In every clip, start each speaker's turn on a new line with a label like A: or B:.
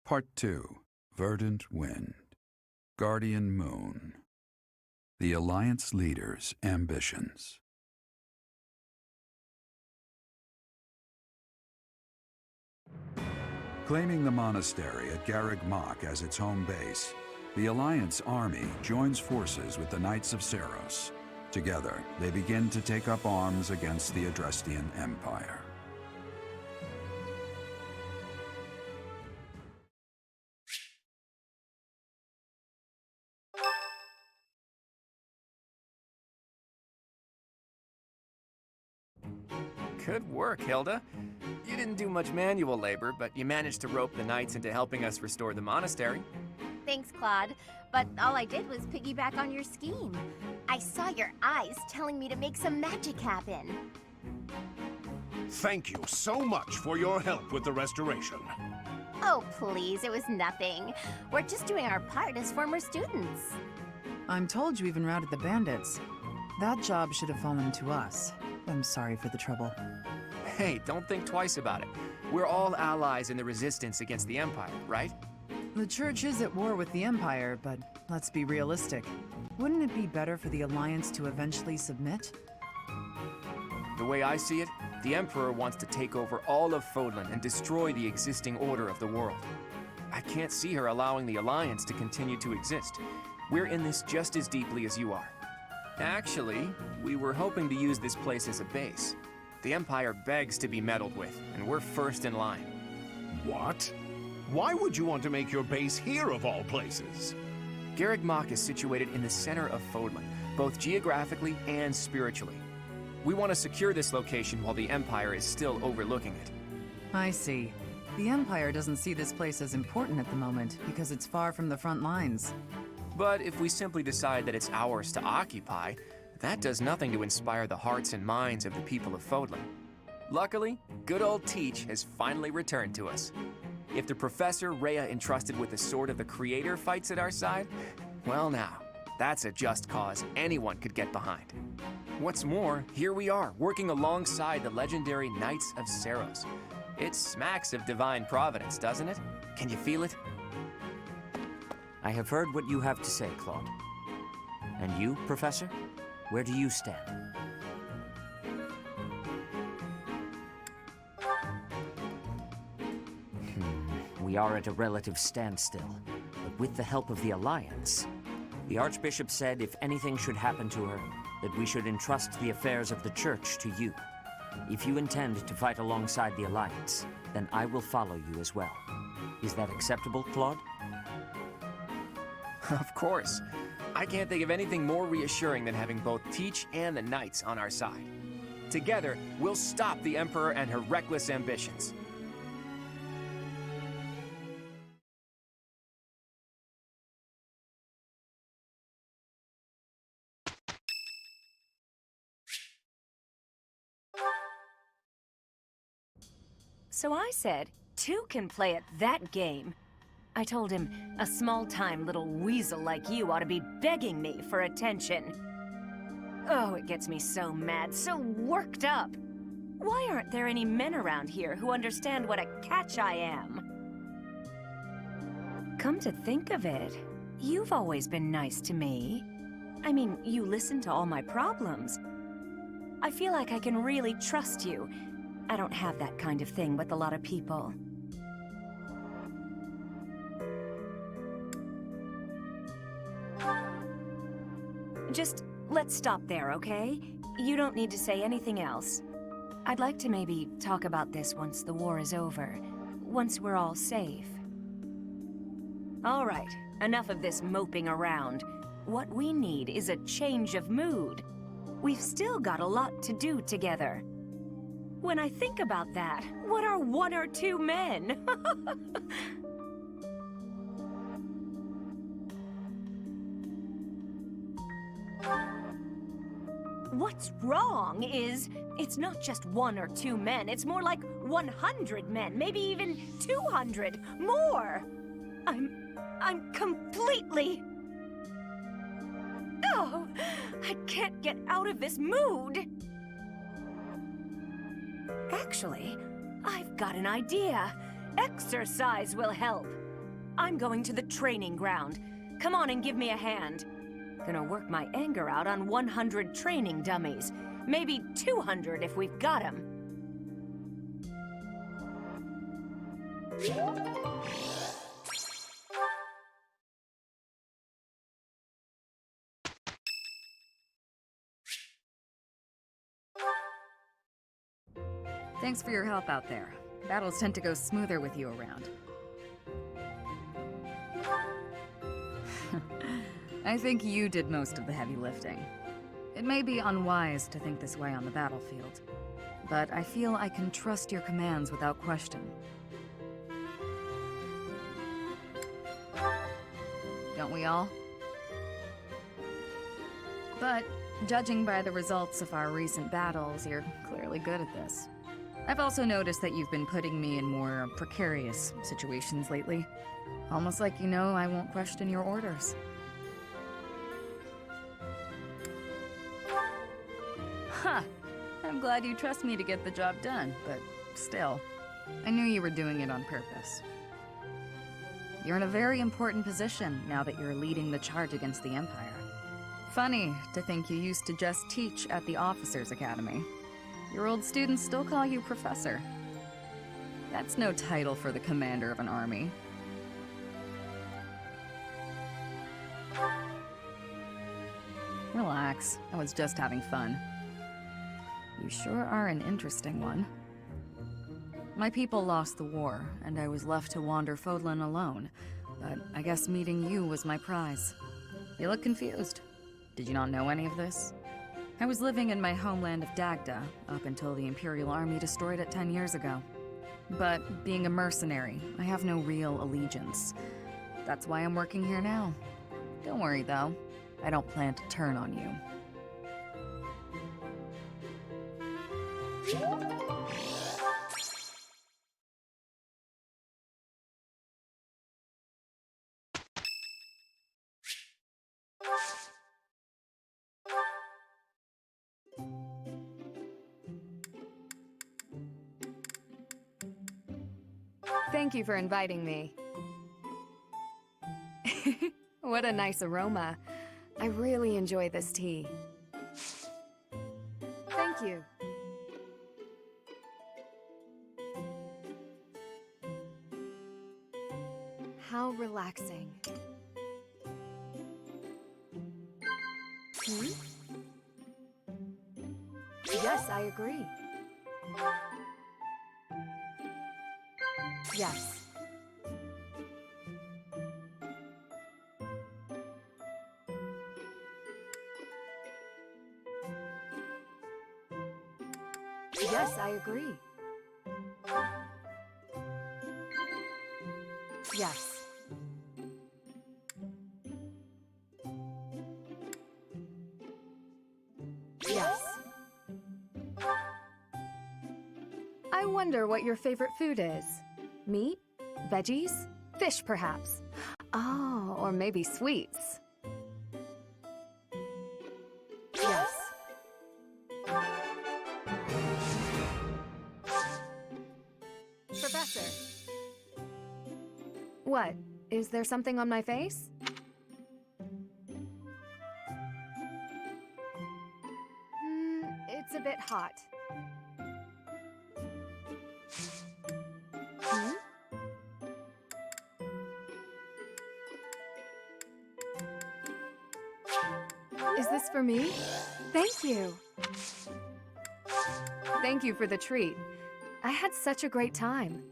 A: Part 2. Verdant Wind. Guardian Moon. The Alliance Leader's Ambitions. Claiming the monastery at Garreg Mach as its home base, the Alliance army joins forces with the Knights of Seiros. Together, they begin to take up arms against the Adrestian Empire.
B: Good work, Hilda. You didn't do much manual labor, but you managed to rope the knights into helping us restore the monastery.
C: Thanks, Claude. But all I did was piggyback on your scheme. I saw your eyes telling me to make some magic happen.
D: Thank you so much for your help with the restoration.
C: Oh, please, it was nothing. We're just doing our part as former students.
E: I'm told you even routed the bandits. That job should have fallen to us. I'm sorry for the trouble.
B: Hey, don't think twice about it. We're all allies in the resistance against the Empire, right?
E: The Church is at war with the Empire, but let's be realistic. Wouldn't it be better for the Alliance to eventually submit?
B: The way I see it, the Emperor wants to take over all of Fodlan and destroy the existing order of the world. I can't see her allowing the Alliance to continue to exist. We're in this just as deeply as you are. Actually, we were hoping to use this place as a base. The Empire begs to be meddled with, and we're first in line.
D: What? Why would you want to make your base here of all places?
B: Garreg Mach is situated in the center of Fodlan, both geographically and spiritually. We want to secure this location while the Empire is still overlooking it.
E: I see. The Empire doesn't see this place as important at the moment because it's far from the front lines.
B: But if we simply decide that it's ours to occupy, that does nothing to inspire the hearts and minds of the people of Fodlan. Luckily, good old Teach has finally returned to us. If the Professor Rhea entrusted with the Sword of the Creator fights at our side, well now, that's a just cause anyone could get behind. What's more, here we are, working alongside the legendary Knights of Seiros. It smacks of divine providence, doesn't it? Can you feel it?
F: I have heard what you have to say, Claude. And you, Professor? Where do you stand? We are at a relative standstill, but with the help of the Alliance. The Archbishop said if anything should happen to her, that we should entrust the affairs of the Church to you. If you intend to fight alongside the Alliance, then I will follow you as well. Is that acceptable, Claude?
B: Of course. I can't think of anything more reassuring than having both Teach and the Knights on our side. Together, we'll stop the Emperor and her reckless ambitions.
G: So I said, two can play at that game. I told him, a small-time little weasel like you ought to be begging me for attention. Oh, it gets me so mad, so worked up. Why aren't there any men around here who understand what a catch I am? Come to think of it, you've always been nice to me. I mean, you listen to all my problems. I feel like I can really trust you. I don't have that kind of thing with a lot of people. Just let's stop there, okay? You don't need to say anything else. I'd like to maybe talk about this once the war is over. Once we're all safe. All right, enough of this moping around. What we need is a change of mood. We've still got a lot to do together. When I think about that, what are one or two men? What's wrong is, it's not just one or two men, it's more like 100 men, maybe even 200, more! I'm completely... Oh, I can't get out of this mood! Actually, I've got an idea. Exercise will help. I'm going to the training ground. Come on and give me a hand. Gonna work my anger out on 100 training dummies. Maybe 200 if we've got 'em.
H: Thanks for your help out there. Battles tend to go smoother with you around. I think you did most of the heavy lifting. It may be unwise to think this way on the battlefield, but I feel I can trust your commands without question. Don't we all? But, judging by the results of our recent battles, you're clearly good at this. I've also noticed that you've been putting me in more precarious situations lately. Almost like you know I won't question your orders. Huh! I'm glad you trust me to get the job done, but still, I knew you were doing it on purpose. You're in a very important position now that you're leading the charge against the Empire. Funny to think you used to just teach at the Officers' Academy. Your old students still call you Professor. That's no title for the commander of an army. Relax, I was just having fun. You sure are an interesting one. My people lost the war, and I was left to wander Fodlan alone, but I guess meeting you was my prize. You look confused. Did you not know any of this? I was living in my homeland of Dagda up until the Imperial Army destroyed it 10 years ago. But being a mercenary, I have no real allegiance. That's why I'm working here now. Don't worry though, I don't plan to turn on you.
I: Thank you for inviting me. What a nice aroma. I really enjoy this tea. Thank you. How relaxing. Hmm? Yes, I agree. Yes. Yes, I agree. Yes. Yes. I wonder what your favorite food is. Meat? Veggies? Fish, perhaps? Oh, or maybe sweets. Yes. Professor. What? Is there something on my face? It's a bit hot. Hmm? Is this for me? Thank you. Thank you for the treat. I had such a great time.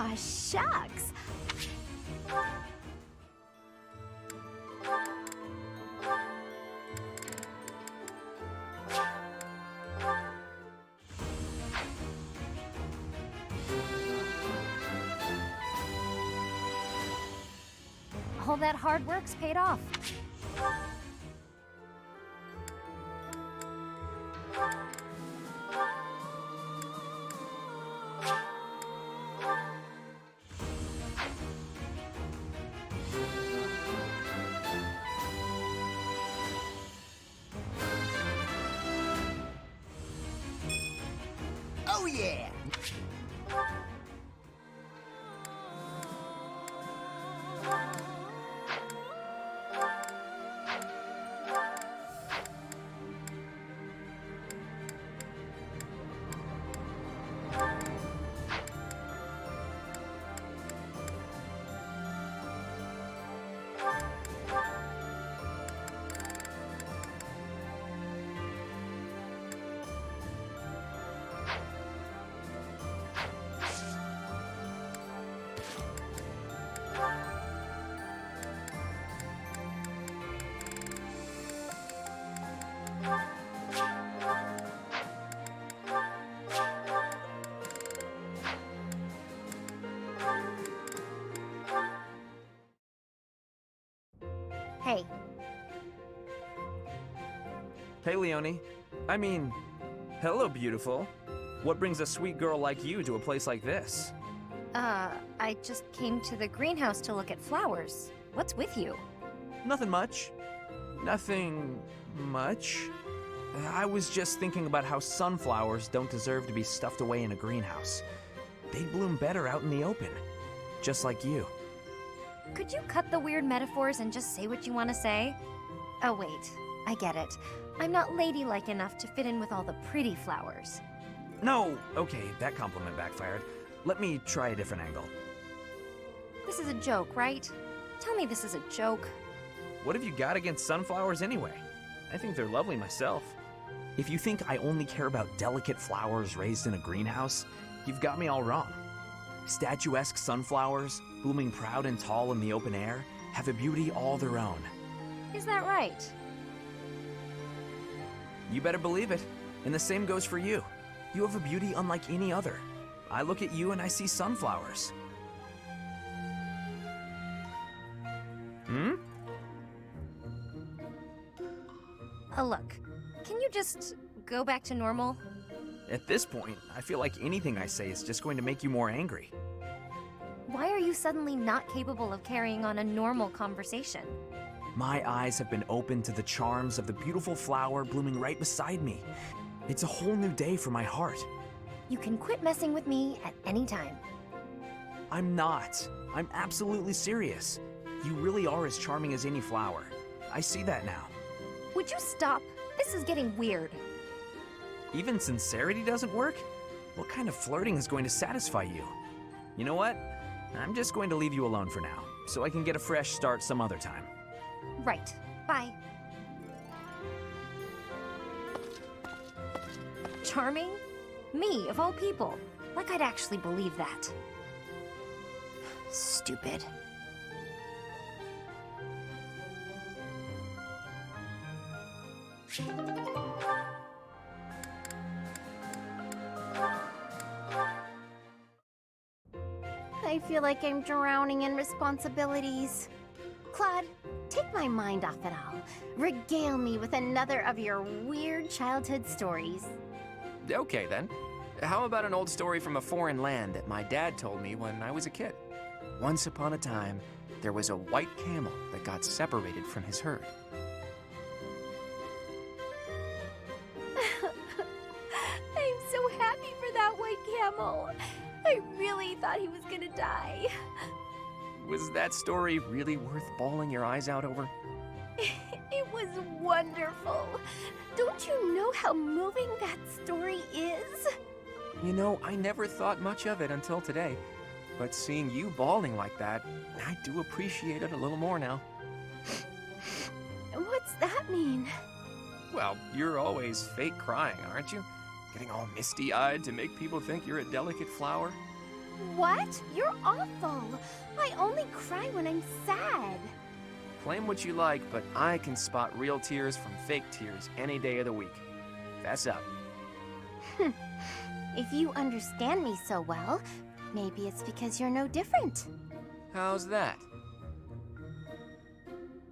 C: Aw, shucks.
I: All that hard work's paid off.
J: Oh yeah!
C: Hey,
K: Hey, Leonie. I mean, hello, beautiful. What brings a sweet girl like you to a place like this?
I: I just came to the greenhouse to look at flowers. What's with you?
K: Nothing much. Nothing much. I was just thinking about how sunflowers don't deserve to be stuffed away in a greenhouse. They bloom better out in the open, just like you.
I: Could you cut the weird metaphors and just say what you want to say? Oh, wait. I get it. I'm not ladylike enough to fit in with all the pretty flowers.
K: No, okay, that compliment backfired. Let me try a different angle.
I: This is a joke, right? Tell me this is a joke.
K: What have you got against sunflowers anyway? I think they're lovely myself. If you think I only care about delicate flowers raised in a greenhouse, you've got me all wrong. Statuesque sunflowers, blooming proud and tall in the open air, have a beauty all their own.
I: Is that right?
K: You better believe it. And the same goes for you. You have a beauty unlike any other. I look at you and I see sunflowers. Hmm?
I: Look, can you just go back to normal?
K: At this point, I feel like anything I say is just going to make you more angry.
I: Why are you suddenly not capable of carrying on a normal conversation?
K: My eyes have been opened to the charms of the beautiful flower blooming right beside me. It's a whole new day for my heart.
I: You can quit messing with me at any time.
K: I'm not. I'm absolutely serious. You really are as charming as any flower. I see that now.
I: Would you stop? This is getting weird.
K: Even sincerity doesn't work? What kind of flirting is going to satisfy you? You know what? I'm just going to leave you alone for now, so I can get a fresh start some other time.
I: Right. Bye. Charming? Me, of all people. Like I'd actually believe that. Stupid.
C: I feel like I'm drowning in responsibilities. Claude, take my mind off it all. Regale me with another of your weird childhood stories.
B: Okay, then. How about an old story from a foreign land that my dad told me when I was a kid? Once upon a time, there was a white camel that got separated from his herd.
C: I'm so happy for that white camel. I really thought he was gonna die.
B: Was that story really worth bawling your eyes out over?
C: It was wonderful. Don't you know how moving that story is?
B: You know, I never thought much of it until today. But seeing you bawling like that, I do appreciate it a little more now.
C: What's that mean?
B: Well, you're always fake crying, aren't you? Getting all misty-eyed to make people think you're a delicate flower?
C: What? You're awful. I only cry when I'm sad.
B: Claim what you like, but I can spot real tears from fake tears any day of the week. Fess up.
C: If you understand me so well, maybe it's because you're no different.
B: How's that?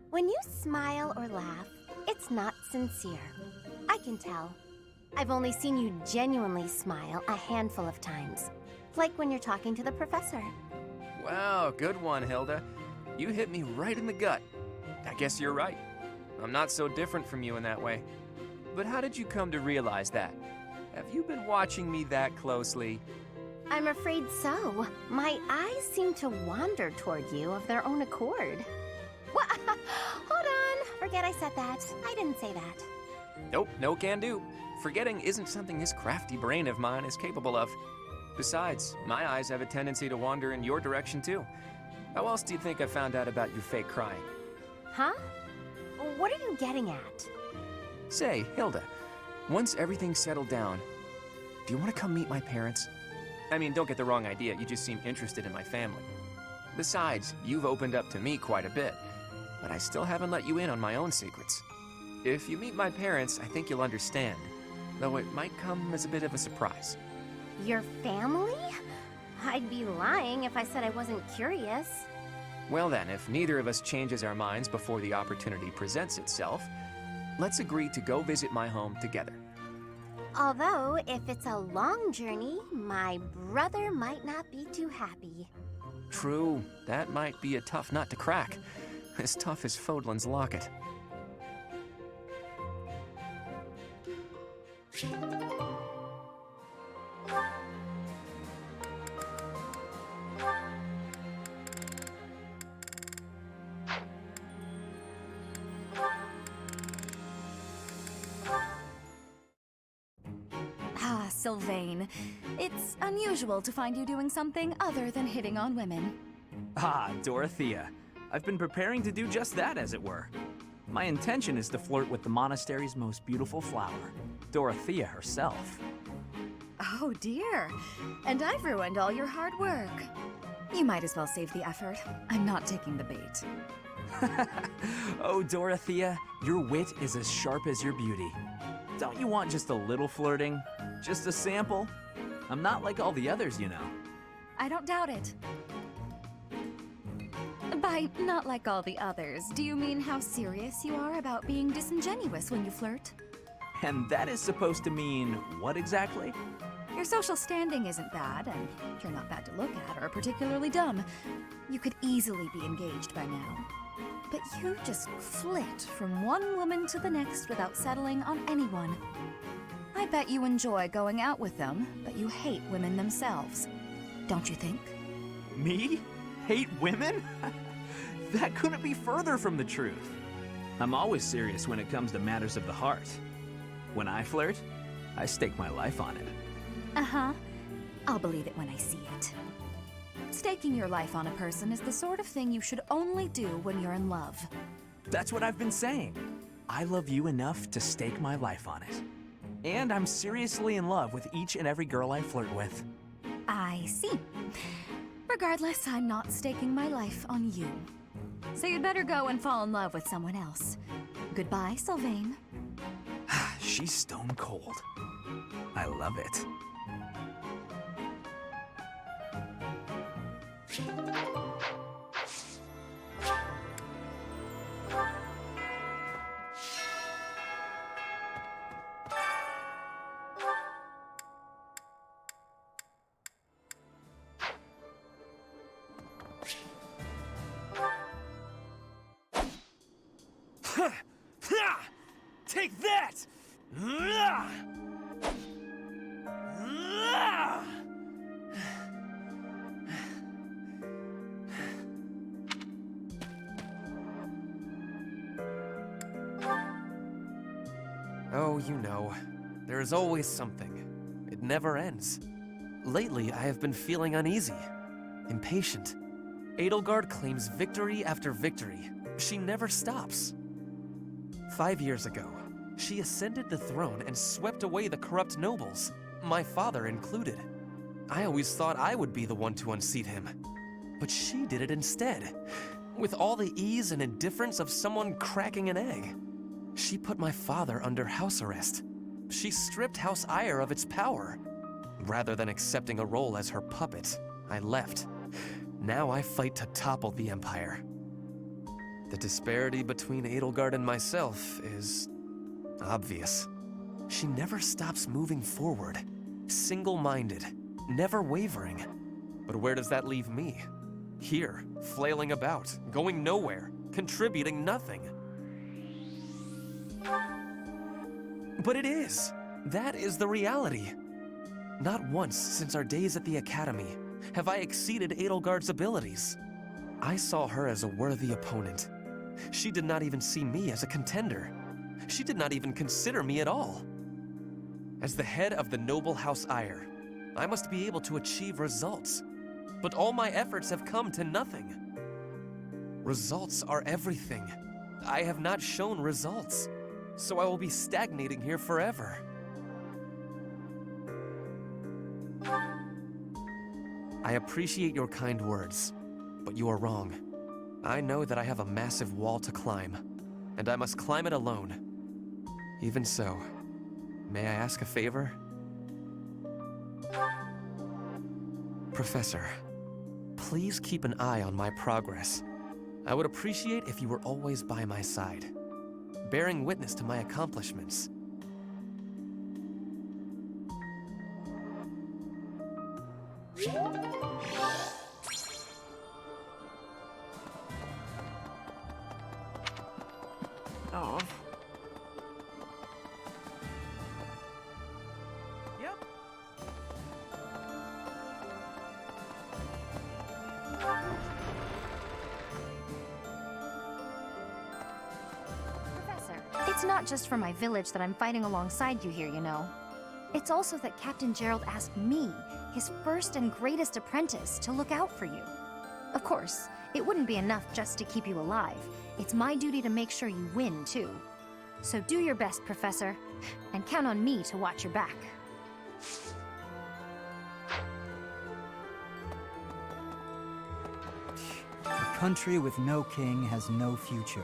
C: When you smile or laugh, it's not sincere. I can tell. I've only seen you genuinely smile a handful of times. Like when you're talking to the professor.
B: Wow, good one, Hilda. You hit me right in the gut. I guess you're right. I'm not so different from you in that way. But how did you come to realize that? Have you been watching me that closely?
C: I'm afraid so. My eyes seem to wander toward you of their own accord. What? Hold on. Forget I said that. I didn't say that.
B: Nope, no can do. Forgetting isn't something this crafty brain of mine is capable of. Besides, my eyes have a tendency to wander in your direction too. How else do you think I found out about your fake crying?
C: Huh? What are you getting at?
B: Say, Hilda, once everything's settled down, do you want to come meet my parents? I mean, don't get the wrong idea, you just seem interested in my family. Besides, you've opened up to me quite a bit, but I still haven't let you in on my own secrets. If you meet my parents, I think you'll understand, though it might come as a bit of a surprise.
C: Your family? I'd be lying if I said I wasn't curious.
B: Well then, if neither of us changes our minds before the opportunity presents itself, let's agree to go visit my home together.
C: Although, if it's a long journey, my brother might not be too happy.
B: True, that might be a tough nut to crack. As tough as Fodlan's locket.
H: Ah, Sylvain. It's unusual to find you doing something other than hitting on women.
K: Ah, Dorothea. I've been preparing to do just that, as it were. My intention is to flirt with the monastery's most beautiful flower, Dorothea herself.
H: Oh dear. And I've ruined all your hard work. You might as well save the effort. I'm not taking the bait.
K: Oh, Dorothea, your wit is as sharp as your beauty. Don't you want just a little flirting? Just a sample? I'm not like all the others, you know.
H: I don't doubt it. By not like all the others, do you mean how serious you are about being disingenuous when you flirt?
K: And that is supposed to mean what exactly?
H: Your social standing isn't bad, and you're not bad to look at or particularly dumb. You could easily be engaged by now. But you just flit from one woman to the next without settling on anyone. I bet you enjoy going out with them, but you hate women themselves. Don't you think?
K: Me? Hate women? That couldn't be further from the truth. I'm always serious when it comes to matters of the heart. When I flirt, I stake my life on it.
H: Uh-huh. I'll believe it when I see it. Staking your life on a person is the sort of thing you should only do when you're in love.
K: That's what I've been saying. I love you enough to stake my life on it. And I'm seriously in love with each and every girl I flirt with.
H: I see. Regardless, I'm not staking my life on you. So you'd better go and fall in love with someone else. Goodbye, Sylvain.
K: She's stone cold. I love it.
B: Take that!
J: Oh, you know, there is always something. It never ends. Lately, I have been feeling uneasy, impatient. Edelgard claims victory after victory. She never stops. 5 years ago, she ascended the throne and swept away the corrupt nobles, my father included. I always thought I would be the one to unseat him. But she did it instead, with all the ease and indifference of someone cracking an egg. She put my father under house arrest. She stripped House Ire of its power. Rather than accepting a role as her puppet, I left. Now I fight to topple the Empire. The disparity between Edelgard and myself is obvious. She never stops moving forward, single-minded, never wavering. But where does that leave me? Here, flailing about, going nowhere, contributing nothing. But it is. That is the reality. Not once since our days at the Academy have I exceeded Edelgard's abilities. I saw her as a worthy opponent. She did not even see me as a contender. She did not even consider me at all. As the head of the noble House Ire, I must be able to achieve results. But all my efforts have come to nothing. Results are everything. I have not shown results, so I will be stagnating here forever. I appreciate your kind words, but you are wrong. I know that I have a massive wall to climb, and I must climb it alone. Even so, may I ask a favor? Professor, please keep an eye on my progress. I would appreciate if you were always by my side, bearing witness to my accomplishments.
E: Oh.
J: Yep.
I: Professor, it's not just for my village that I'm fighting alongside you here, you know. It's also that Captain Gerald asked me, his first and greatest apprentice, to look out for you. Of course, it wouldn't be enough just to keep you alive. It's my duty to make sure you win, too. So do your best, Professor, and count on me to watch your back.
L: A country with no king has no future.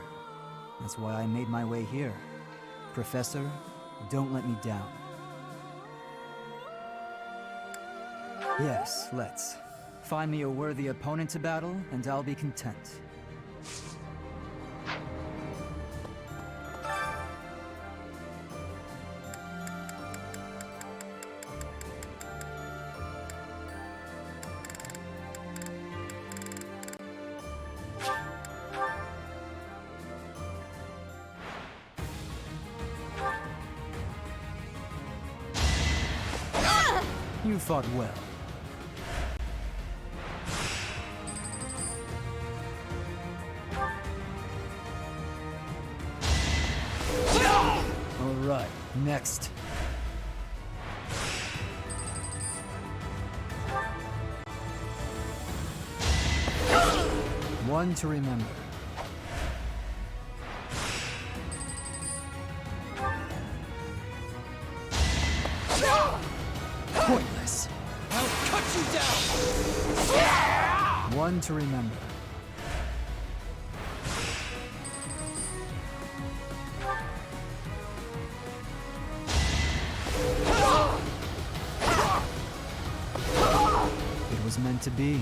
L: That's why I made my way here. Professor, don't let me down. Yes, let's. Find me a worthy opponent to battle, and I'll be content. You fought well. All right, next. One to remember. Pointless.
J: I'll cut you down!
L: One to remember. It was meant to be.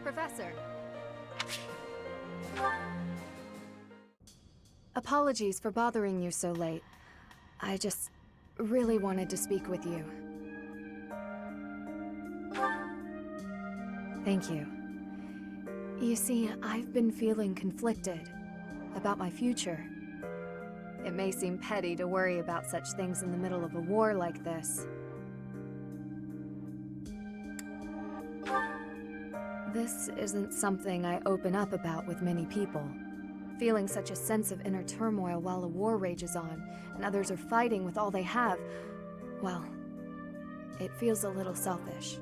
E: Professor. Apologies for bothering you so late. I just really wanted to speak with you. Thank you. You see, I've been feeling conflicted about my future. It may seem petty to worry about such things in the middle of a war like this. This isn't something I open up about with many people. Feeling such a sense of inner turmoil while a war rages on, and others are fighting with all they have, well, it feels a little selfish.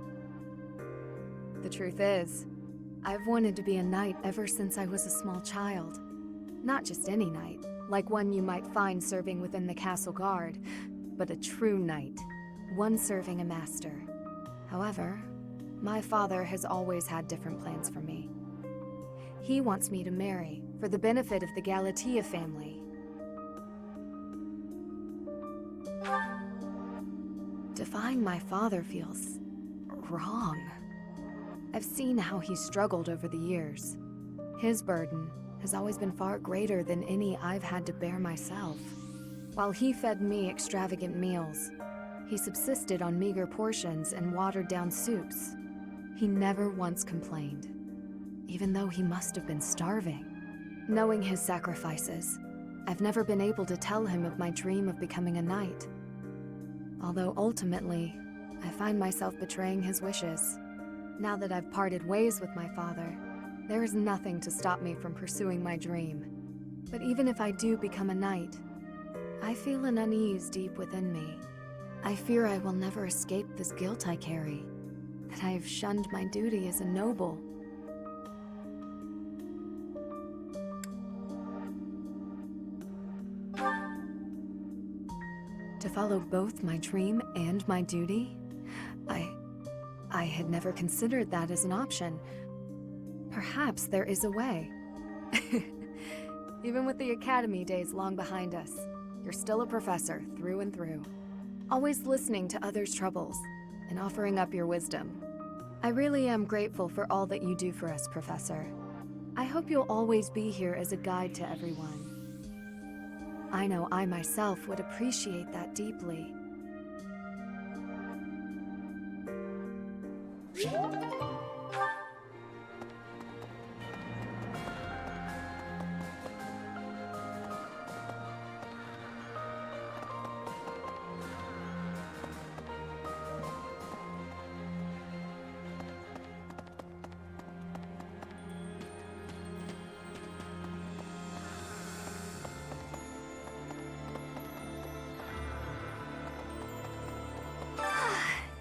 E: The truth is, I've wanted to be a knight ever since I was a small child. Not just any knight, like one you might find serving within the castle guard, but a true knight, one serving a master. However, my father has always had different plans for me. He wants me to marry, for the benefit of the Galatea family. Defying my father feels wrong. I've seen how he's struggled over the years. His burden has always been far greater than any I've had to bear myself. While he fed me extravagant meals, he subsisted on meager portions and watered-down soups. He never once complained, even though he must have been starving. Knowing his sacrifices, I've never been able to tell him of my dream of becoming a knight. Although ultimately, I find myself betraying his wishes. Now that I've parted ways with my father, there is nothing to stop me from pursuing my dream. But even if I do become a knight, I feel an unease deep within me. I fear I will never escape this guilt I carry, that I have shunned my duty as a noble. To follow both my dream and my duty? I had never considered that as an option. Perhaps there is a way. Even with the academy days long behind us, you're still a professor through and through. Always listening to others' troubles and offering up your wisdom. I really am grateful for all that you do for us, Professor. I hope you'll always be here as a guide to everyone. I know I myself would appreciate that deeply.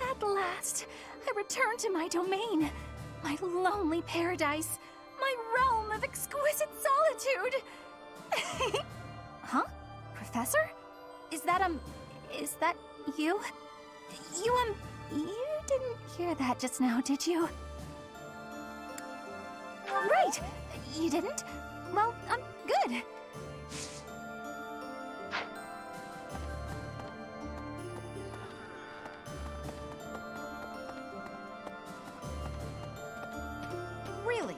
I: At last, I return to my domain, my lonely paradise, my realm of exquisite solitude. Huh? Professor? Is that you? You didn't hear that just now, did you? Right! You didn't? Well, good.
C: Really?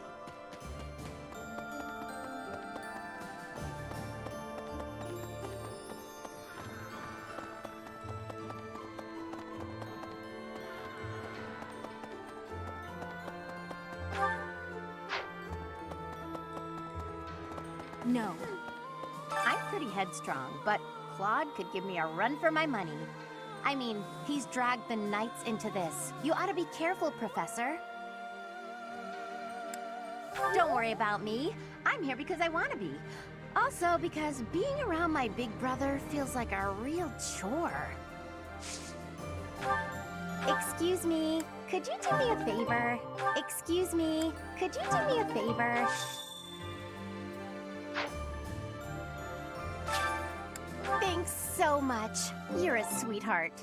I: No.
C: I'm pretty headstrong, but Claude could give me a run for my money. I mean, he's dragged the knights into this. You ought to be careful, Professor. Don't worry about me. I'm here because I want to be. Also, because being around my big brother feels like a real chore. Excuse me, could you do me a favor? Excuse me, could you do me a favor? Thanks so much. You're a sweetheart.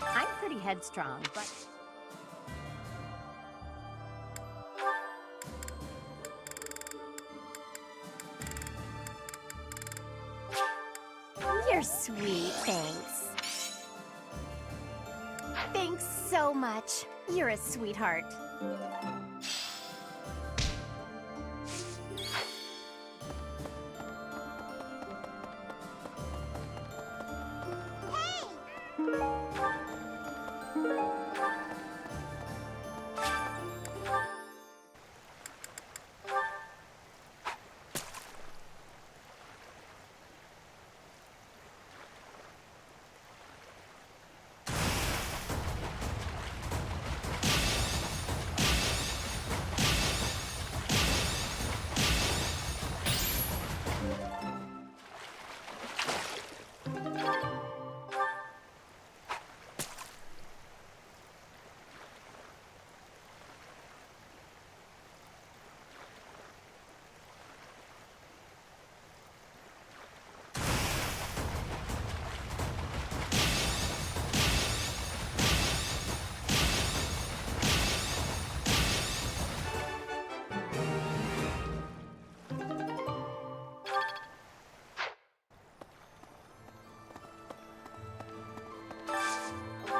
C: I'm pretty headstrong, but... sweet, thanks. Thanks so much. You're a sweetheart.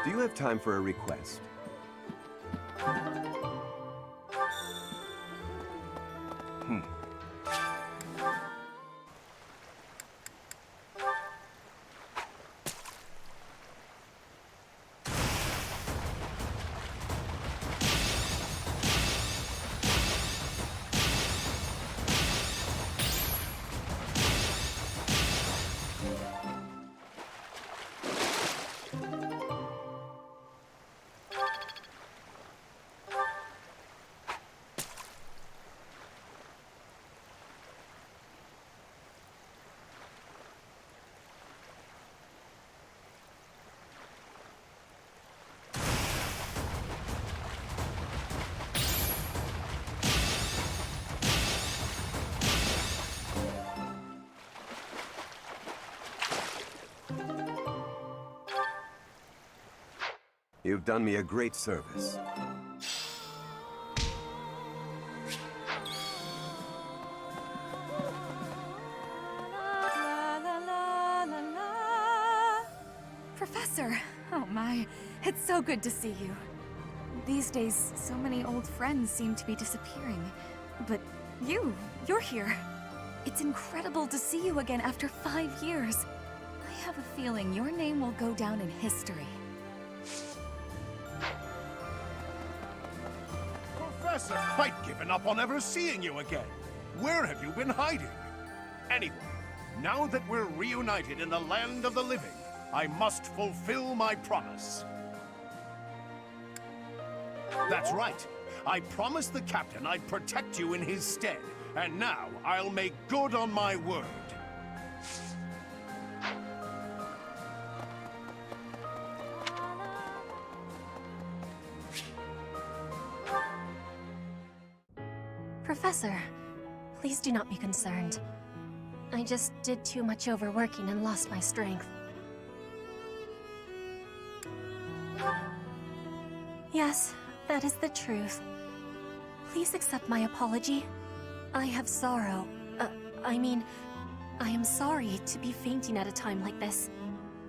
M: Do you have time for a request? You've done me a great service.
E: Professor! Oh my, it's so good to see you. These days, so many old friends seem to be disappearing. But you're here. It's incredible to see you again after 5 years. I have a feeling your name will go down in history.
D: Professor, I'd given up on ever seeing you again. Where have you been hiding? Anyway, now that we're reunited in the land of the living, I must fulfill my promise. That's right. I promised the captain I'd protect you in his stead, and now I'll make good on my word.
I: Professor, please do not be concerned. I just did too much overworking and lost my strength. Yes, that is the truth. Please accept my apology. I have sorrow. I am sorry to be fainting at a time like this.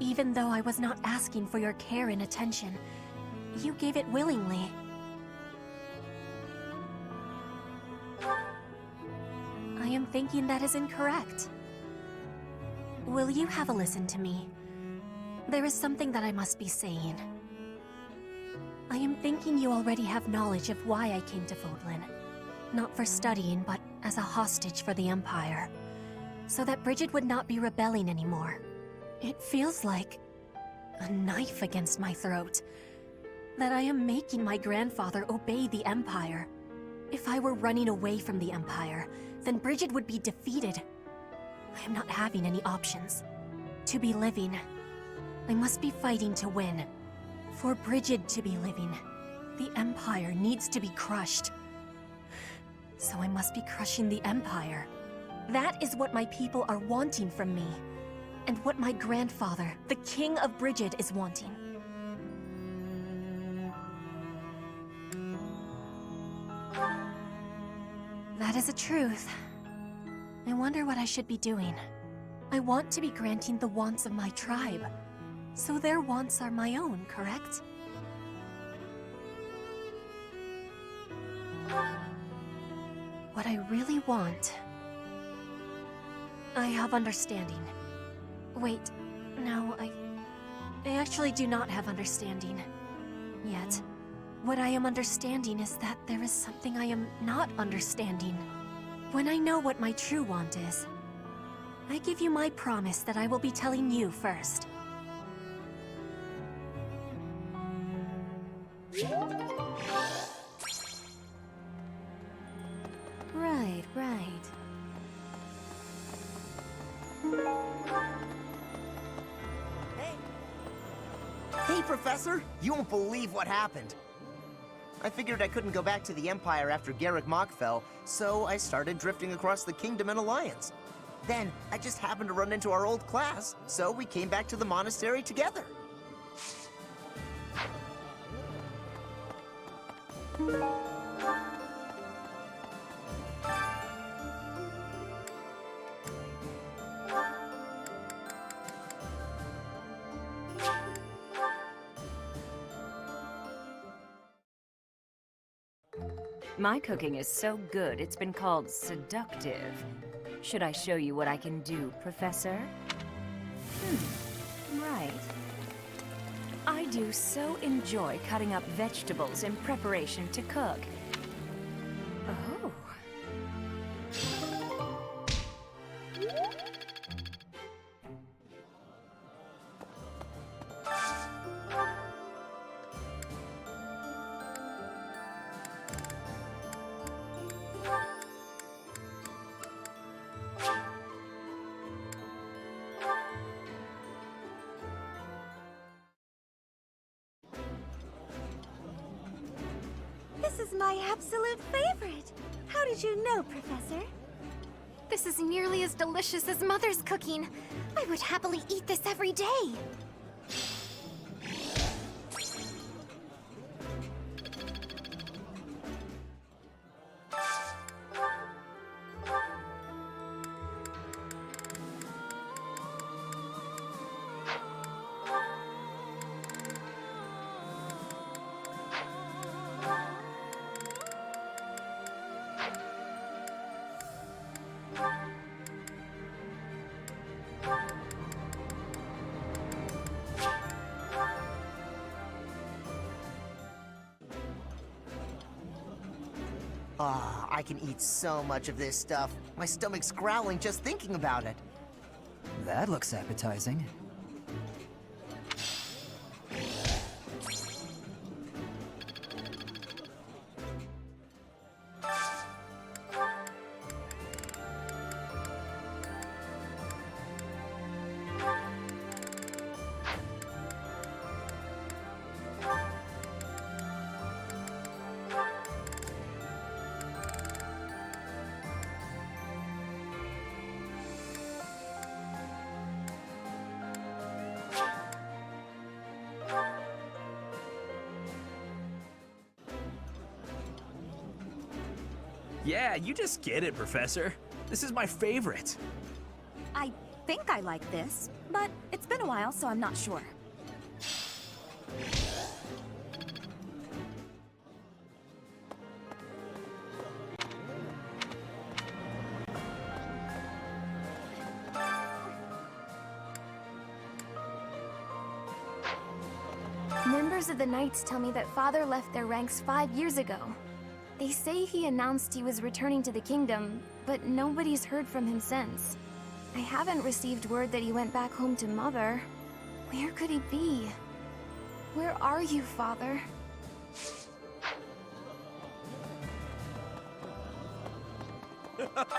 I: Even though I was not asking for your care and attention, you gave it willingly. I am thinking that is incorrect. Will you have a listen to me? There is something that I must be saying. I am thinking you already have knowledge of why I came to Fodlan. Not for studying, but as a hostage for the Empire. So that Bridget would not be rebelling anymore. It feels like a knife against my throat. That I am making my grandfather obey the Empire. If I were running away from the Empire, then Bridget would be defeated. I am not having any options. To be living, I must be fighting to win. For Bridget to be living, the Empire needs to be crushed. So I must be crushing the Empire. That is what my people are wanting from me. And what my grandfather, the King of Bridget, is wanting. That is a truth. I wonder what I should be doing.
N: I want to be granting the wants of my tribe. So their wants are my own, correct? What I really want... I have understanding. Wait, no, I actually do not have understanding. Yet. What I am understanding is that there is something I am not understanding. When I know what my true want is, I give you my promise that I will be telling you first.
I: Right, right.
O: Hey, Professor! You won't believe what happened. I figured I couldn't go back to the Empire after Garrick Mach fell, so I started drifting across the Kingdom and Alliance. Then, I just happened to run into our old class, so we came back to the monastery together.
G: My cooking is so good, it's been called seductive. Should I show you what I can do, Professor? Right. I do so enjoy cutting up vegetables in preparation to cook. Oh.
C: This is my absolute favorite! How did you know, Professor?
I: This is nearly as delicious as Mother's cooking. I would happily eat this every day.
O: I can eat so much of this stuff. My stomach's growling just thinking about it.
L: That looks appetizing.
K: Yeah, you just get it, Professor. This is my favorite.
N: I think I like this, but it's been a while, so I'm not sure.
I: Members of the Knights tell me that Father left their ranks 5 years ago. They say he announced he was returning to the kingdom, but nobody's heard from him since. I haven't received word that he went back home to Mother. Where could he be? Where are you, Father?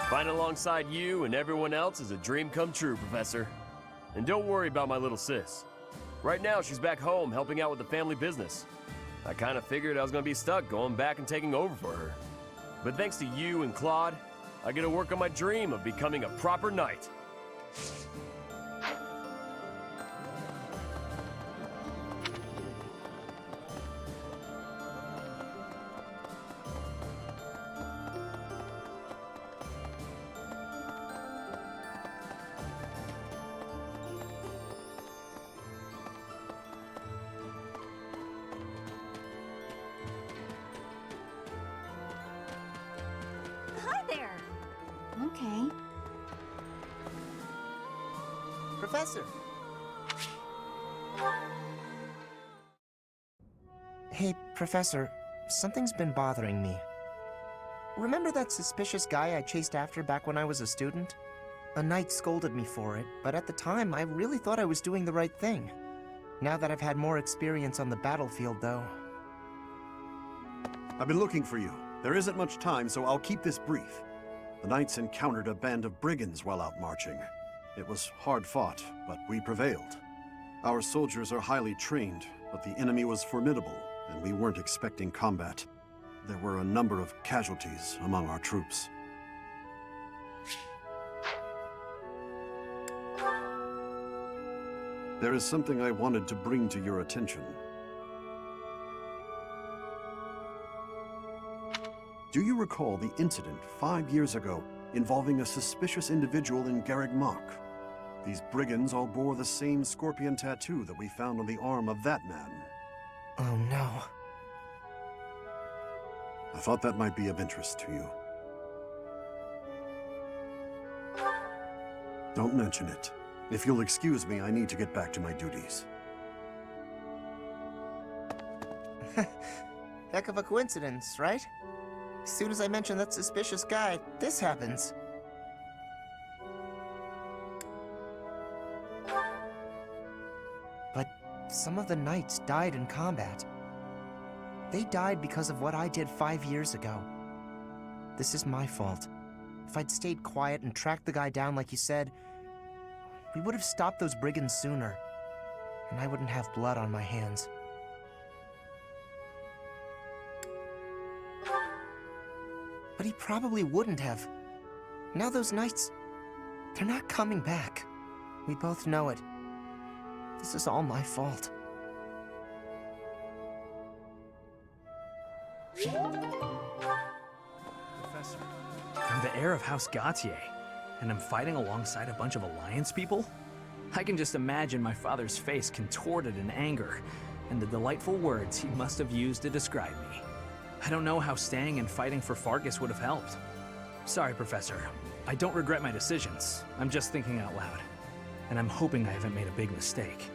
P: Fighting alongside you and everyone else is a dream come true, Professor. And don't worry about my little sis. Right now, she's back home helping out with the family business. I kind of figured I was going to be stuck going back and taking over for her. But thanks to you and Claude, I get to work on my dream of becoming a proper knight.
I: Okay.
O: Professor! Hey, Professor, something's been bothering me. Remember that suspicious guy I chased after back when I was a student? A knight scolded me for it, but at the time I really thought I was doing the right thing. Now that I've had more experience on the battlefield, though...
Q: I've been looking for you. There isn't much time, so I'll keep this brief. The knights encountered a band of brigands while out marching. It was hard fought, but we prevailed. Our soldiers are highly trained, but the enemy was formidable, and we weren't expecting combat. There were a number of casualties among our troops. There is something I wanted to bring to your attention. Do you recall the incident 5 years ago involving a suspicious individual in Garreg Mach? These brigands all bore the same scorpion tattoo that we found on the arm of that man.
O: Oh no.
Q: I thought that might be of interest to you. Don't mention it. If you'll excuse me, I need to get back to my duties.
O: Heck of a coincidence, right? As soon as I mention that suspicious guy, this happens. But some of the knights died in combat. They died because of what I did 5 years ago. This is my fault. If I'd stayed quiet and tracked the guy down like you said, we would have stopped those brigands sooner, and I wouldn't have blood on my hands. But he probably wouldn't have. Now those knights, they're not coming back. We both know it. This is all my fault.
K: Professor, I'm the heir of House Gautier, and I'm fighting alongside a bunch of Alliance people? I can just imagine my father's face contorted in anger, and the delightful words he must have used to describe me. I don't know how staying and fighting for Fargus would have helped. Sorry, Professor. I don't regret my decisions. I'm just thinking out loud. And I'm hoping I haven't made a big mistake.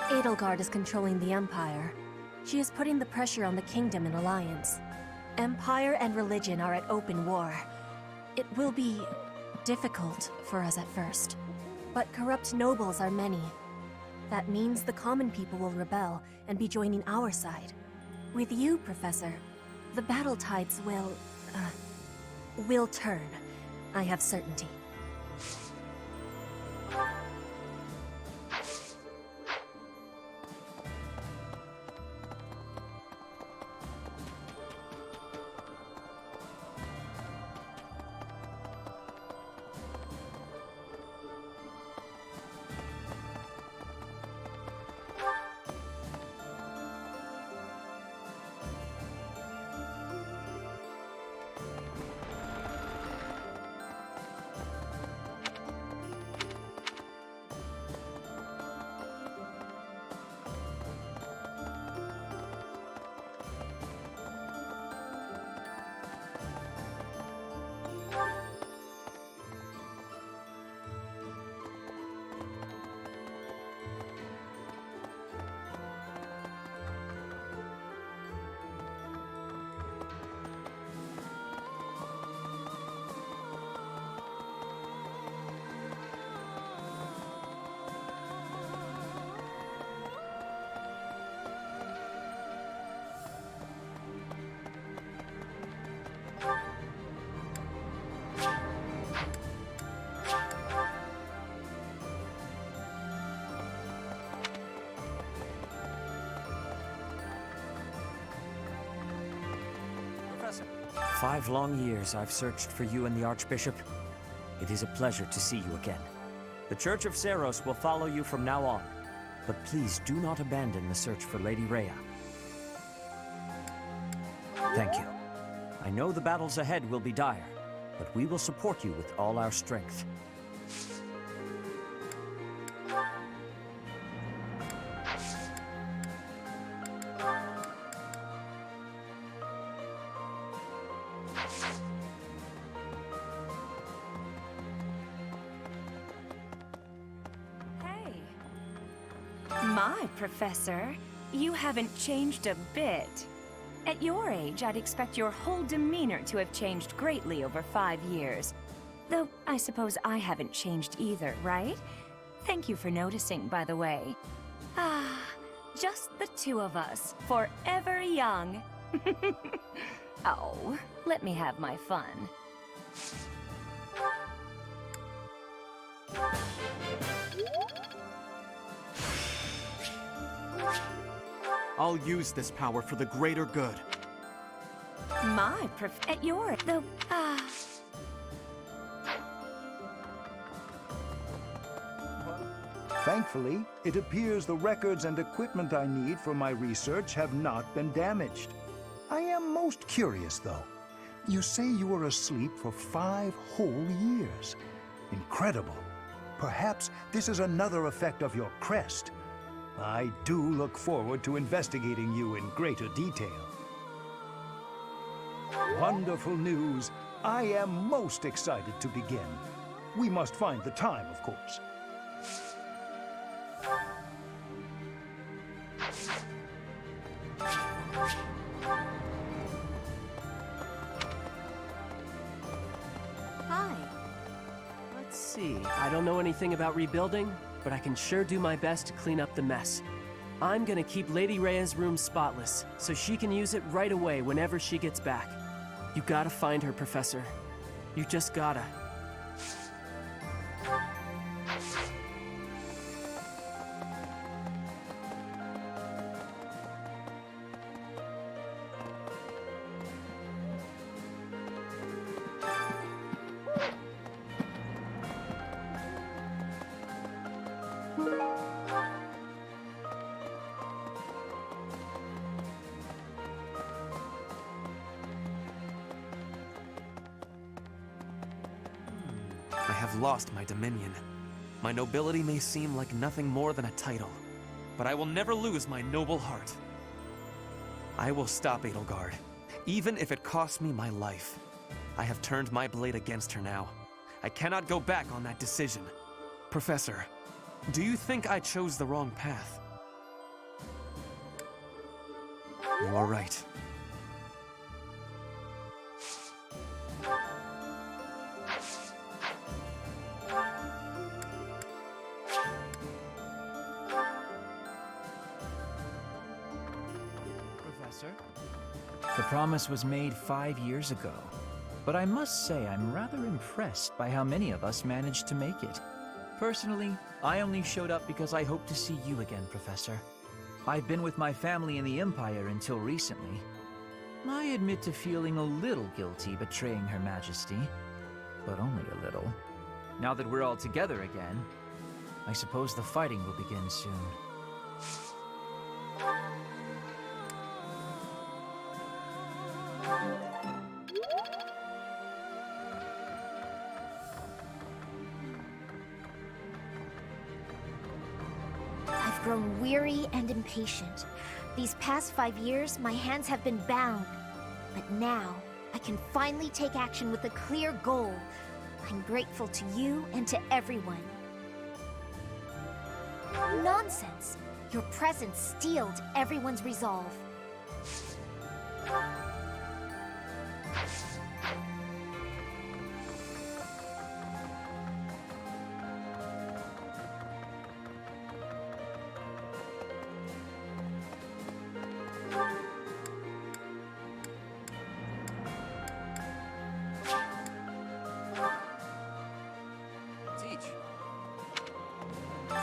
N: Edelgard is controlling the Empire. She is putting the pressure on the Kingdom in alliance. Empire and religion are at open war. It will be difficult for us at first, but corrupt nobles are many. That means the common people will rebel and be joining our side. With you, Professor, the battle tides will turn. I have certainty.
F: Professor. 5 long years I've searched for you and the Archbishop. It is a pleasure to see you again. The Church of Seiros will follow you from now on, but please do not abandon the search for Lady Rhea. Thank you. I know the battles ahead will be dire, but we will support you with all our strength.
G: Hey. My Professor, you haven't changed a bit. At your age, I'd expect your whole demeanor to have changed greatly over 5 years. Though, I suppose I haven't changed either, right? Thank you for noticing, by the way. Ah, just the two of us, forever young. Oh, let me have my fun.
Q: I'll use this power for the greater good.
G: My at your though
R: Thankfully, it appears the records and equipment I need for my research have not been damaged. I am most curious, though. You say you were asleep for 5 whole years. Incredible. Perhaps this is another effect of your crest. I do look forward to investigating you in greater detail. Wonderful news. I am most excited to begin. We must find the time, of course.
G: Hi.
J: Let's see. I don't know anything about rebuilding, but I can sure do my best to clean up the mess. I'm gonna keep Lady Rhea's room spotless, so she can use it right away whenever she gets back. You gotta find her, Professor. You just gotta. I have lost my dominion. My nobility may seem like nothing more than a title, but I will never lose my noble heart. I will stop Edelgard, even if it costs me my life. I have turned my blade against her now. I cannot go back on that decision. Professor, do you think I chose the wrong path? You are right.
K: Professor? The promise was made 5 years ago, but I must say I'm rather impressed by how many of us managed to make it. Personally, I only showed up because I hope to see you again, Professor. I've been with my family in the Empire until recently. I admit to feeling a little guilty betraying Her Majesty, but only a little. Now that we're all together again, I suppose the fighting will begin soon.
C: I've grown weary and impatient. These past 5 years, my hands have been bound. But now, I can finally take action with a clear goal. I'm grateful to you and to everyone. Nonsense! Your presence steeled everyone's resolve.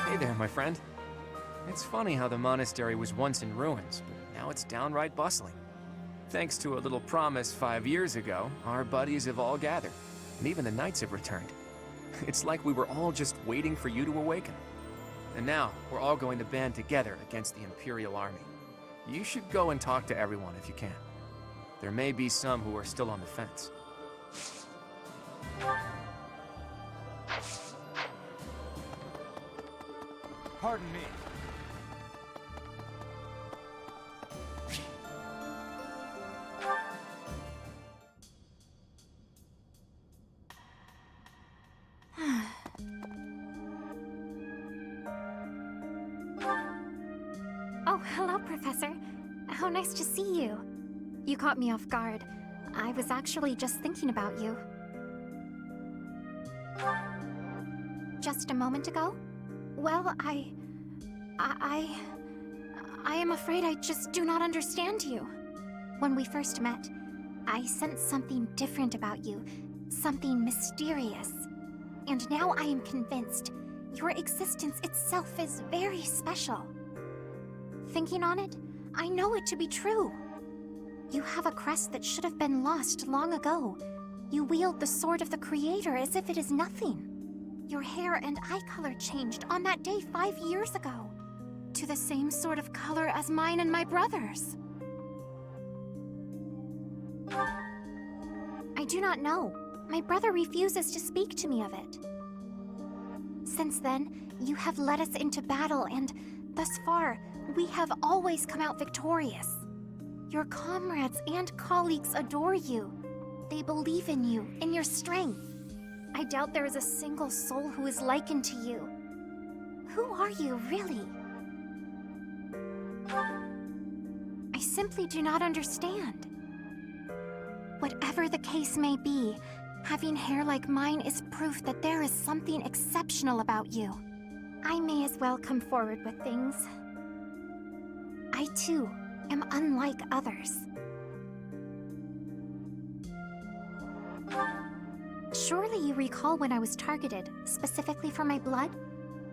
B: Hey there, my friend. It's funny how the monastery was once in ruins, but now it's downright bustling. Thanks to a little promise 5 years ago, our buddies have all gathered, and even the knights have returned. It's like we were all just waiting for you to awaken. And now, we're all going to band together against the Imperial Army. You should go and talk to everyone if you can. there may be some who are still on the fence.
S: Pardon me.
I: Oh, hello, Professor. How nice to see you. You caught me off guard. I was actually just thinking about you. Just a moment ago? Well, I am afraid I just do not understand you. When we first met, I sensed something different about you, something mysterious. And now I am convinced your existence itself is very special. Thinking on it, I know it to be true. You have a crest that should have been lost long ago. You wield the sword of the Creator as if it is nothing. Your hair and eye color changed on that day 5 years ago, to the same sort of color as mine and my brother's. I do not know. My brother refuses to speak to me of it. Since then, you have led us into battle, and thus far, we have always come out victorious. Your comrades and colleagues adore you. They believe in you, in your strength. I doubt there is a single soul who is likened to you. Who are you, really? I simply do not understand. Whatever the case may be, having hair like mine is proof that there is something exceptional about you. I may as well come forward with things. I, too, am unlike others. Surely you recall when I was targeted, specifically for my blood?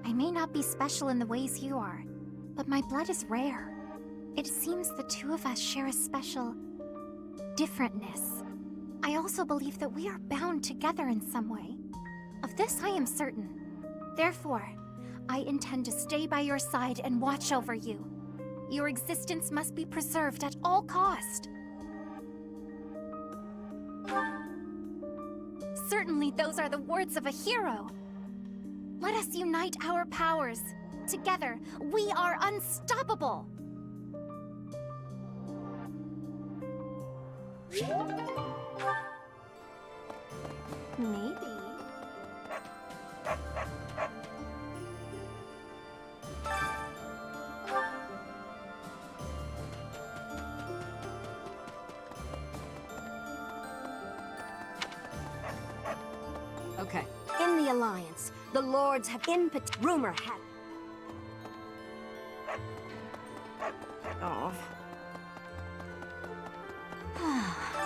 I: I may not be special in the ways you are, but my blood is rare. It seems the two of us share a special differentness. I also believe that we are bound together in some way. Of this I am certain. Therefore, I intend to stay by your side and watch over you. Your existence must be preserved at all cost. Certainly those are the words of a hero. Let us unite our powers. Together, we are unstoppable. Maybe.
H: Okay.
T: In the Alliance, the Lords have rumor had... Oh.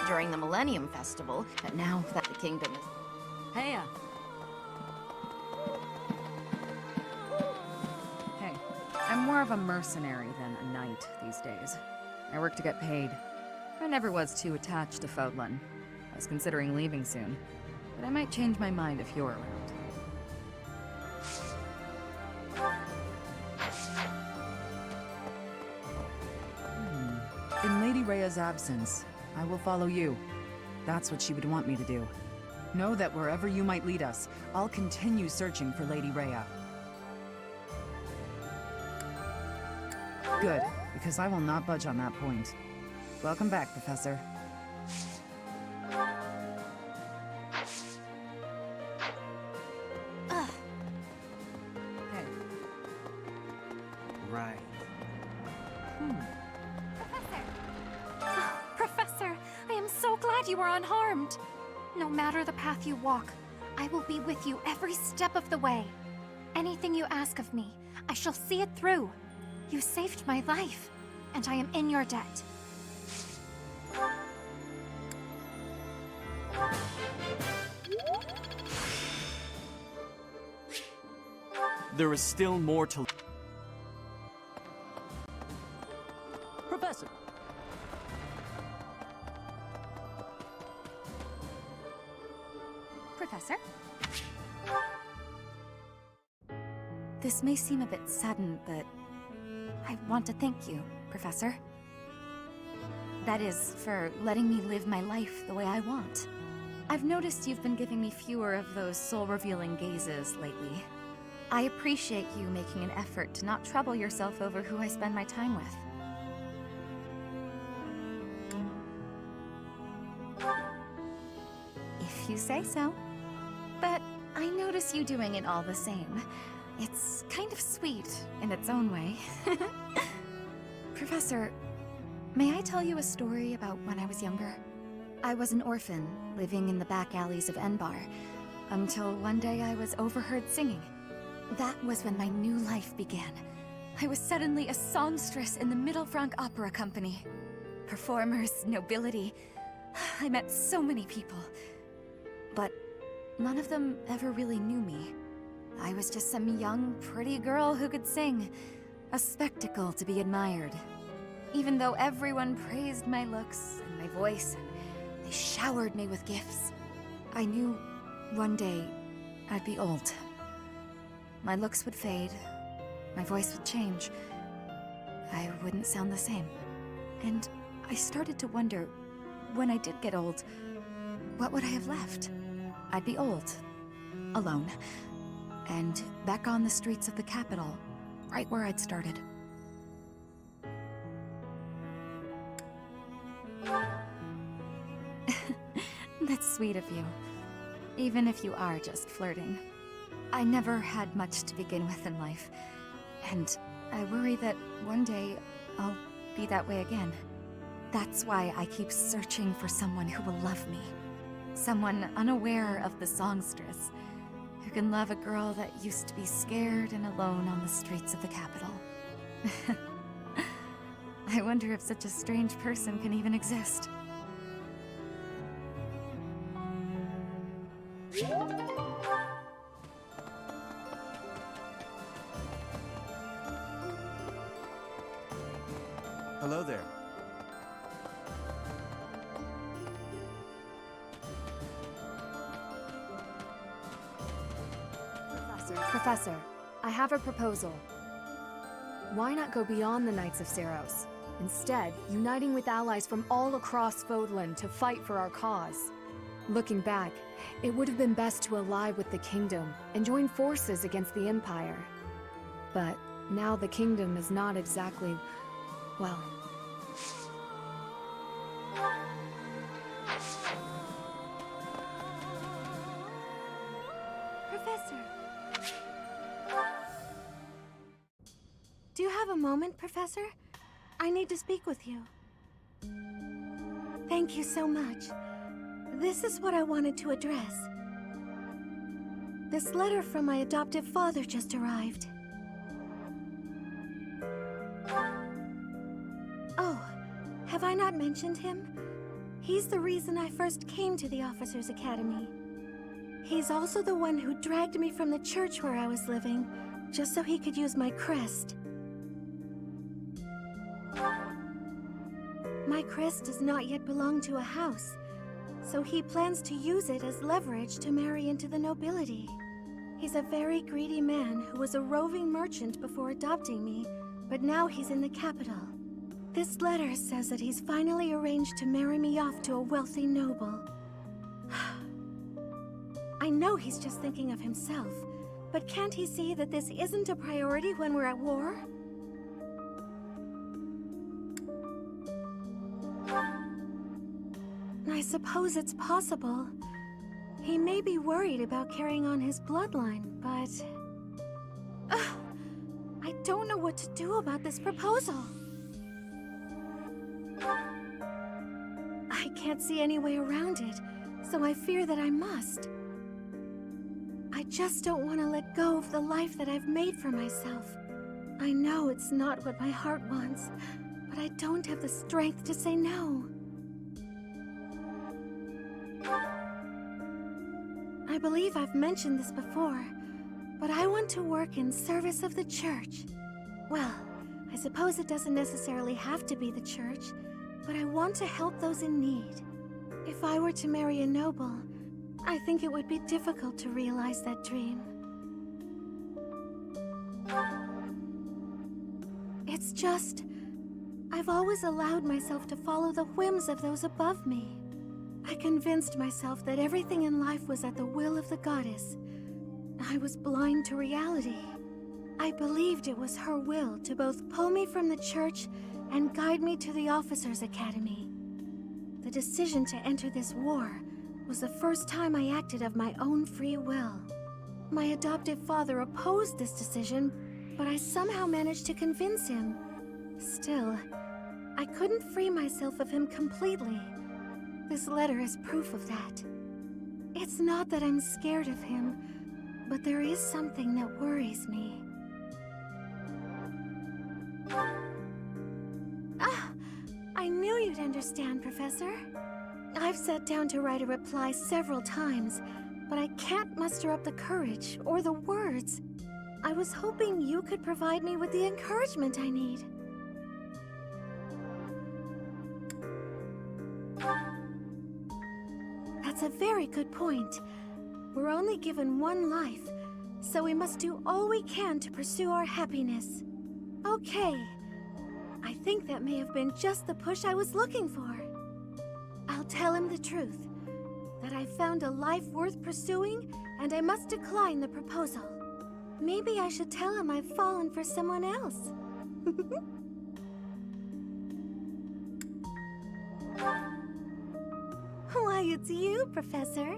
T: During the Millennium Festival, but now that the kingdom is...
H: Hey. Hey, I'm more of a mercenary than a knight these days. I work to get paid. I never was too attached to Fodlan. I was considering leaving soon, but I might change my mind if you're around. In Lady Rhea's absence, I will follow you. That's what she would want me to do. Know that wherever you might lead us, I'll continue searching for Lady Rhea. Good, because I will not budge on that point. Welcome back, Professor. Hey.
J: Right.
I: Professor, I am so glad you are unharmed. No matter the path you walk, I will be with you every step of the way. Anything you ask of me, I shall see it through. You saved my life, and I am in your debt.
S: There is still more to...
T: Professor!
I: Professor? This may seem a bit sudden, but I want to thank you, Professor. That is, for letting me live my life the way I want. I've noticed you've been giving me fewer of those soul-revealing gazes lately. I appreciate you making an effort to not trouble yourself over who I spend my time with. If you say so. But I notice you doing it all the same. It's kind of sweet in its own way. Professor, may I tell you a story about when I was younger? I was an orphan, living in the back alleys of Enbar, until one day I was overheard singing. That was when my new life began. I was suddenly a songstress in the Middle Franc Opera Company. Performers, nobility. I met so many people. But none of them ever really knew me. I was just some young, pretty girl who could sing. A spectacle to be admired. Even though everyone praised my looks and my voice, and they showered me with gifts, I knew one day I'd be old. My looks would fade, my voice would change. I wouldn't sound the same. And I started to wonder, when I did get old, what would I have left? I'd be old, alone, and back on the streets of the capital, right where I'd started. That's sweet of you, even if you are just flirting. I never had much to begin with in life, and I worry that one day I'll be that way again. That's why I keep searching for someone who will love me. Someone unaware of the songstress, who can love a girl that used to be scared and alone on the streets of the capital. I wonder if such a strange person can even exist.
M: Hello there.
E: Professor, I have a proposal. Why not go beyond the Knights of Seros? Instead, uniting with allies from all across Fodlan to fight for our cause. Looking back, it would have been best to ally with the Kingdom and join forces against the Empire. But now the Kingdom is not exactly, well...
U: Professor. Do you have a moment, Professor? I need to speak with you. Thank you so much. This is what I wanted to address. This letter from my adoptive father just arrived. Oh, have I not mentioned him? He's the reason I first came to the Officers' Academy. He's also the one who dragged me from the church where I was living, just so he could use my crest. My crest does not yet belong to a house, so he plans to use it as leverage to marry into the nobility. He's a very greedy man who was a roving merchant before adopting me, but now he's in the capital. This letter says that he's finally arranged to marry me off to a wealthy noble. I know he's just thinking of himself, but can't he see that this isn't a priority when we're at war? I suppose it's possible. He may be worried about carrying on his bloodline, but... I don't know what to do about this proposal. I can't see any way around it, so I fear that I must. I just don't want to let go of the life that I've made for myself. I know it's not what my heart wants, but I don't have the strength to say no. I believe I've mentioned this before, but I want to work in service of the church. Well, I suppose it doesn't necessarily have to be the church, but I want to help those in need. If I were to marry a noble, I think it would be difficult to realize that dream. It's just... I've always allowed myself to follow the whims of those above me. I convinced myself that everything in life was at the will of the goddess. I was blind to reality. I believed it was her will to both pull me from the church and guide me to the officers' academy. The decision to enter this war was the first time I acted of my own free will. My adoptive father opposed this decision, but I somehow managed to convince him. Still, I couldn't free myself of him completely. This letter is proof of that. It's not that I'm scared of him, but there is something that worries me. I knew you'd understand, Professor. I've sat down to write a reply several times, but I can't muster up the courage or the words. I was hoping you could provide me with the encouragement I need. That's a very good point. We're only given one life, so we must do all we can to pursue our happiness. Okay. I think that may have been just the push I was looking for. I'll tell him the truth, that I found a life worth pursuing, and I must decline the proposal. Maybe I should tell him I've fallen for someone else. Why, it's you, Professor.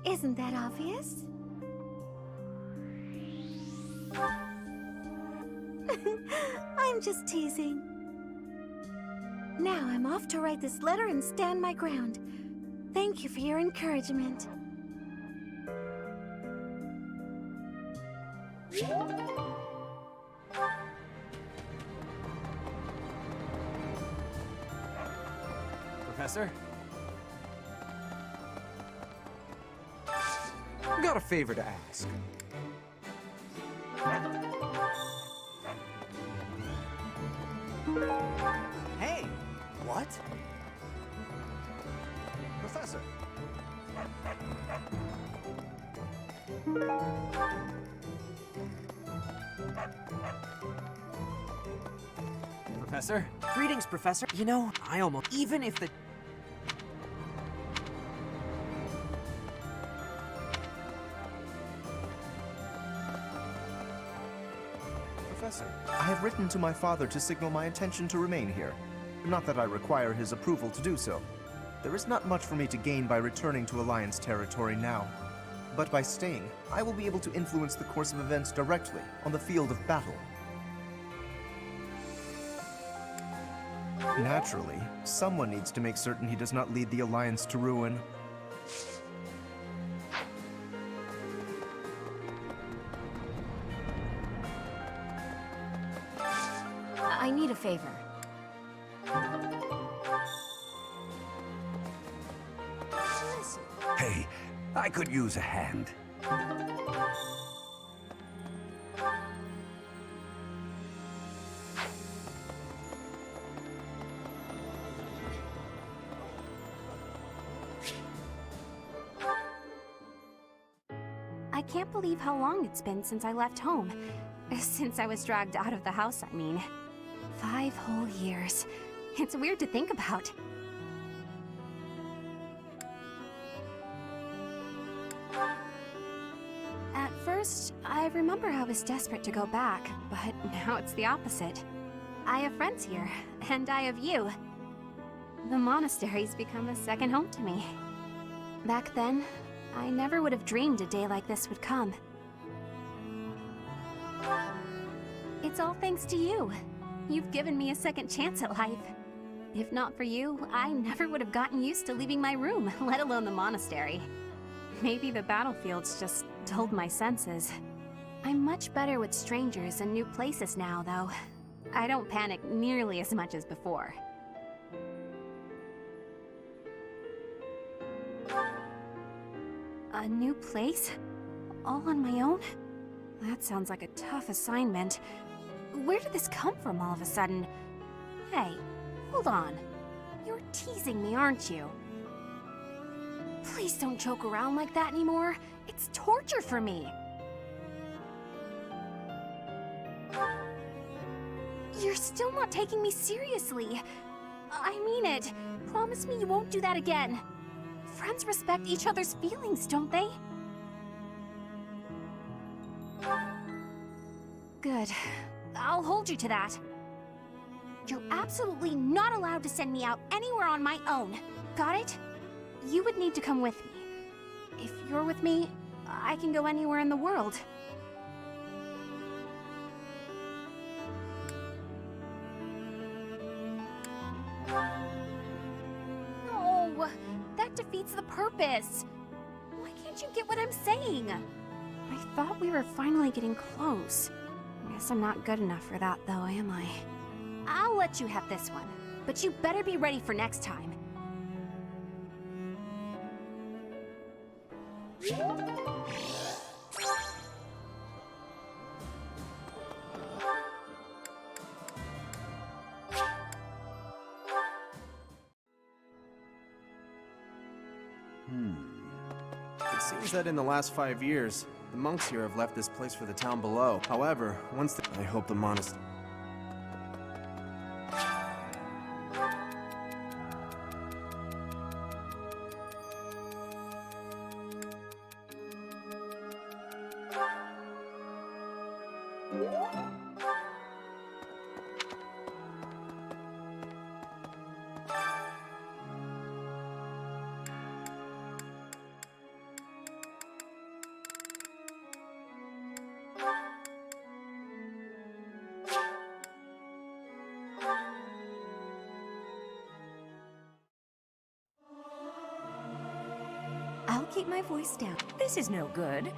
U: Isn't that obvious? I'm just teasing. Now I'm off to write this letter and stand my ground. Thank you for your encouragement.
J: Professor? I've got a favor to ask.
O: Hey! What? Professor!
J: Professor?
F: Greetings, Professor. You know, I almost... Even if the...
O: Professor, I have written to my father to signal my intention to remain here. Not that I require his approval to do so. There is not much for me to gain by returning to Alliance territory now. But by staying, I will be able to influence the course of events directly on the field of battle. Naturally, someone needs to make certain he does not lead the Alliance to ruin.
G: I need a favor.
A: Hey, I could use a hand.
N: I can't believe how long it's been since I left home. Since I was dragged out of the house, I mean. 5 whole years. It's weird to think about. At first, I remember I was desperate to go back, but now it's the opposite. I have friends here, and I have you. The monastery's become a second home to me. Back then, I never would have dreamed a day like this would come. It's all thanks to you. You've given me a second chance at life. If not for you, I never would have gotten used to leaving my room, let alone the monastery. Maybe the battlefields just dulled my senses. I'm much better with strangers and new places now, though. I don't panic nearly as much as before. A new place? All on my own? That sounds like a tough assignment. Where did this come from all of a sudden? Hey, hold on. You're teasing me, aren't you? Please don't joke around like that anymore. It's torture for me. You're still not taking me seriously. I mean it. Promise me you won't do that again. Friends respect each other's feelings, don't they? Good. I'll hold you to that. You're absolutely not allowed to send me out anywhere on my own. Got it? You would need to come with me. If you're with me, I can go anywhere in the world. No, that defeats the purpose. Why can't you get what I'm saying? I thought we were finally getting close. Guess I'm not good enough for that, though, am I? I'll let you have this one, but you better be ready for next time.
J: It seems that in the last 5 years, the monks here have left this place for the town below. However, I hope the monastery...
G: I'll keep my voice down. This is no good.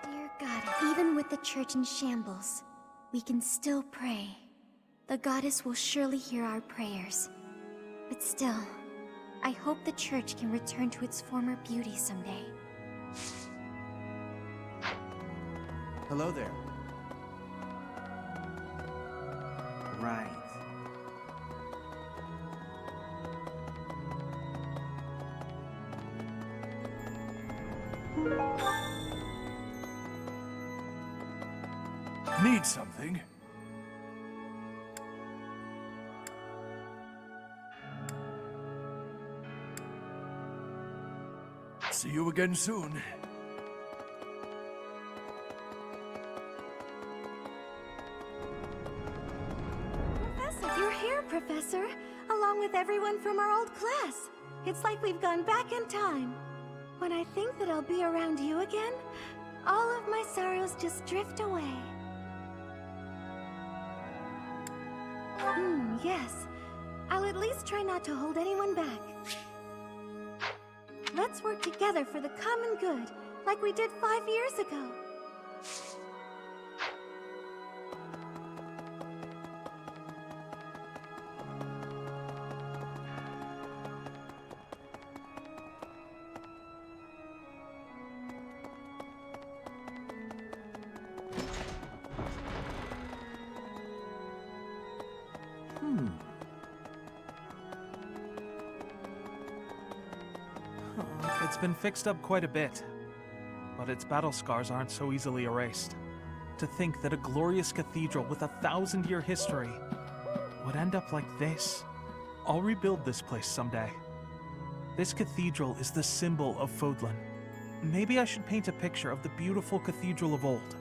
U: Dear God, even with the church in shambles, we can still pray. The goddess will surely hear our prayers. But still, I hope the church can return to its former beauty someday.
J: Hello there. Right.
A: Need something? See you again soon.
U: You're here, Professor, along with everyone from our old class. It's like we've gone back in time. When I think that I'll be around you again, all of my sorrows just drift away. Yes. I'll at least try not to hold anyone back. Let's work together for the common good, like we did 5 years ago.
D: It's been fixed up quite a bit, but its battle scars aren't so easily erased. To think that a glorious cathedral with a 1,000-year history would end up like this. I'll rebuild this place someday. This cathedral is the symbol of Fodlan. Maybe I should paint a picture of the beautiful cathedral of old.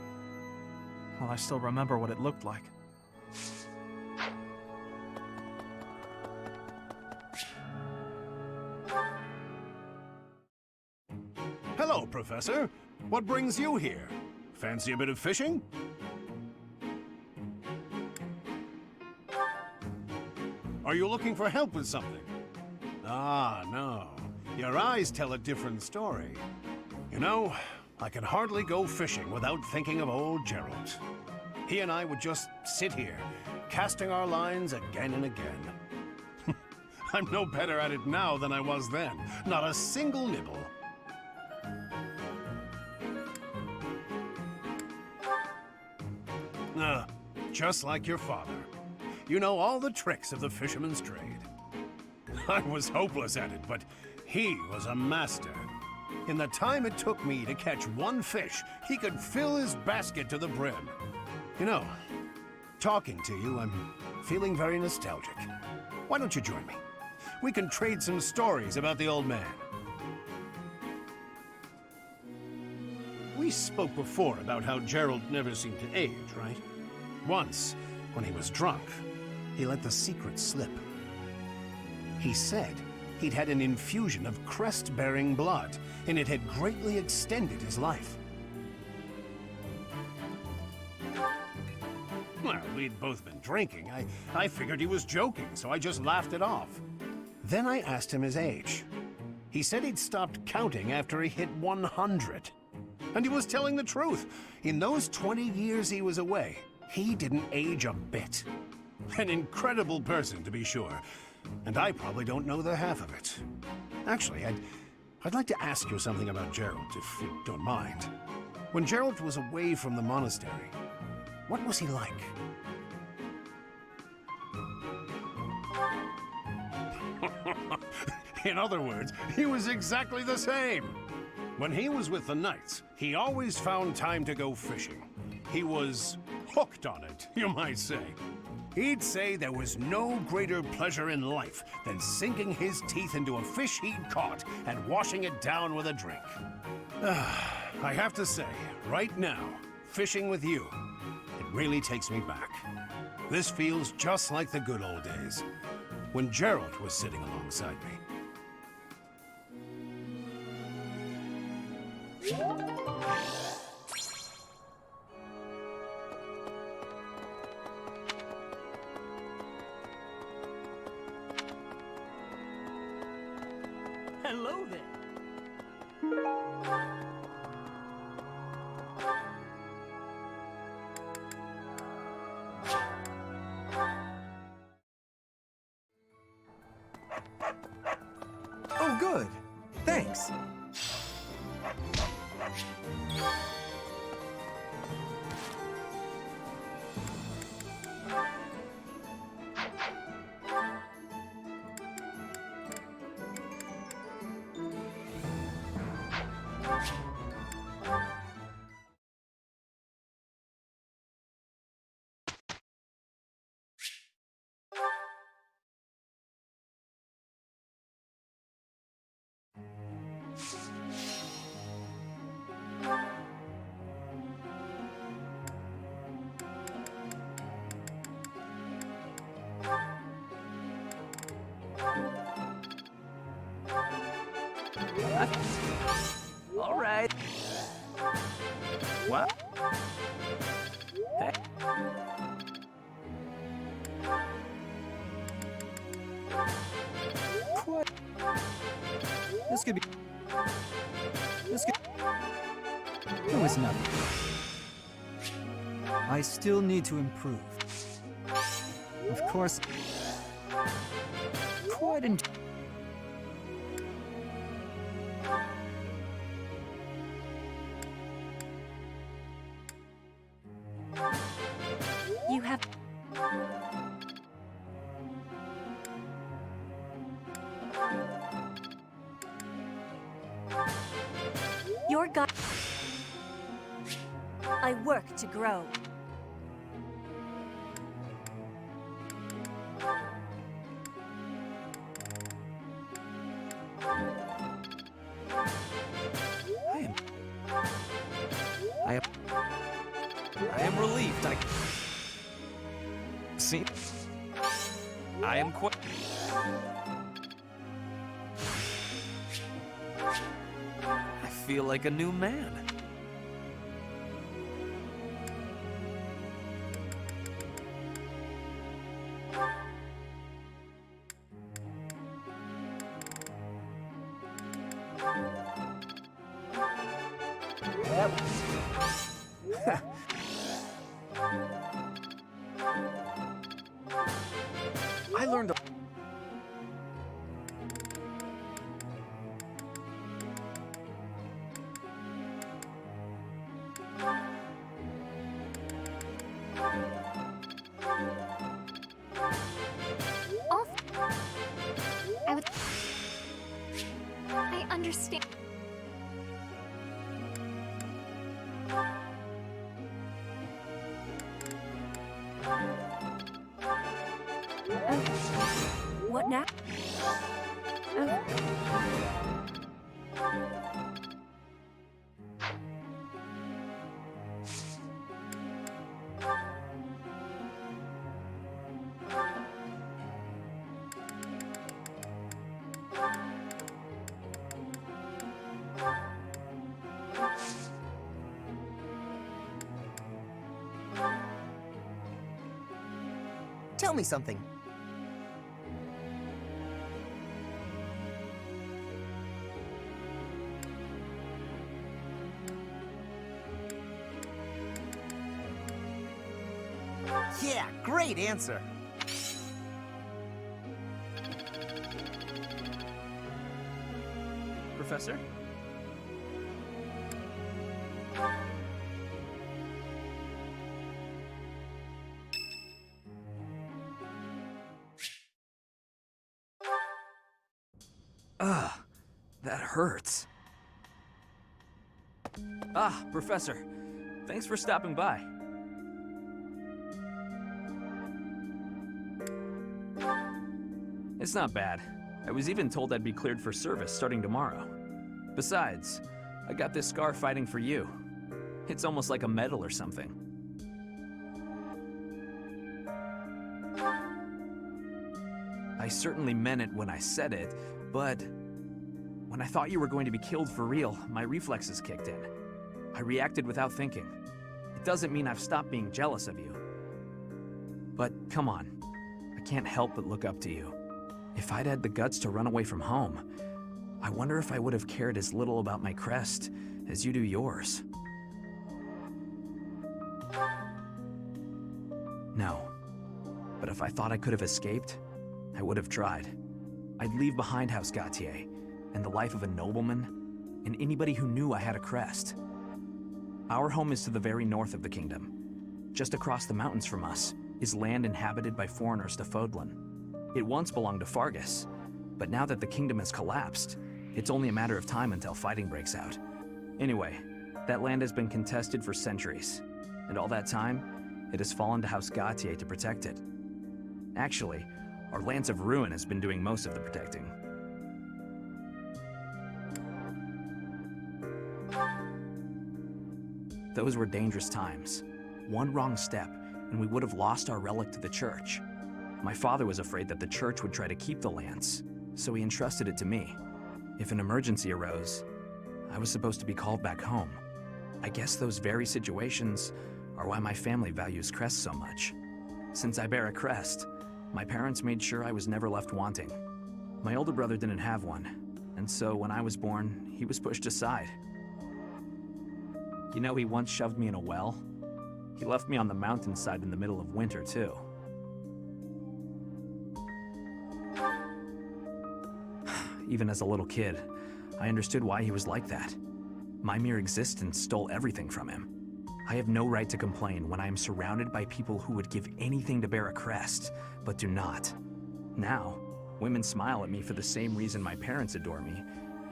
D: Well, I still remember what it looked like.
Q: Hello, Professor. What brings you here? Fancy a bit of fishing? Are you looking for help with something? Ah, no. Your eyes tell a different story. You know, I can hardly go fishing without thinking of old Gerald. He and I would just sit here, casting our lines again and again. I'm no better at it now than I was then. Not a single nibble. Just like your father. You know all the tricks of the fisherman's trade. I was hopeless at it, but he was a master.
L: In the time it took me to catch one fish, he could fill his basket to the brim. You know, talking to you, I'm feeling very nostalgic. Why don't you join me? We can trade some stories about the old man. We spoke before about how Gerald never seemed to age, right? Once, when he was drunk, he let the secret slip. He said he'd had an infusion of crest-bearing blood, and it had greatly extended his life. Well, we'd both been drinking. I figured he was joking, so I just laughed it off. Then I asked him his age. He said he'd stopped counting after he hit 100. And he was telling the truth. In those 20 years he was away, he didn't age a bit. An incredible person, to be sure. And I probably don't know the half of it. Actually, I'd like to ask you something about Gerald, if you don't mind. When Gerald was away from the monastery, what was he like? In other words, he was exactly the same. When he was with the Knights, he always found time to go fishing. He was hooked on it, you might say. He'd say there was no greater pleasure in life than sinking his teeth into a fish he'd caught and washing it down with a drink. I have to say, right now, fishing with you, it really takes me back. This feels just like the good old days, when Gerald was sitting alongside me.
V: Hello there.
W: Oh, good. Thanks.
K: All right. What? Hey.
W: What? This could be... This could... It was nothing. I still need to improve. Of course... Quite in...
N: You have... Your God... I work to grow.
K: I am relieved. See? I am quite... I feel like a new man. I learned a...
I: I understand.
G: What now?
O: Tell me something. Yeah, great answer.
K: Professor? Ugh, that hurts. Ah, Professor. Thanks for stopping by. It's not bad. I was even told I'd be cleared for service starting tomorrow. Besides, I got this scar fighting for you. It's almost like a medal or something. I certainly meant it when I said it, but when I thought you were going to be killed for real, my reflexes kicked in. I reacted without thinking. It doesn't mean I've stopped being jealous of you. But come on, I can't help but look up to you. If I'd had the guts to run away from home, I wonder if I would have cared as little about my crest as you do yours. No. But if I thought I could have escaped, I would have tried. I'd leave behind House Gautier, and the life of a nobleman, and anybody who knew I had a crest. Our home is to the very north of the kingdom. Just across the mountains from us is land inhabited by foreigners to Fodlan. It once belonged to Fargus, but now that the kingdom has collapsed, it's only a matter of time until fighting breaks out. Anyway, that land has been contested for centuries, and all that time, it has fallen to House Gautier to protect it. Actually, our Lance of Ruin has been doing most of the protecting. Those were dangerous times. One wrong step, and we would have lost our relic to the church. My father was afraid that the church would try to keep the lance, so he entrusted it to me. If an emergency arose, I was supposed to be called back home. I guess those very situations are why my family values crests so much. Since I bear a crest, my parents made sure I was never left wanting. My older brother didn't have one, and so when I was born, he was pushed aside. You know, he once shoved me in a well. He left me on the mountainside in the middle of winter, too. Even as a little kid, I understood why he was like that. My mere existence stole everything from him. I have no right to complain when I am surrounded by people who would give anything to bear a crest, but do not. Now, women smile at me for the same reason my parents adore me,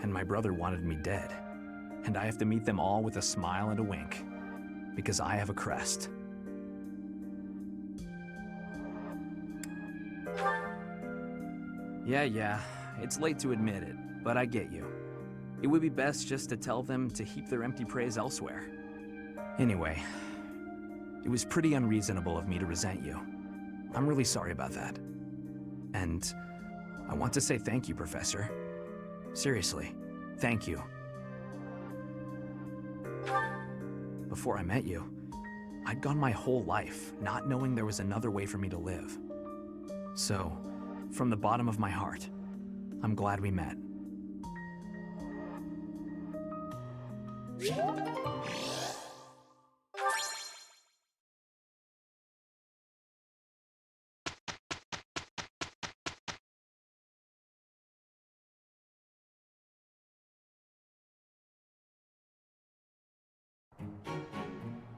K: and my brother wanted me dead. And I have to meet them all with a smile and a wink, because I have a crest. Yeah, it's late to admit it, but I get you. It would be best just to tell them to heap their empty praise elsewhere. Anyway, it was pretty unreasonable of me to resent you. I'm really sorry about that. And I want to say thank you, Professor. Seriously, thank you. Before I met you, I'd gone my whole life not knowing there was another way for me to live. So, from the bottom of my heart, I'm glad we met.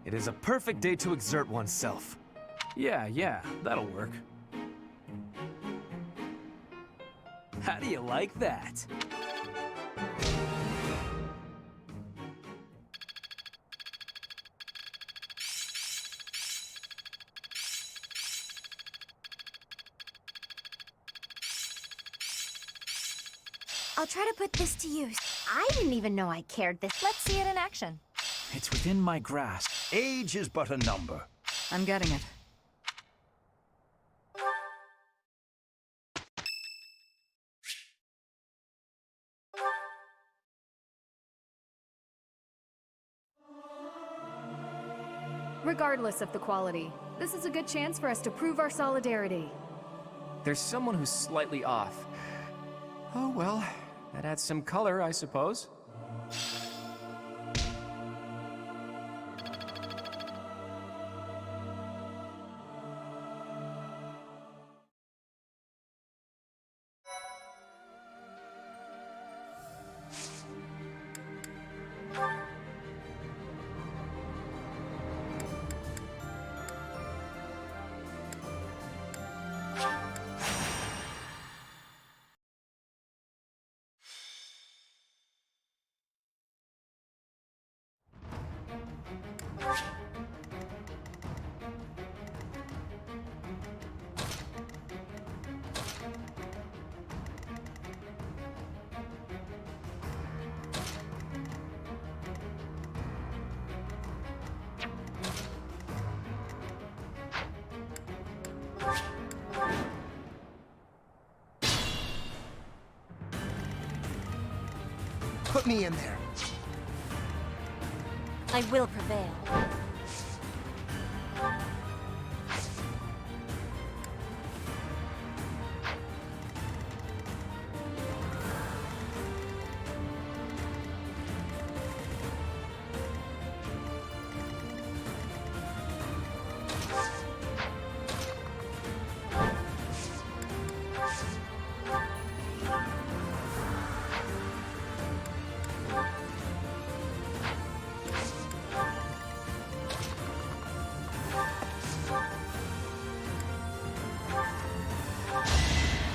J: It is a perfect day to exert oneself.
K: Yeah, that'll work. How do you like that?
I: I'll try to put this to use.
C: I didn't even know I cared this.
I: Let's see it in action.
S: It's within my grasp.
A: Age is but a number.
H: I'm getting it.
E: Regardless of the quality, this is a good chance for us to prove our solidarity.
B: There's someone who's slightly off. Oh well, that adds some color, I suppose.
O: Put me in there.
N: I will prevail.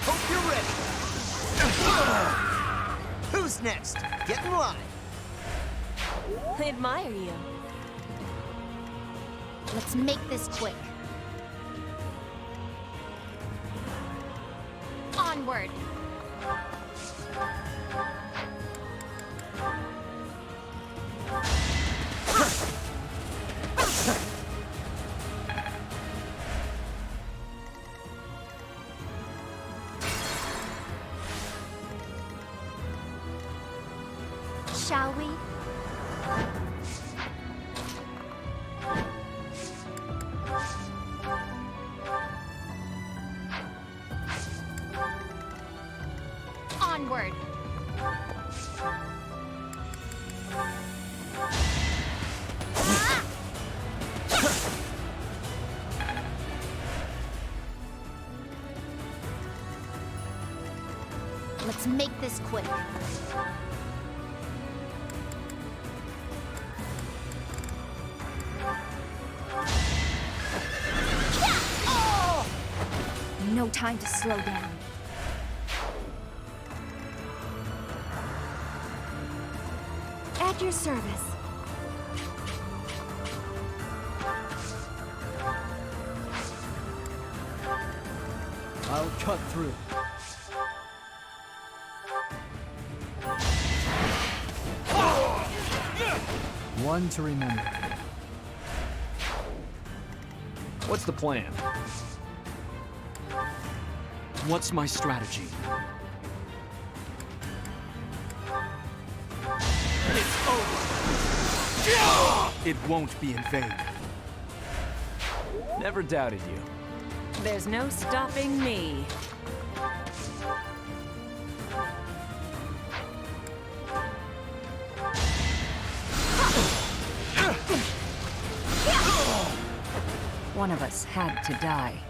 O: Hope you're ready. Who's next? Get in line.
N: I admire you.
C: Let's make this quick. Onward. Shall we? Onward. Let's make this quick.
I: No time to slow down.
U: At your service.
S: I'll cut through. One to remember.
K: What's the plan?
S: What's my strategy? It's over! It won't be in vain.
K: Never doubted you.
G: There's no stopping me. One of us had to die.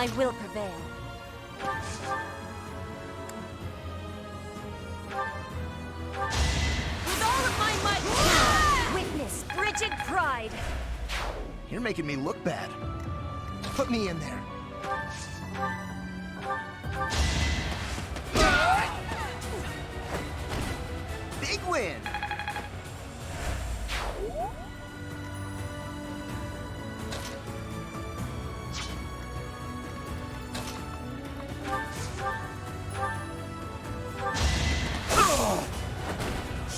N: I will prevail. With all of my might, witness frigid pride.
O: You're making me look bad. Put me in there. Big win!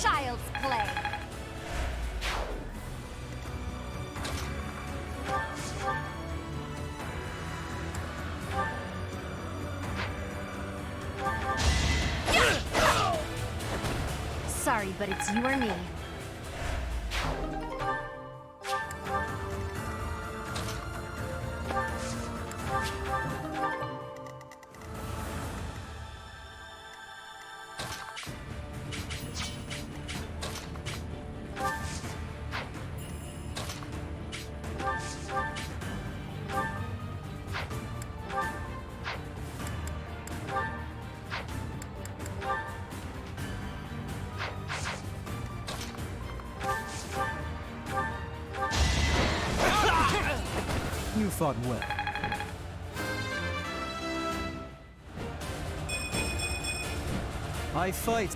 I: Child's play. Sorry, but it's you or me.
W: You fought well. I fight.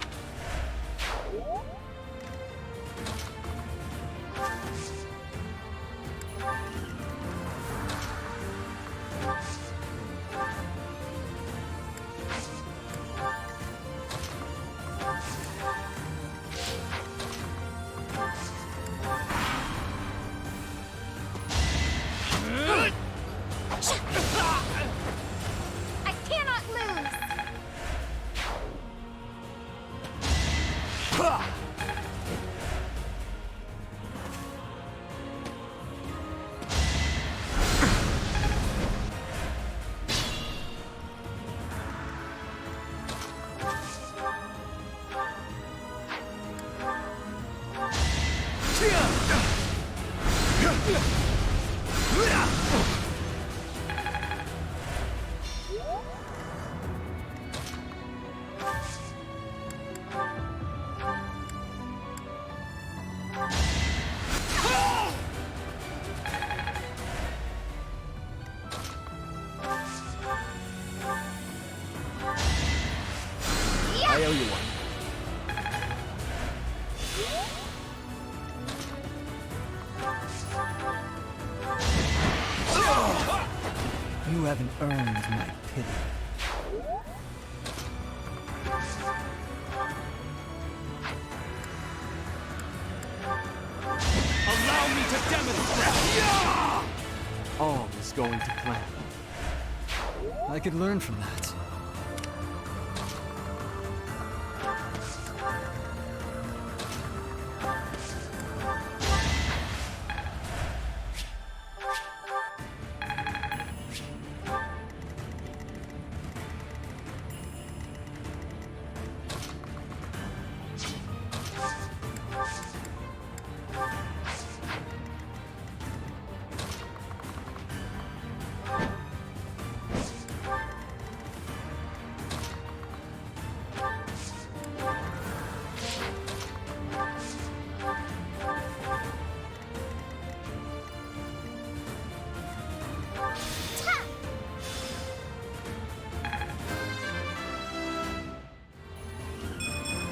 I: I cannot lose!
S: I owe you one.
W: You haven't earned my pity.
S: Allow me to demonstrate! All is going to plan.
W: I could learn from that.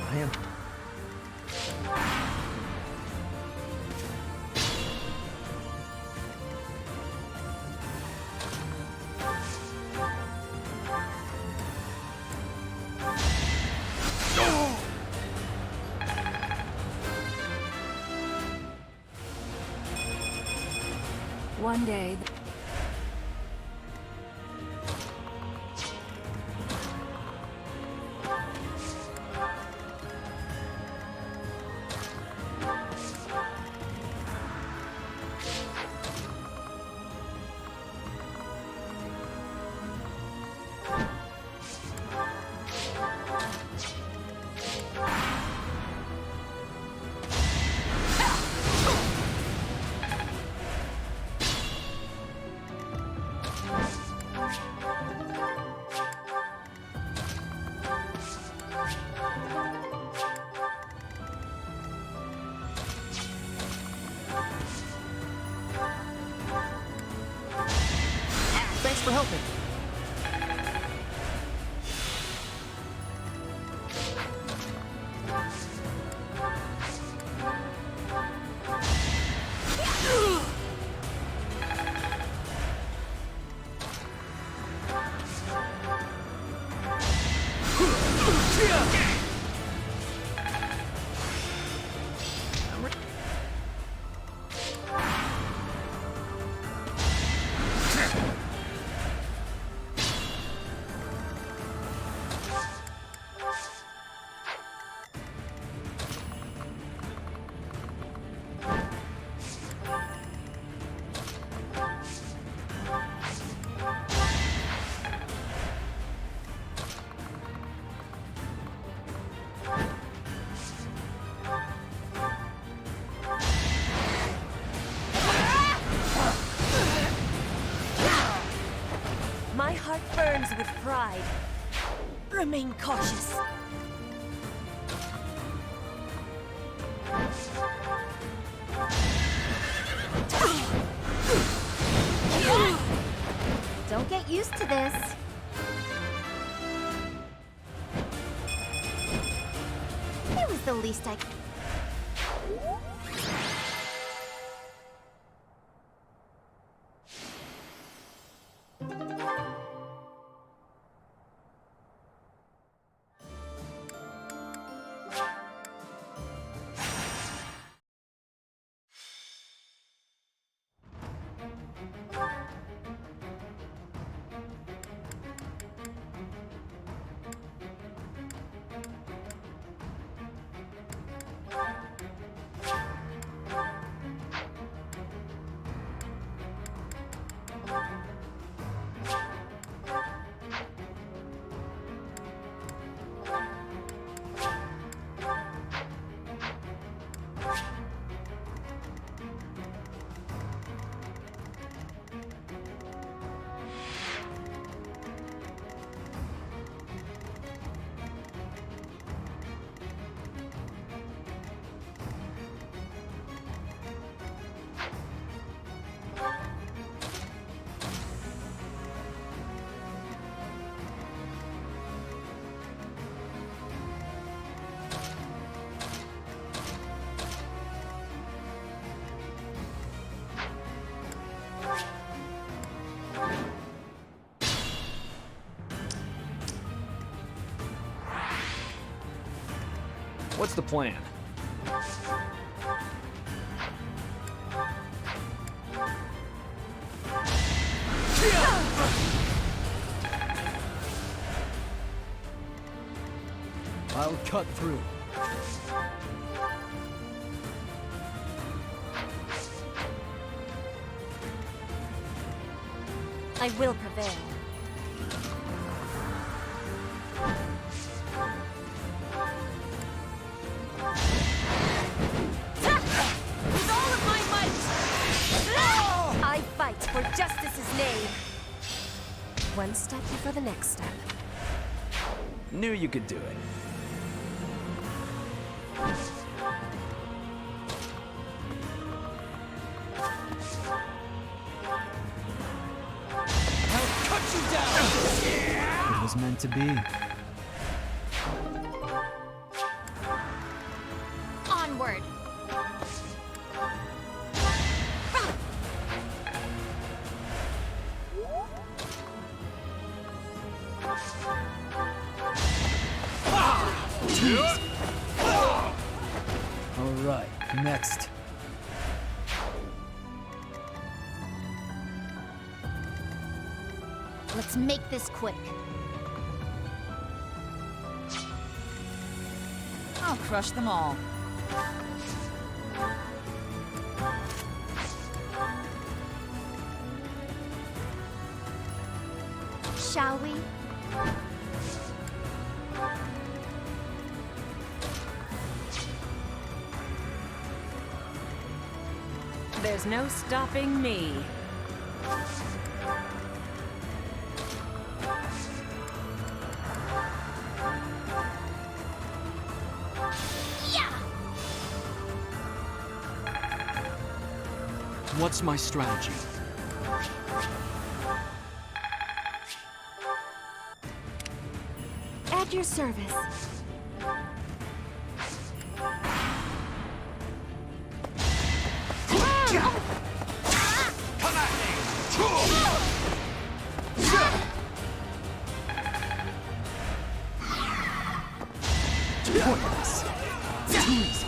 W: I am.
G: One day...
D: it.
G: My heart burns with pride. Remain cautious.
C: Don't get used to this. It was the least I could.
K: What's the plan?
W: I'll cut through.
N: I will prevail.
G: With all of my might! I fight for justice's name.
N: One step before the next step.
K: Knew you could do it.
W: It was meant to be.
I: Onward!
W: All right, next.
I: Let's make this quick.
H: I'll crush them all.
C: Shall we?
G: There's no stopping me.
W: What's my strategy?
U: At your service.
S: Pointless. Too easy.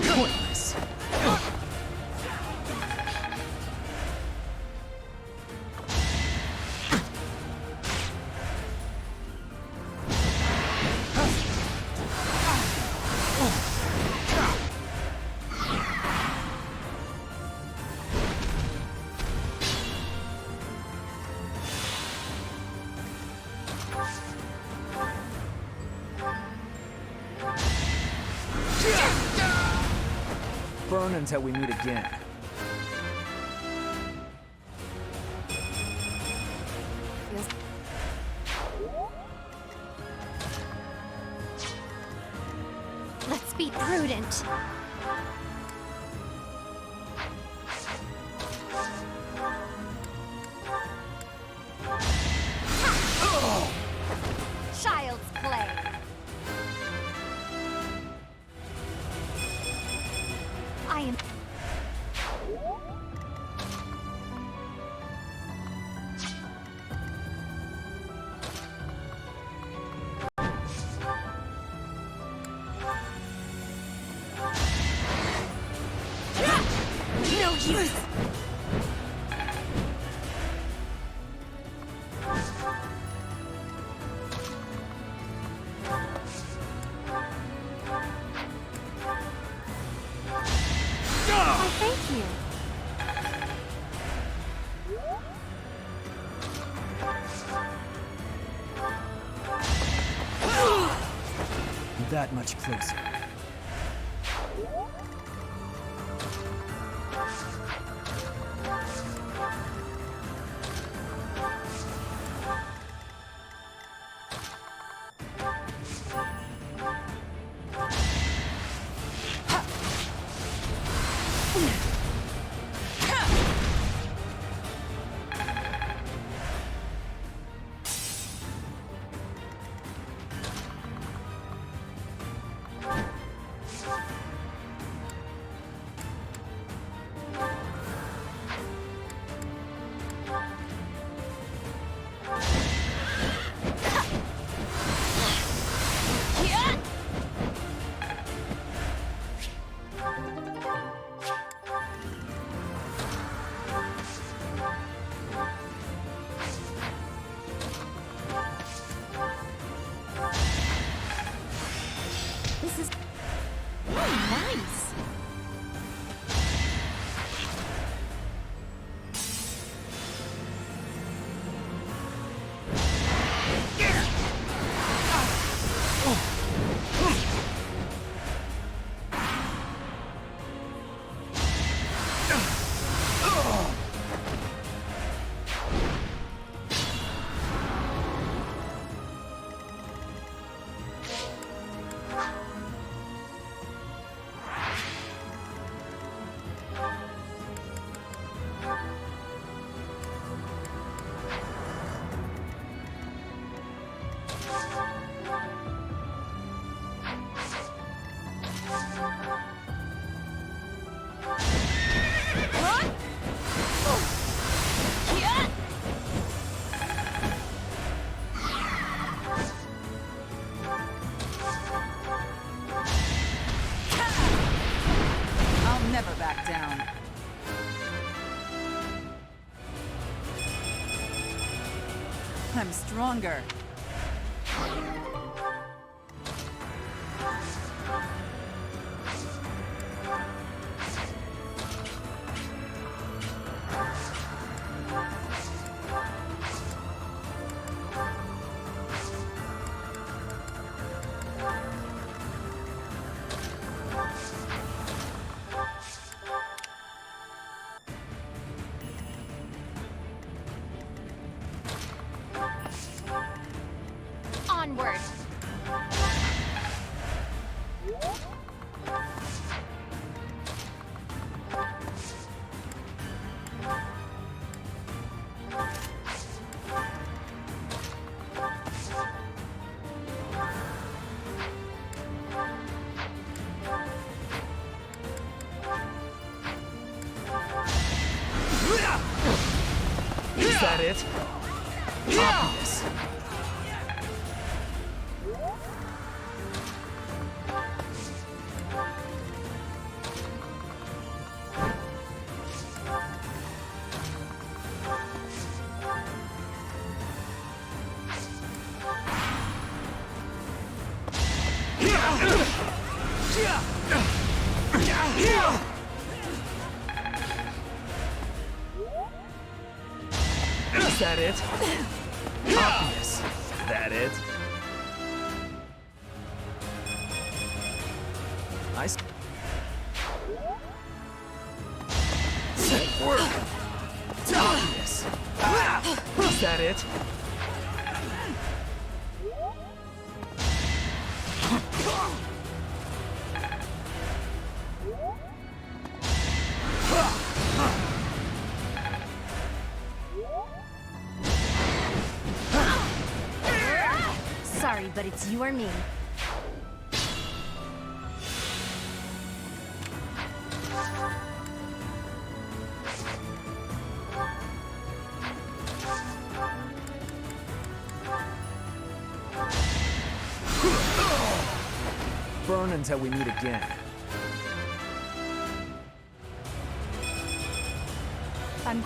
S: Pointless. Burn until we meet again.
I: Let's be prudent. Child's play. I am... No use!
U: Oh, thank you.
W: That much closer.
U: This is really nice.
H: I'll never back down. I'm stronger.
I: Onward.
K: Is that it? Obvious. Is that it? Obvious. That it? Nice. Work. Obvious. Is that it?
C: Sorry, but it's you or me.
K: Burn until we meet again.
I: I'm...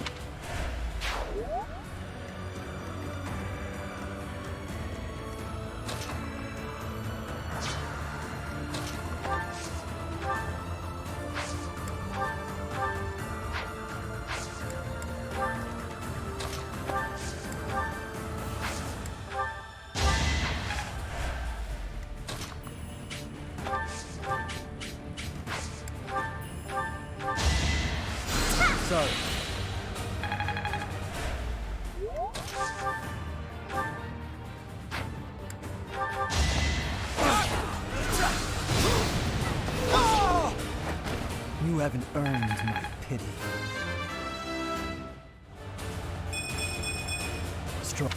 D: Sorry.
W: You haven't earned my pity. Strong.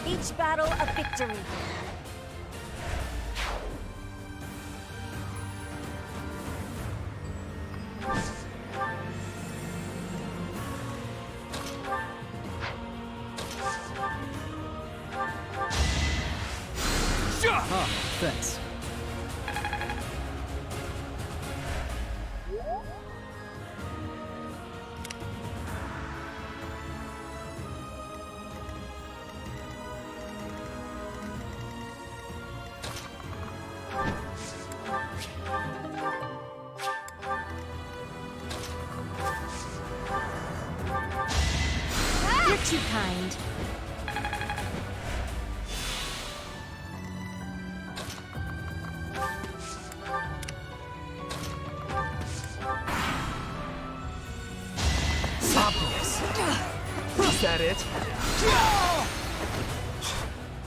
N: Each battle a victory.
W: Ah, thanks.
C: You're too kind.
K: Obvious. Is that it?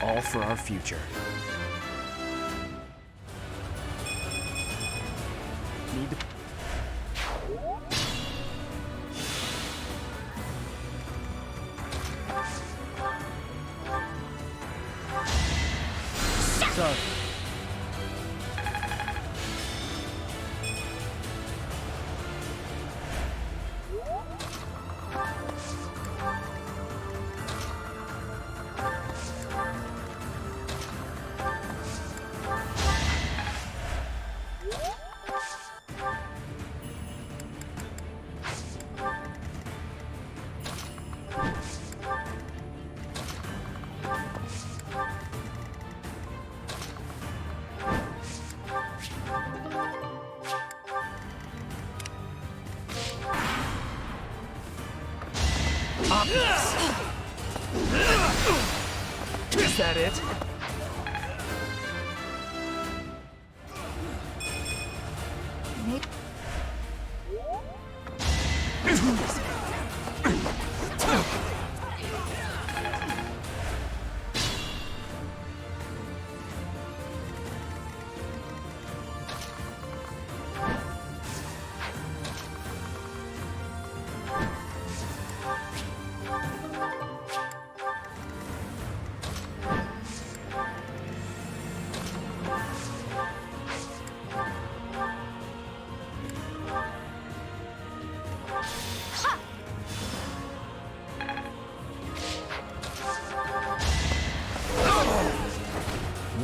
K: All for our future. Need to...
D: Sorry.
K: Obvious. Is that it?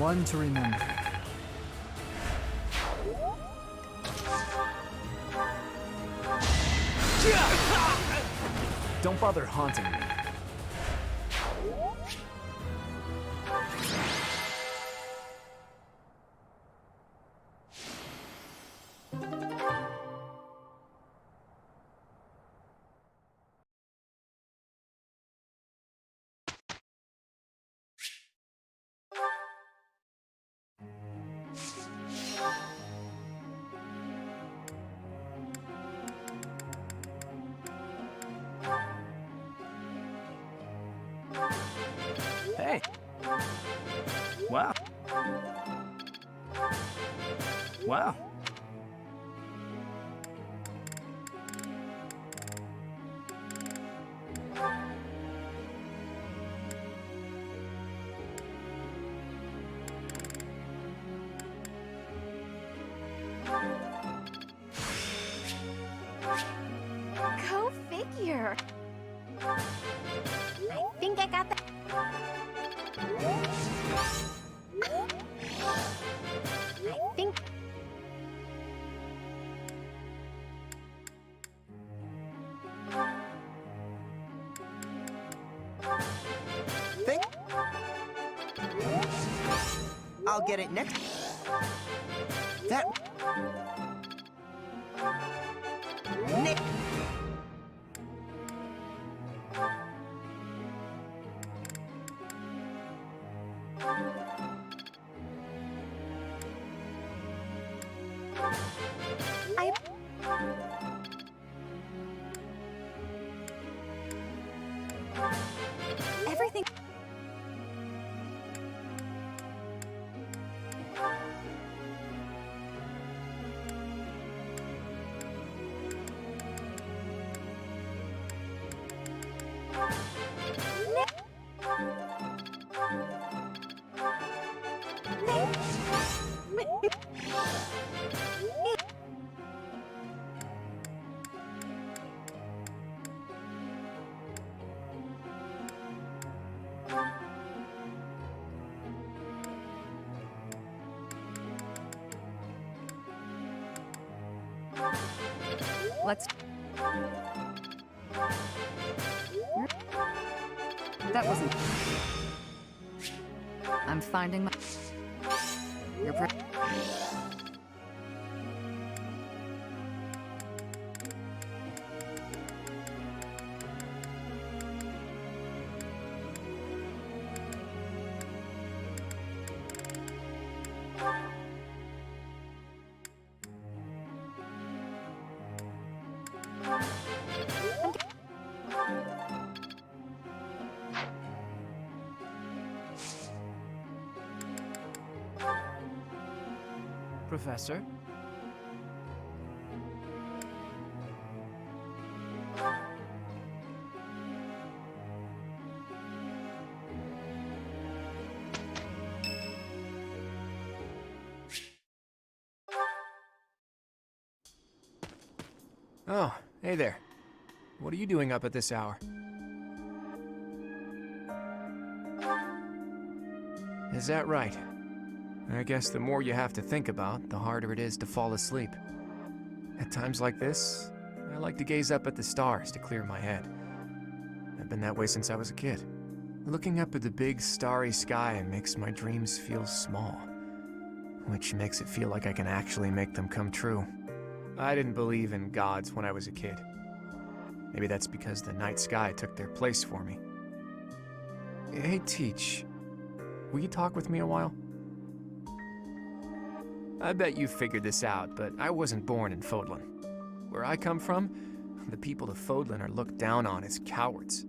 D: One to remember.
K: Don't bother haunting me.
S: Hey. Wow. Wow.
C: Go figure. I think I got that. I think.
O: I'll get it next. That. Nick.
C: Everything.
H: Let's... That wasn't... I'm finding my... You're pretty...
B: Professor? Oh, hey there. What are you doing up at this hour? Is that right? I guess the more you have to think about, the harder it is to fall asleep. At times like this, I like to gaze up at the stars to clear my head. I've been that way since I was a kid. Looking up at the big starry sky makes my dreams feel small, which makes it feel like I can actually make them come true. I didn't believe in gods when I was a kid. Maybe that's because the night sky took their place for me. Hey, Teach, will you talk with me a while? I bet you figured this out, but I wasn't born in Fodlan. Where I come from, the people of Fodlan are looked down on as cowards.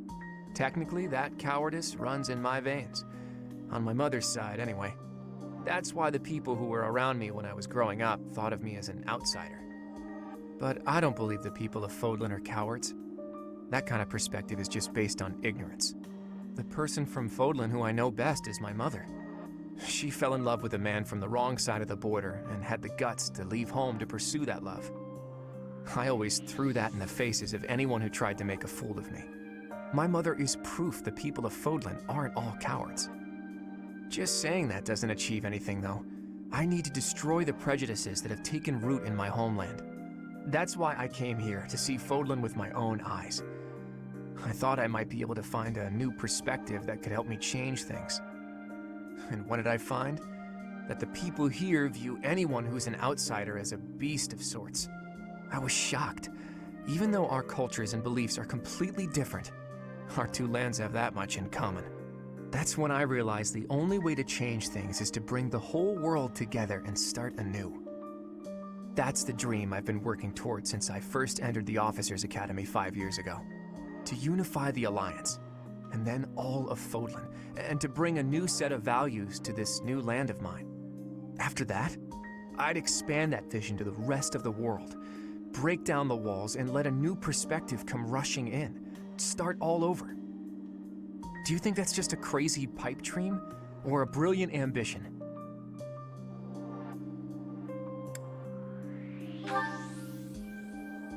B: Technically, that cowardice runs in my veins. On my mother's side, anyway. That's why the people who were around me when I was growing up thought of me as an outsider. But I don't believe the people of Fodlan are cowards. That kind of perspective is just based on ignorance. The person from Fodlan who I know best is my mother. She fell in love with a man from the wrong side of the border and had the guts to leave home to pursue that love. I always threw that in the faces of anyone who tried to make a fool of me. My mother is proof the people of Fodlan aren't all cowards. Just saying that doesn't achieve anything, though. I need to destroy the prejudices that have taken root in my homeland. That's why I came here, to see Fodlan with my own eyes. I thought I might be able to find a new perspective that could help me change things. And what did I find? That the people here view anyone who's an outsider as a beast of sorts. I was shocked. Even though our cultures and beliefs are completely different, our two lands have that much in common. That's when I realized the only way to change things is to bring the whole world together and start anew. That's the dream I've been working toward since I first entered the Officers Academy 5 years ago. To unify the Alliance, and then all of Fodlan, and to bring a new set of values to this new land of mine. After that, I'd expand that vision to the rest of the world, break down the walls, and let a new perspective come rushing in, start all over. Do you think that's just a crazy pipe dream, or a brilliant ambition?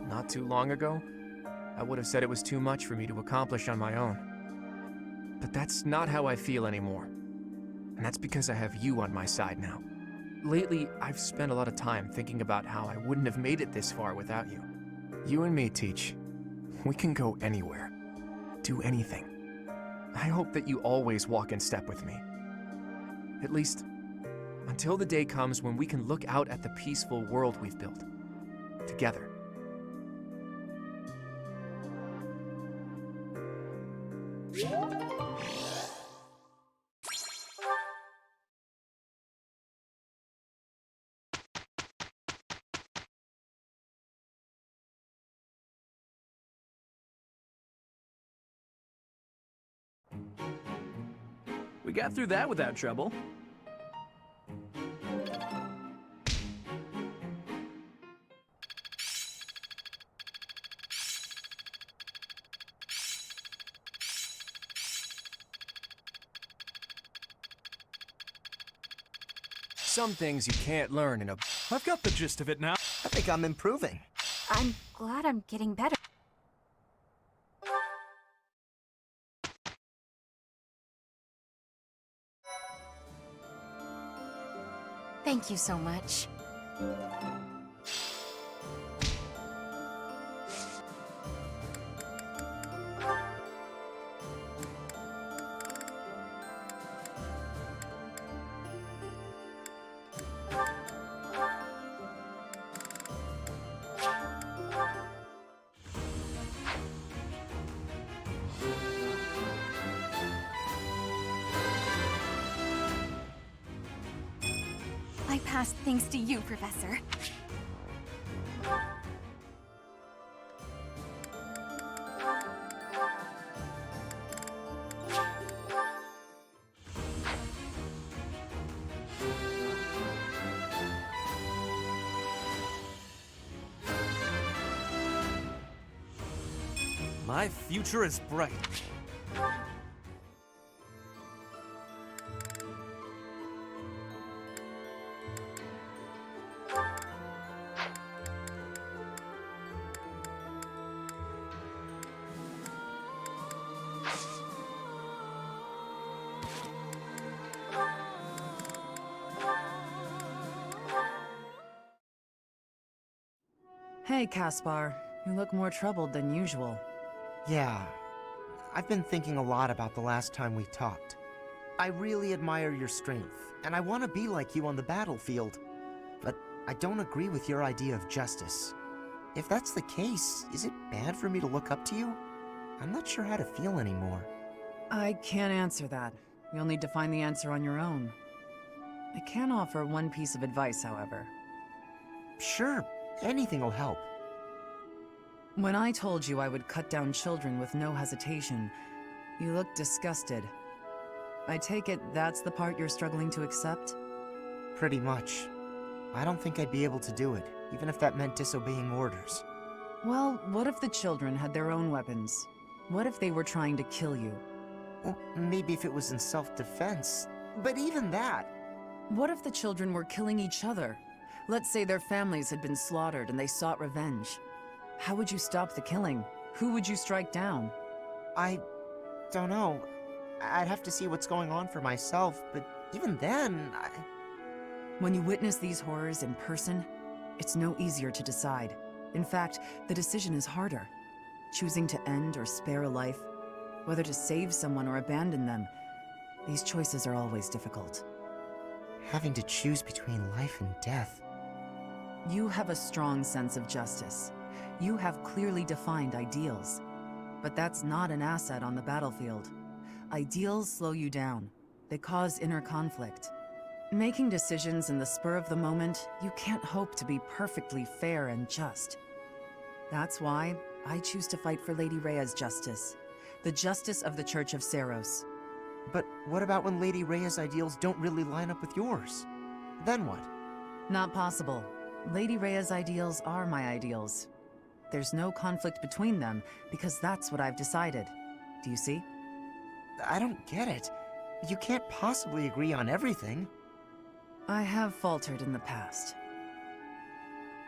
B: Not too long ago, I would have said it was too much for me to accomplish on my own. But that's not how I feel anymore. And that's because I have you on my side now. Lately, I've spent a lot of time thinking about how I wouldn't have made it this far without you. You and me, Teach. We can go anywhere. Do anything. I hope that you always walk in step with me. At least, until the day comes when we can look out at the peaceful world we've built. Together.
K: We got through that without trouble.
B: Some things you can't learn in a...
D: I've got the gist of it now.
O: I think I'm improving.
N: I'm glad I'm getting better. Thank you so much. I passed thanks to you, Professor.
J: My future is bright.
H: Hey, Caspar. You look more troubled than usual.
O: Yeah, I've been thinking a lot about the last time we talked. I really admire your strength, and I want to be like you on the battlefield. But I don't agree with your idea of justice. If that's the case, is it bad for me to look up to you? I'm not sure how to feel anymore.
H: I can't answer that. You'll need to find the answer on your own. I can offer one piece of advice, however.
O: Sure, anything will help.
H: When I told you I would cut down children with no hesitation, you looked disgusted. I take it that's the part you're struggling to accept?
O: Pretty much. I don't think I'd be able to do it, even if that meant disobeying orders.
H: Well, what if the children had their own weapons? What if they were trying to kill you?
O: Well, maybe if it was in self-defense, but even that...
H: What if the children were killing each other? Let's say their families had been slaughtered and they sought revenge. How would you stop the killing? Who would you strike down?
O: I don't know. I'd have to see what's going on for myself, but even then,
H: When you witness these horrors in person, it's no easier to decide. In fact, the decision is harder. Choosing to end or spare a life, whether to save someone or abandon them, these choices are always difficult.
O: Having to choose between life and death.
H: You have a strong sense of justice. You have clearly defined ideals. But that's not an asset on the battlefield. Ideals slow you down. They cause inner conflict. Making decisions in the spur of the moment, you can't hope to be perfectly fair and just. That's why I choose to fight for Lady Rhea's justice. The justice of the Church of Seiros.
O: But what about when Lady Rhea's ideals don't really line up with yours? Then what?
H: Not possible. Lady Rhea's ideals are my ideals. There's no conflict between them, because that's what I've decided. Do you see?
O: I don't get it. You can't possibly agree on everything.
H: I have faltered in the past.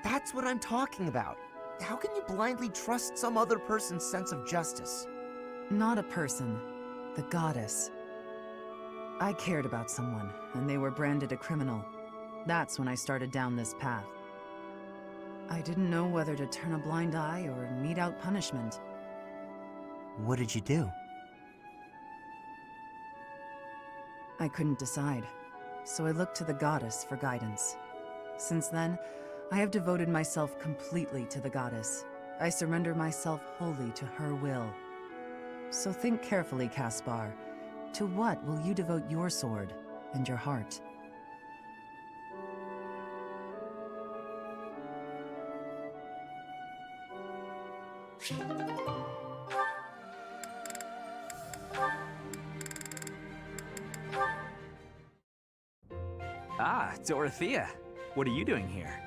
O: That's what I'm talking about. How can you blindly trust some other person's sense of justice?
H: Not a person. The goddess. I cared about someone, and they were branded a criminal. That's when I started down this path. I didn't know whether to turn a blind eye or mete out punishment.
O: What did you do?
H: I couldn't decide, so I looked to the goddess for guidance. Since then, I have devoted myself completely to the goddess. I surrender myself wholly to her will. So think carefully, Caspar. To what will you devote your sword and your heart?
K: Ah, Dorothea. What are you doing here?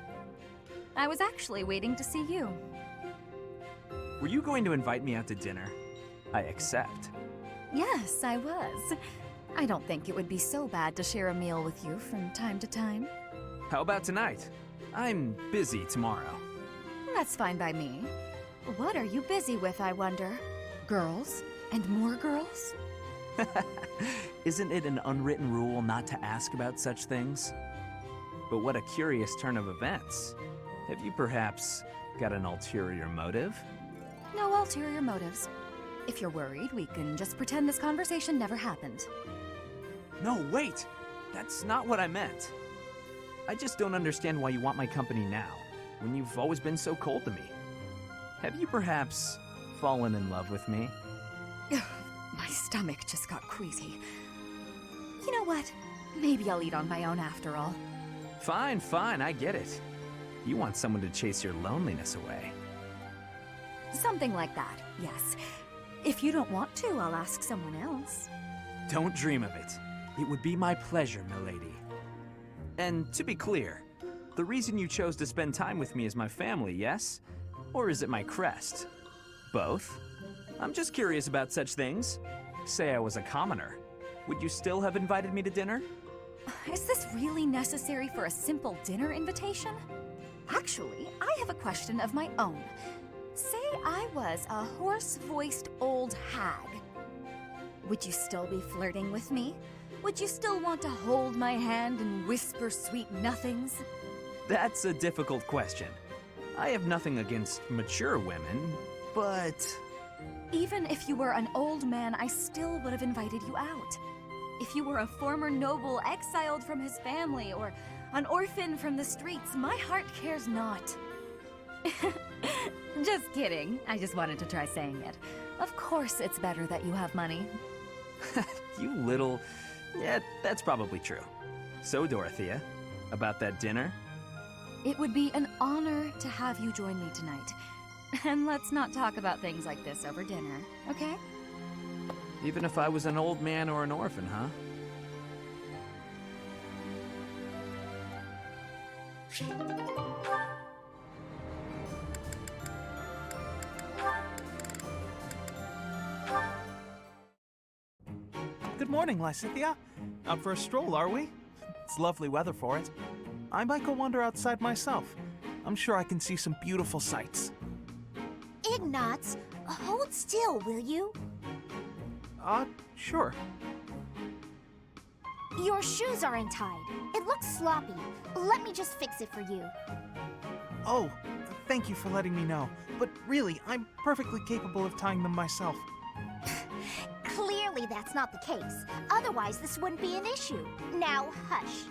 I: I was actually waiting to see you.
K: Were you going to invite me out to dinner? I accept.
I: Yes, I was. I don't think it would be so bad to share a meal with you from time to time.
K: How about tonight? I'm busy tomorrow.
I: That's fine by me. What are you busy with, I wonder? Girls? And more girls?
K: Isn't it an unwritten rule not to ask about such things? But what a curious turn of events. Have you perhaps got an ulterior motive?
I: No ulterior motives. If you're worried, we can just pretend this conversation never happened.
K: No, wait! That's not what I meant. I just don't understand why you want my company now, when you've always been so cold to me. Have you perhaps fallen in love with me?
I: My stomach just got queasy. You know what? Maybe I'll eat on my own after all.
K: Fine, fine, I get it. You want someone to chase your loneliness away.
I: Something like that, yes. If you don't want to, I'll ask someone else.
K: Don't dream of it. It would be my pleasure, milady. And to be clear, the reason you chose to spend time with me is my family, yes? Or is it my crest? Both? I'm just curious about such things. Say I was a commoner. Would you still have invited me to dinner?
I: Is this really necessary for a simple dinner invitation? Actually, I have a question of my own. Say I was a hoarse-voiced old hag. Would you still be flirting with me? Would you still want to hold my hand and whisper sweet nothings?
K: That's a difficult question. I have nothing against mature women, but...
I: Even if you were an old man, I still would have invited you out. If you were a former noble exiled from his family, or an orphan from the streets, my heart cares not. Just kidding. I just wanted to try saying it. Of course it's better that you have money.
K: You little... Yeah, that's probably true. So, Dorothea, about that dinner?
I: It would be an honor to have you join me tonight. And let's not talk about things like this over dinner, okay?
K: Even if I was an old man or an orphan, huh?
D: Good morning, Lysithea. Up for a stroll, are we? It's lovely weather for it. I might go wander outside myself. I'm sure I can see some beautiful sights.
C: Ignatz, hold still, will you?
D: Sure.
I: Your shoes are untied. It looks sloppy. Let me just fix it for you.
D: Oh, thank you for letting me know. But really, I'm perfectly capable of tying them myself.
I: Clearly that's not the case. Otherwise, this wouldn't be an issue. Now, hush.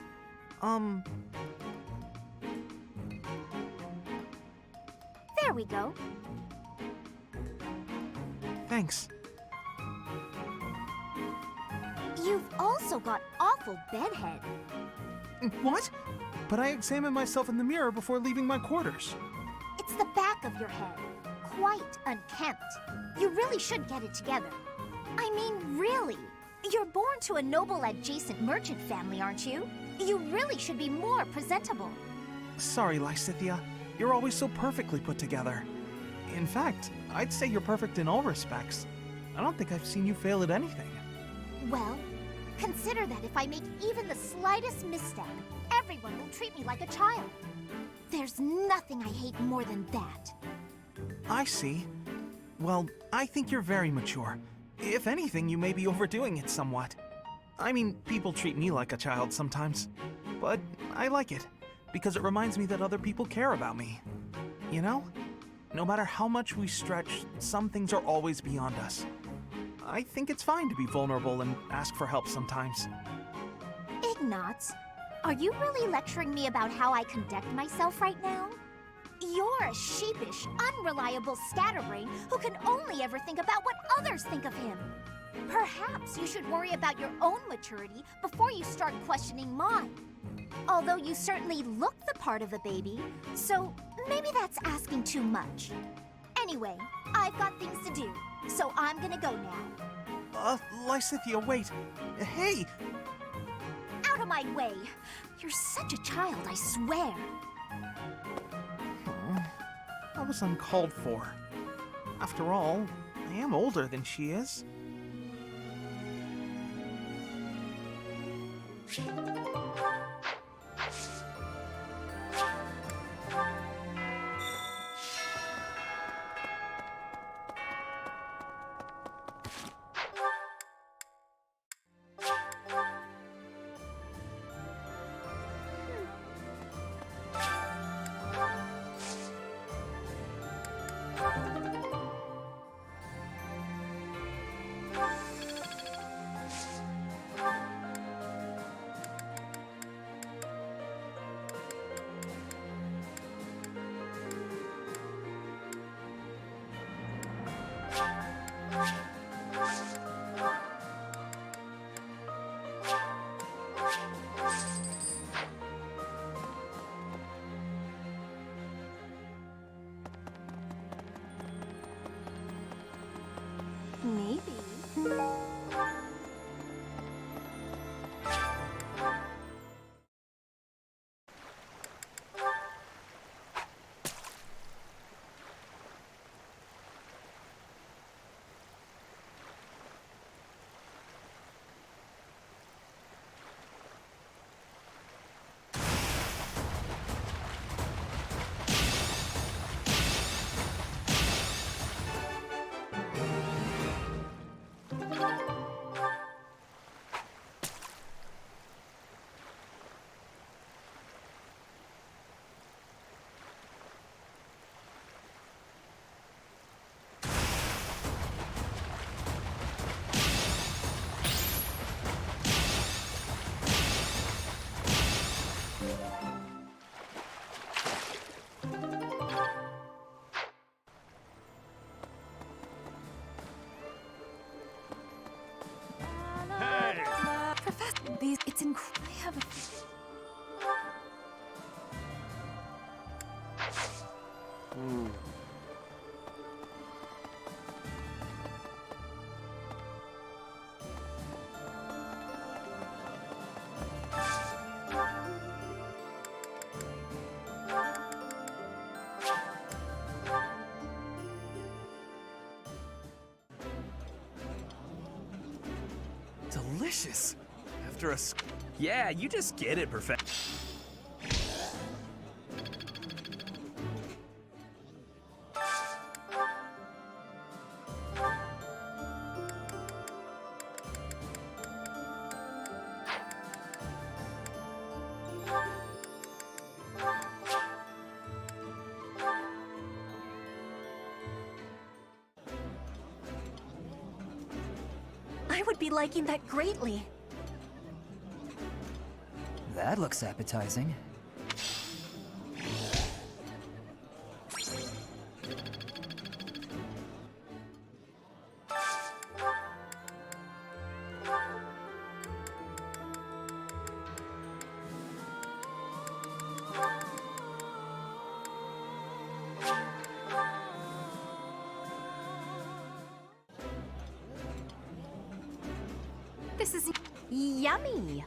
I: There we go.
D: Thanks.
I: You've also got awful bedhead.
D: What? But I examined myself in the mirror before leaving my quarters.
I: It's the back of your head. Quite unkempt. You really should get it together. I mean, really. You're born to a noble adjacent merchant family, aren't you? You really should be more presentable.
D: Sorry, Lysithea. You're always so perfectly put together. In fact, I'd say you're perfect in all respects. I don't think I've seen you fail at anything.
I: Well, consider that if I make even the slightest misstep, everyone will treat me like a child. There's nothing I hate more than that.
D: I see. Well, I think you're very mature. If anything, you may be overdoing it somewhat. I mean, people treat me like a child sometimes. But I like it, because it reminds me that other people care about me. You know? No matter how much we stretch, some things are always beyond us. I think it's fine to be vulnerable and ask for help sometimes.
I: Ignatz, are you really lecturing me about how I conduct myself right now? You're a sheepish, unreliable scatterbrain who can only ever think about what others think of him. Perhaps you should worry about your own maturity before you start questioning mine. Although you certainly look the part of a baby, so maybe that's asking too much. Anyway, I've got things to do, so I'm gonna go now.
D: Lysithea, wait. Hey!
I: Out of my way! You're such a child, I swear.
D: That was uncalled for. After all, I am older than she is.
I: Maybe.
E: It's incredible.
J: Delicious. After a... Yeah, you just get it, Perfect.
N: I would be liking that greatly.
P: That looks appetizing.
I: This is yummy.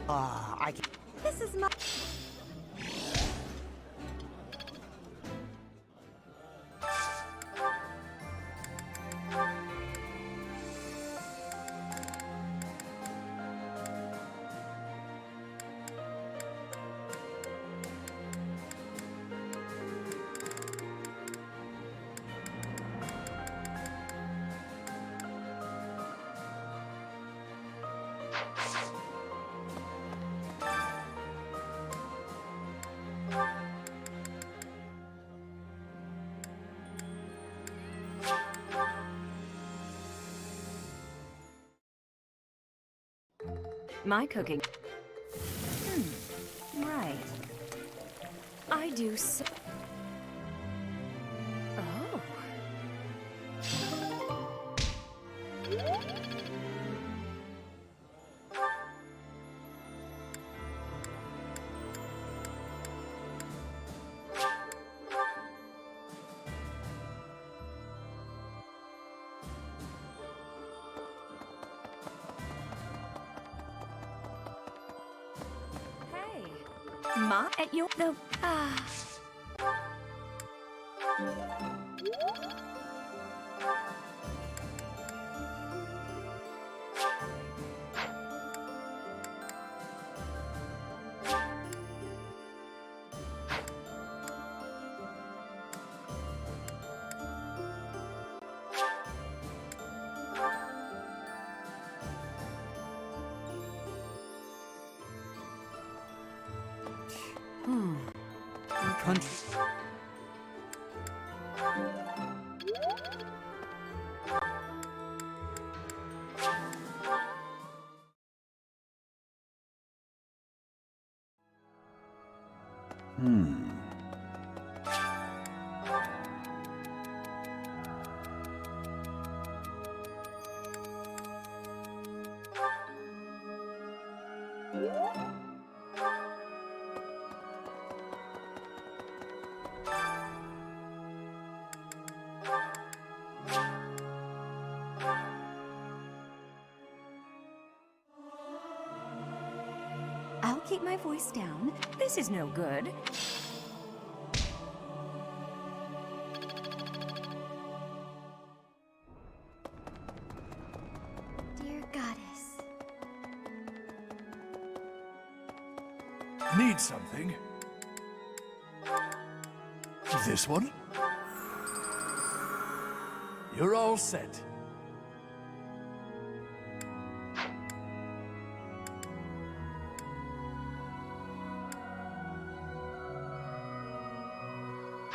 O: I can.
U: This is my.
G: My cooking. Right. I do so. Oh. Ma at your
P: Country.
G: I'll keep my voice down. This is no good.
C: Dear goddess.
A: Need something? This one? You're all set.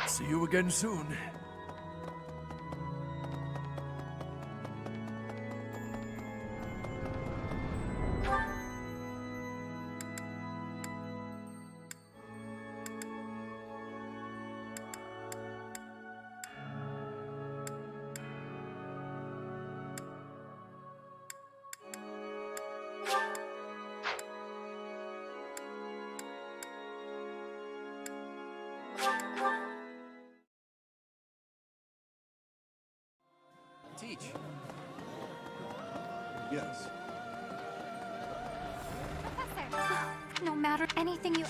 A: See you again soon.
B: Teach.
Q: Yes.
I: Professor, no matter anything you...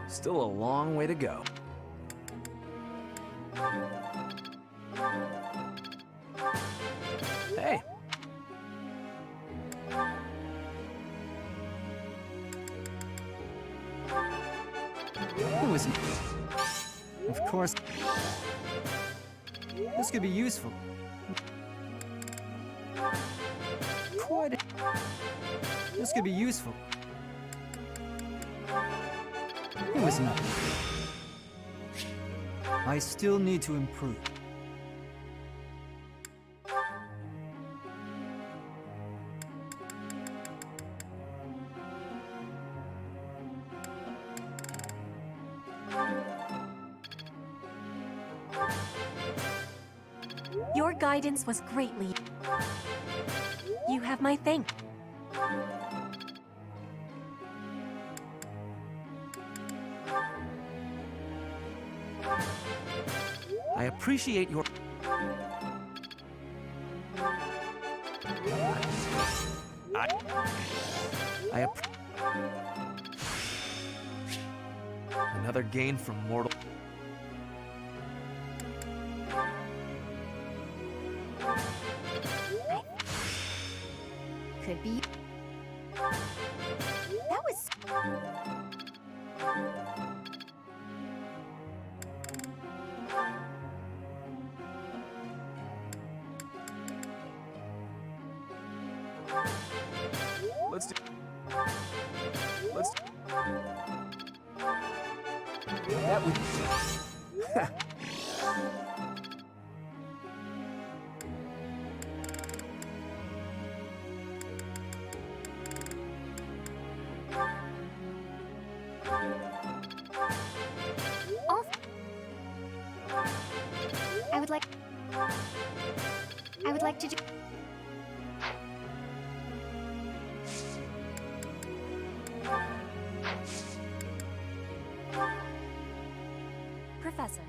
K: Still a long way to go. Hey.
P: Who is... Of course. This could be useful. This could be useful. Who is not? I still need to improve.
N: Your guidance was greatly. You have my thanks.
J: I appreciate your... Another gain from mortal...
C: Could be. That was.
J: Let's do...
K: That would...
C: I would like to do.
N: Professor.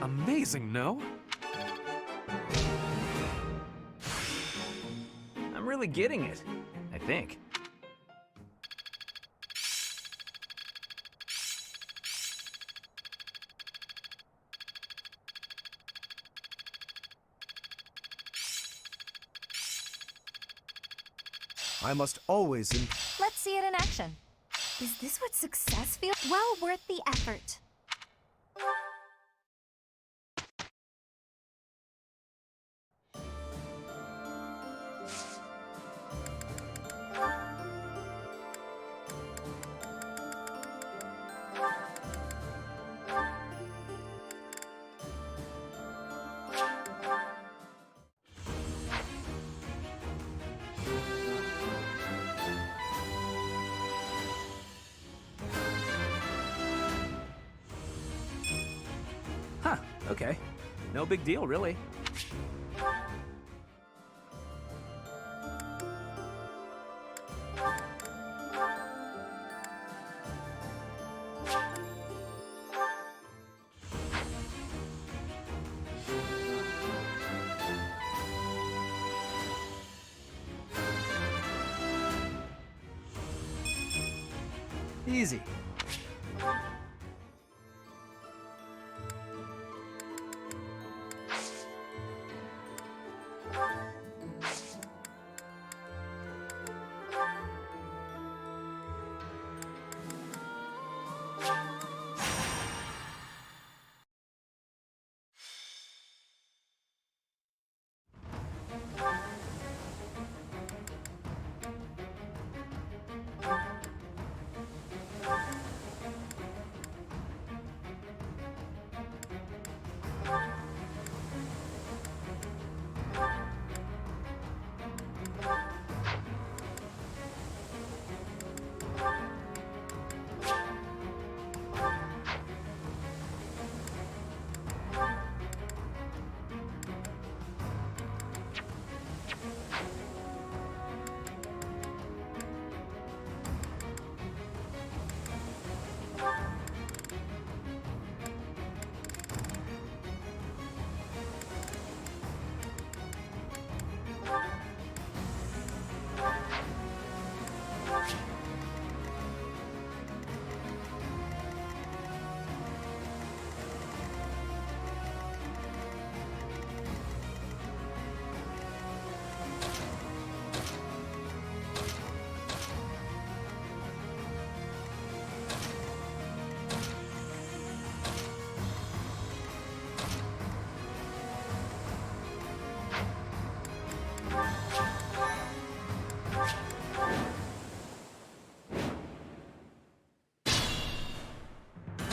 J: Amazing, no?
K: I'm really getting it, I think.
R: I must always...
I: Let's see it in action.
C: Is this what success feels? Well worth the effort.
K: Huh, okay. No big deal, really. Easy.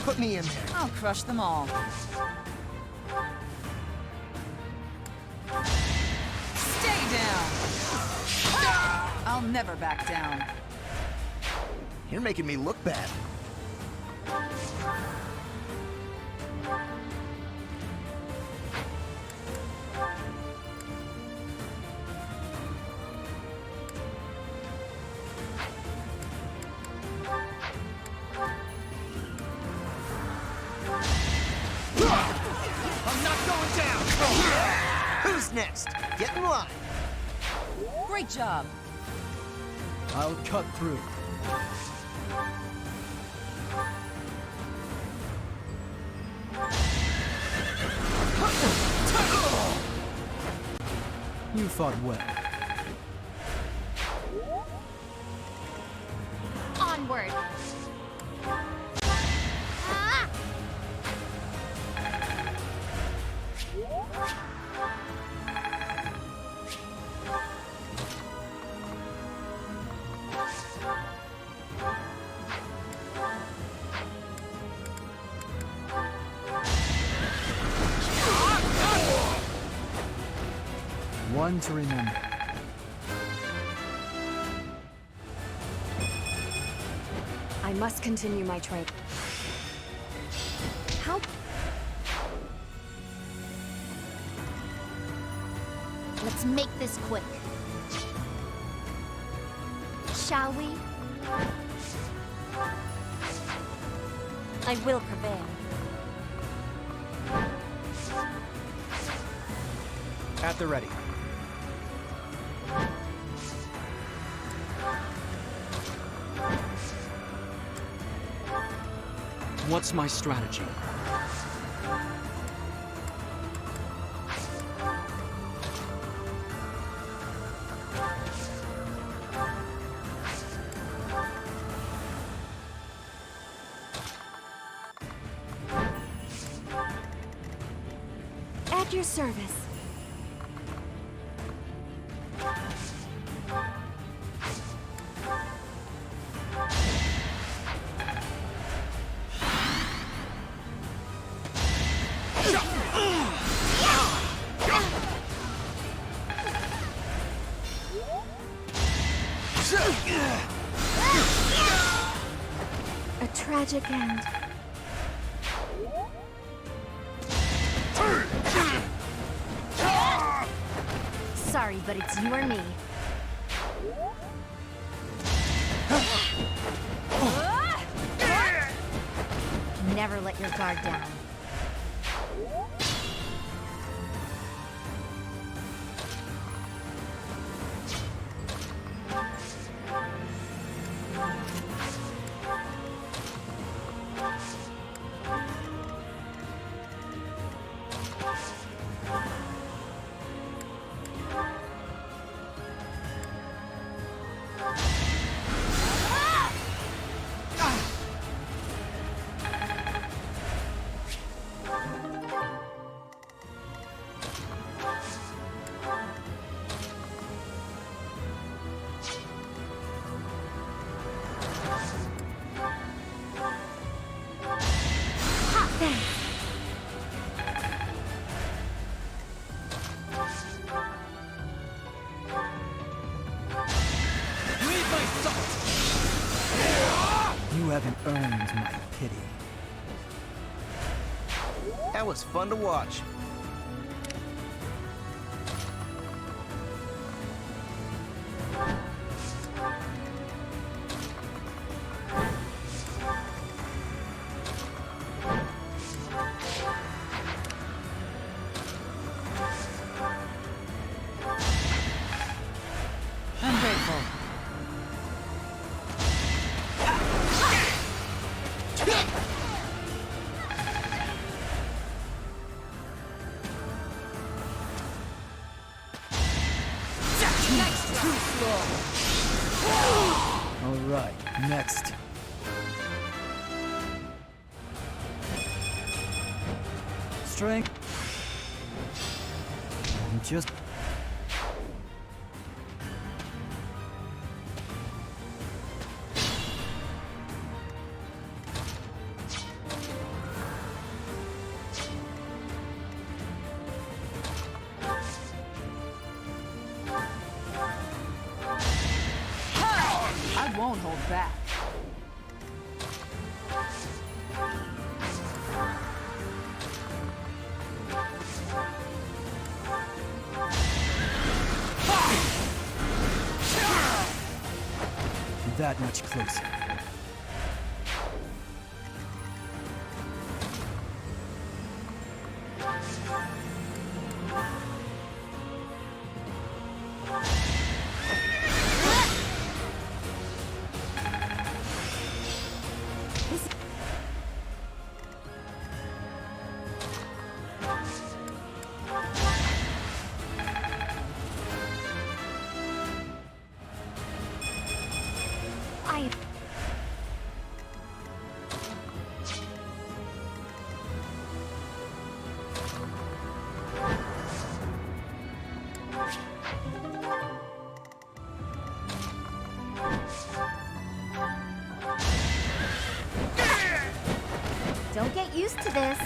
O: Put me in there.
H: I'll crush them all. Stay down! I'll never back down.
O: You're making me look bad.
L: I'm not going down!
O: Who's next? Get in line.
H: Great job.
P: I'll cut through. You fought well.
C: Onward! Ah!
P: One to remember.
E: I must continue my training. How?
C: Let's make this quick. Shall we?
N: I will prevail.
K: At the ready.
P: What's my strategy?
U: At your service. A tragic end.
C: Sorry, but it's you or me. Never let your guard down.
P: You haven't earned my pity.
O: That was fun to watch.
H: I'm grateful.
P: All right, next. Strength. And just...
R: I won't hold back.
P: That much closer.
C: Don't get used to this.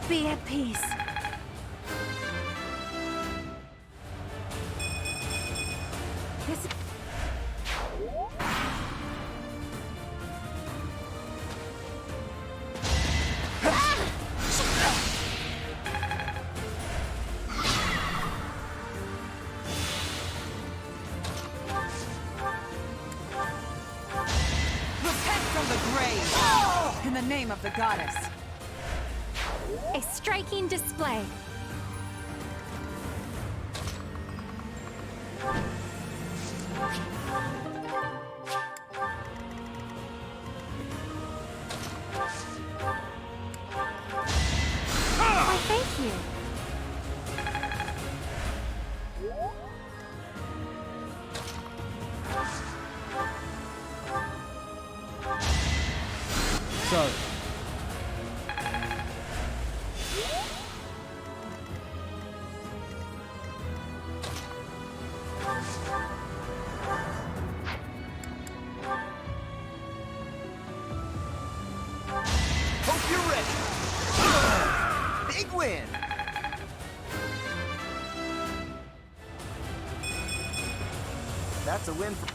C: Be at peace. This
R: Repent from the grave! In the name of the goddess.
I: A striking display. Why, thank you.
P: Sorry.
O: Hope you're ready. Big win. That's a win for...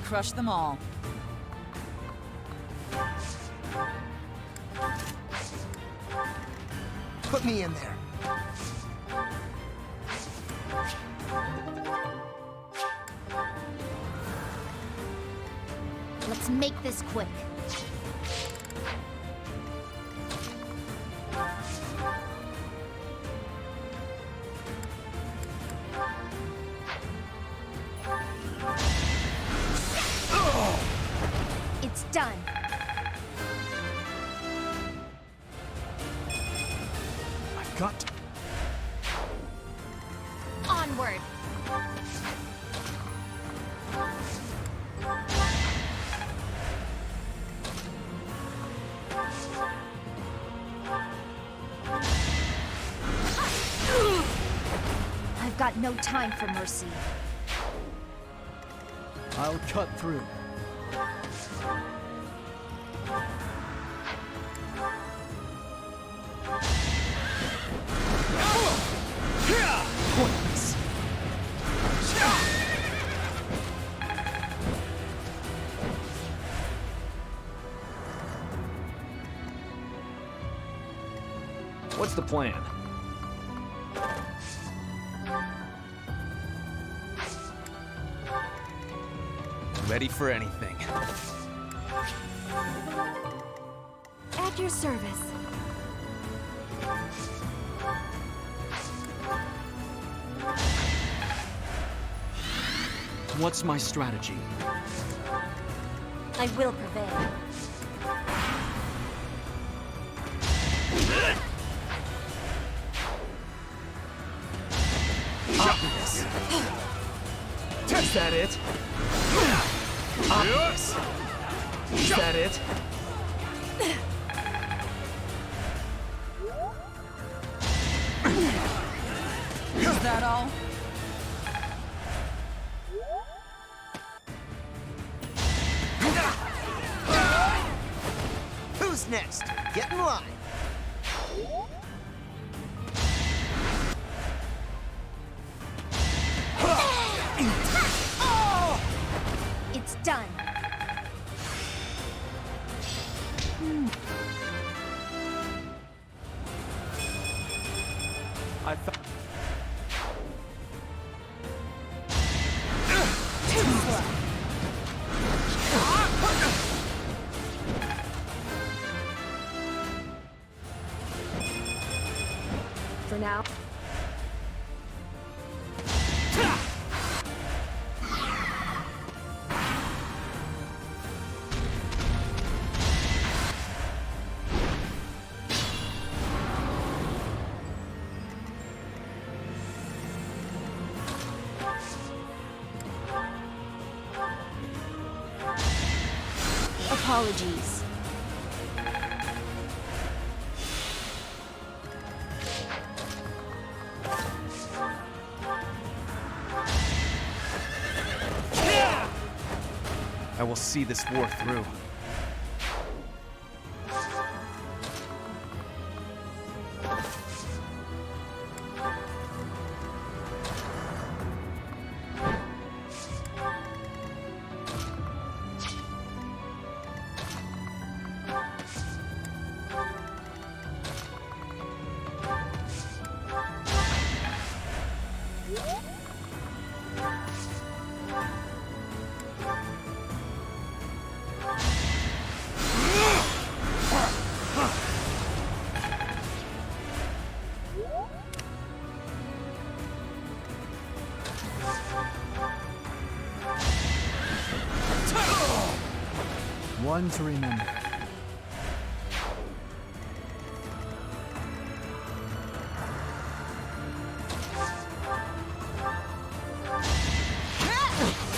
R: crush them all.
O: Put me in there.
C: Let's make this quick. It's done.
S: I've got to.
C: Onward. I've got no time for mercy.
P: I'll cut through.
S: Pointless.
K: What's the plan?
J: Ready for anything.
U: At your service.
S: What's my strategy?
N: I will prevail.
S: Obvious. Is that it? Obvious. Is that it?
R: Is that all?
O: Who's next? Get in line.
C: It's done.
D: I thought.
E: For now.
C: Apologies.
J: I will see this war through.
P: One to remember.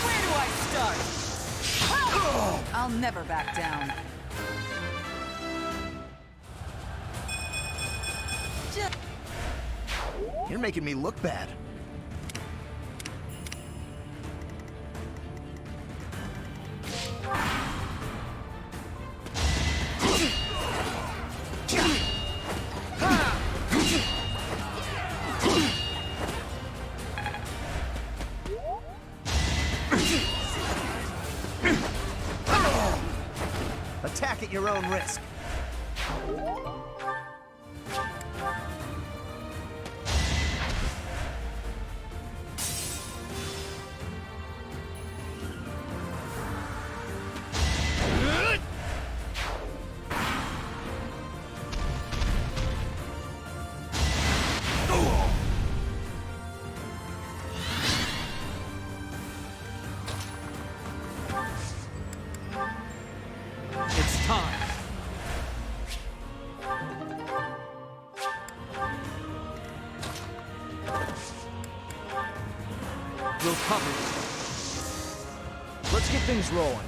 R: Where do I start? I'll never back down.
O: You're making me look bad. Talk at your own risk.
S: It's time. We'll cover it. Let's get things rolling.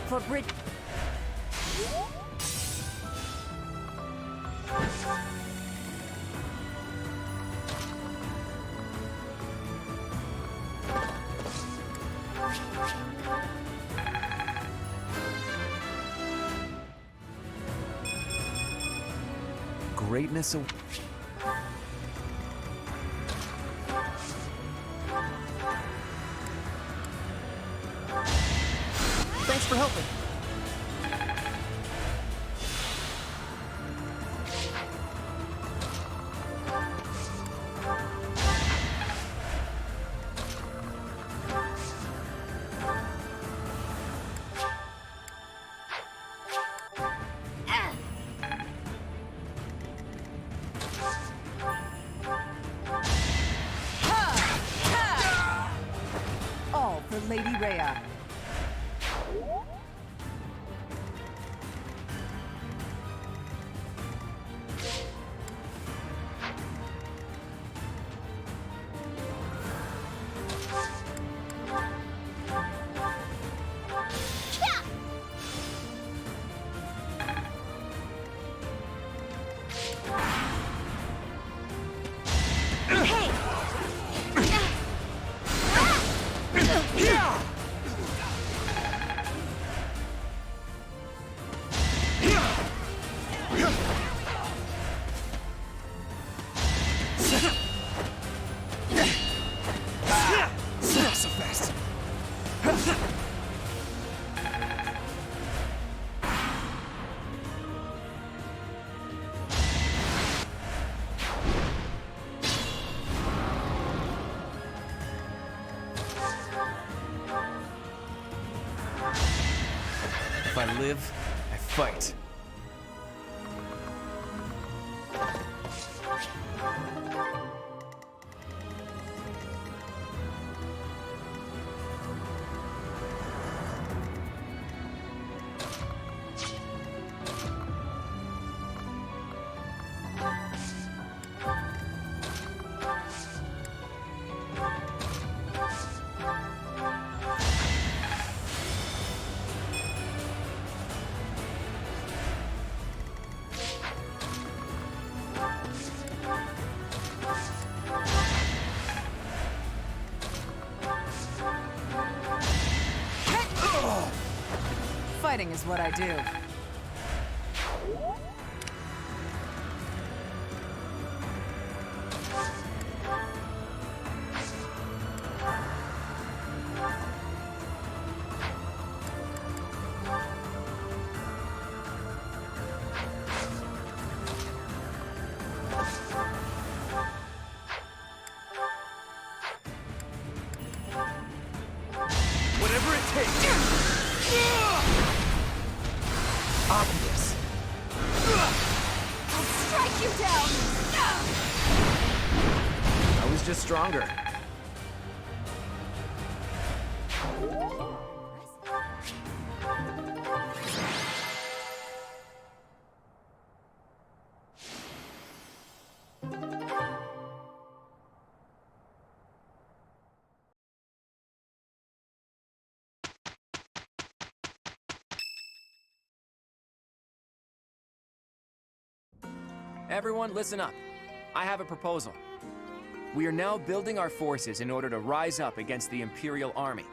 G: For Brit...
J: Greatness.
O: Thanks for helping.
R: All for Lady Rhea.
S: So fast.
J: If I live, I fight.
R: Fighting is what I do.
S: Whatever it takes. Obvious.
R: I'll strike you down!
K: I was just stronger.
B: Everyone, listen up. I have a proposal. We are now building our forces in order to rise up against the Imperial Army.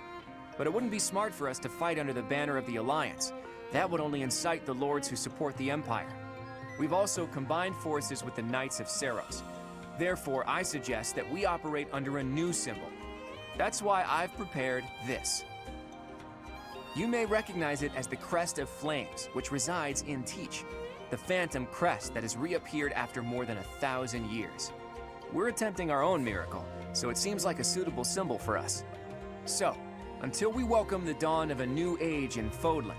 B: But it wouldn't be smart for us to fight under the banner of the Alliance. That would only incite the lords who support the Empire. We've also combined forces with the Knights of Seros. Therefore, I suggest that we operate under a new symbol. That's why I've prepared this. You may recognize it as the Crest of Flames, which resides in Teach, the phantom crest that has reappeared after more than 1,000 years. We're attempting our own miracle, so it seems like a suitable symbol for us. So, until we welcome the dawn of a new age in Fodlan,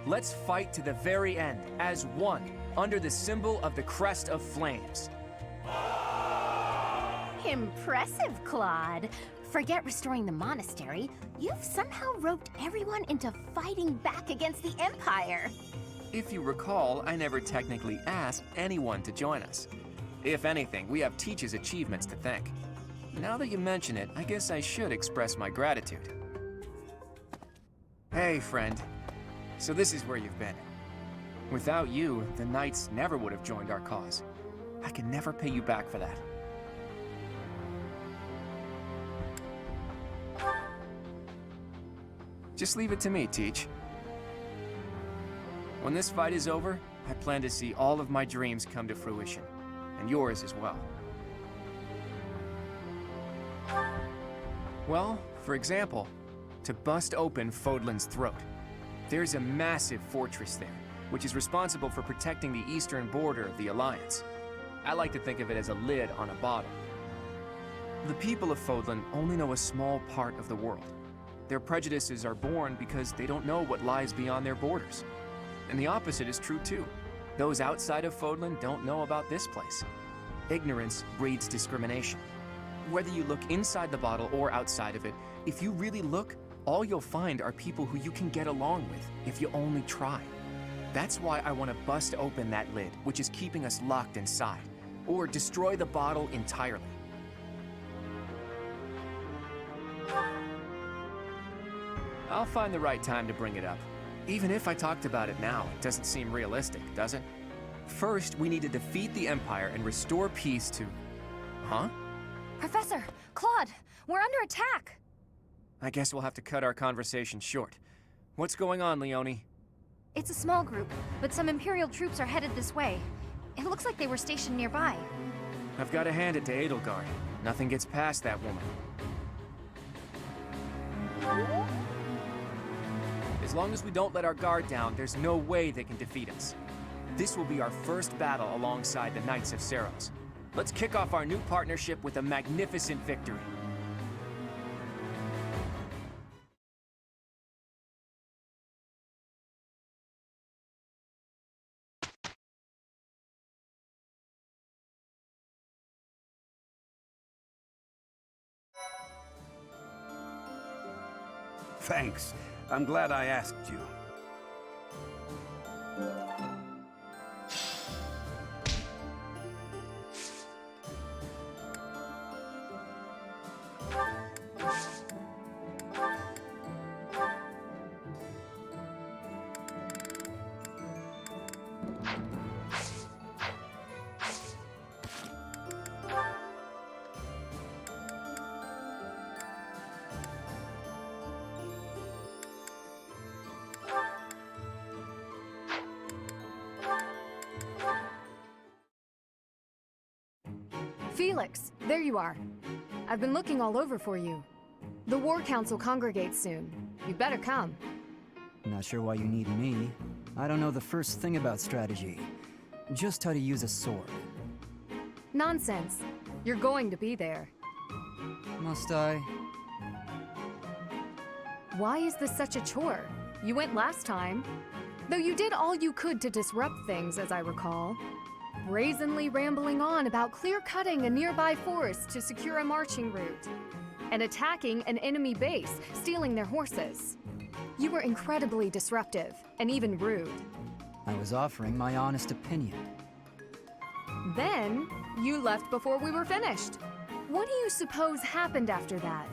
B: let's fight to the very end as one under the symbol of the Crest of Flames.
C: Impressive, Claude. Forget restoring the monastery. You've somehow roped everyone into fighting back against the Empire.
B: If you recall, I never technically asked anyone to join us. If anything, we have Teach's achievements to thank. Now that you mention it, I guess I should express my gratitude. Hey, friend. So this is where you've been. Without you, the Knights never would have joined our cause. I can never pay you back for that. Just leave it to me, Teach. When this fight is over, I plan to see all of my dreams come to fruition, and yours as well. Well, for example, to bust open Fodlan's throat. There's a massive fortress there, which is responsible for protecting the eastern border of the Alliance. I like to think of it as a lid on a bottle. The people of Fodlan only know a small part of the world. Their prejudices are born because they don't know what lies beyond their borders. And the opposite is true too. Those outside of Fodlan don't know about this place. Ignorance breeds discrimination. Whether you look inside the bottle or outside of it, if you really look, all you'll find are people who you can get along with if you only try. That's why I want to bust open that lid, which is keeping us locked inside, or destroy the bottle entirely. I'll find the right time to bring it up. Even if I talked about it now, it doesn't seem realistic, does it? First, we need to defeat the Empire and restore peace to... Huh?
I: Professor! Claude! We're under attack!
B: I guess we'll have to cut our conversation short. What's going on, Leone?
I: It's a small group, but some Imperial troops are headed this way. It looks like they were stationed nearby.
B: I've got to hand it to Edelgard. Nothing gets past that woman. As long as we don't let our guard down, there's no way they can defeat us. This will be our first battle alongside the Knights of Seros. Let's kick off our new partnership with a magnificent victory.
M: Thanks. I'm glad I asked you.
E: Felix, there you are. I've been looking all over for you. The War Council congregates soon. You'd better come.
T: Not sure why you need me. I don't know the first thing about strategy. Just how to use a sword.
E: Nonsense. You're going to be there.
T: Must I?
E: Why is this such a chore? You went last time. Though you did all you could to disrupt things, as I recall. Brazenly rambling on about clear-cutting a nearby forest to secure a marching route. And attacking an enemy base, stealing their horses. You were incredibly disruptive, and even rude.
T: I was offering my honest opinion.
E: Then, you left before we were finished. What do you suppose happened after that?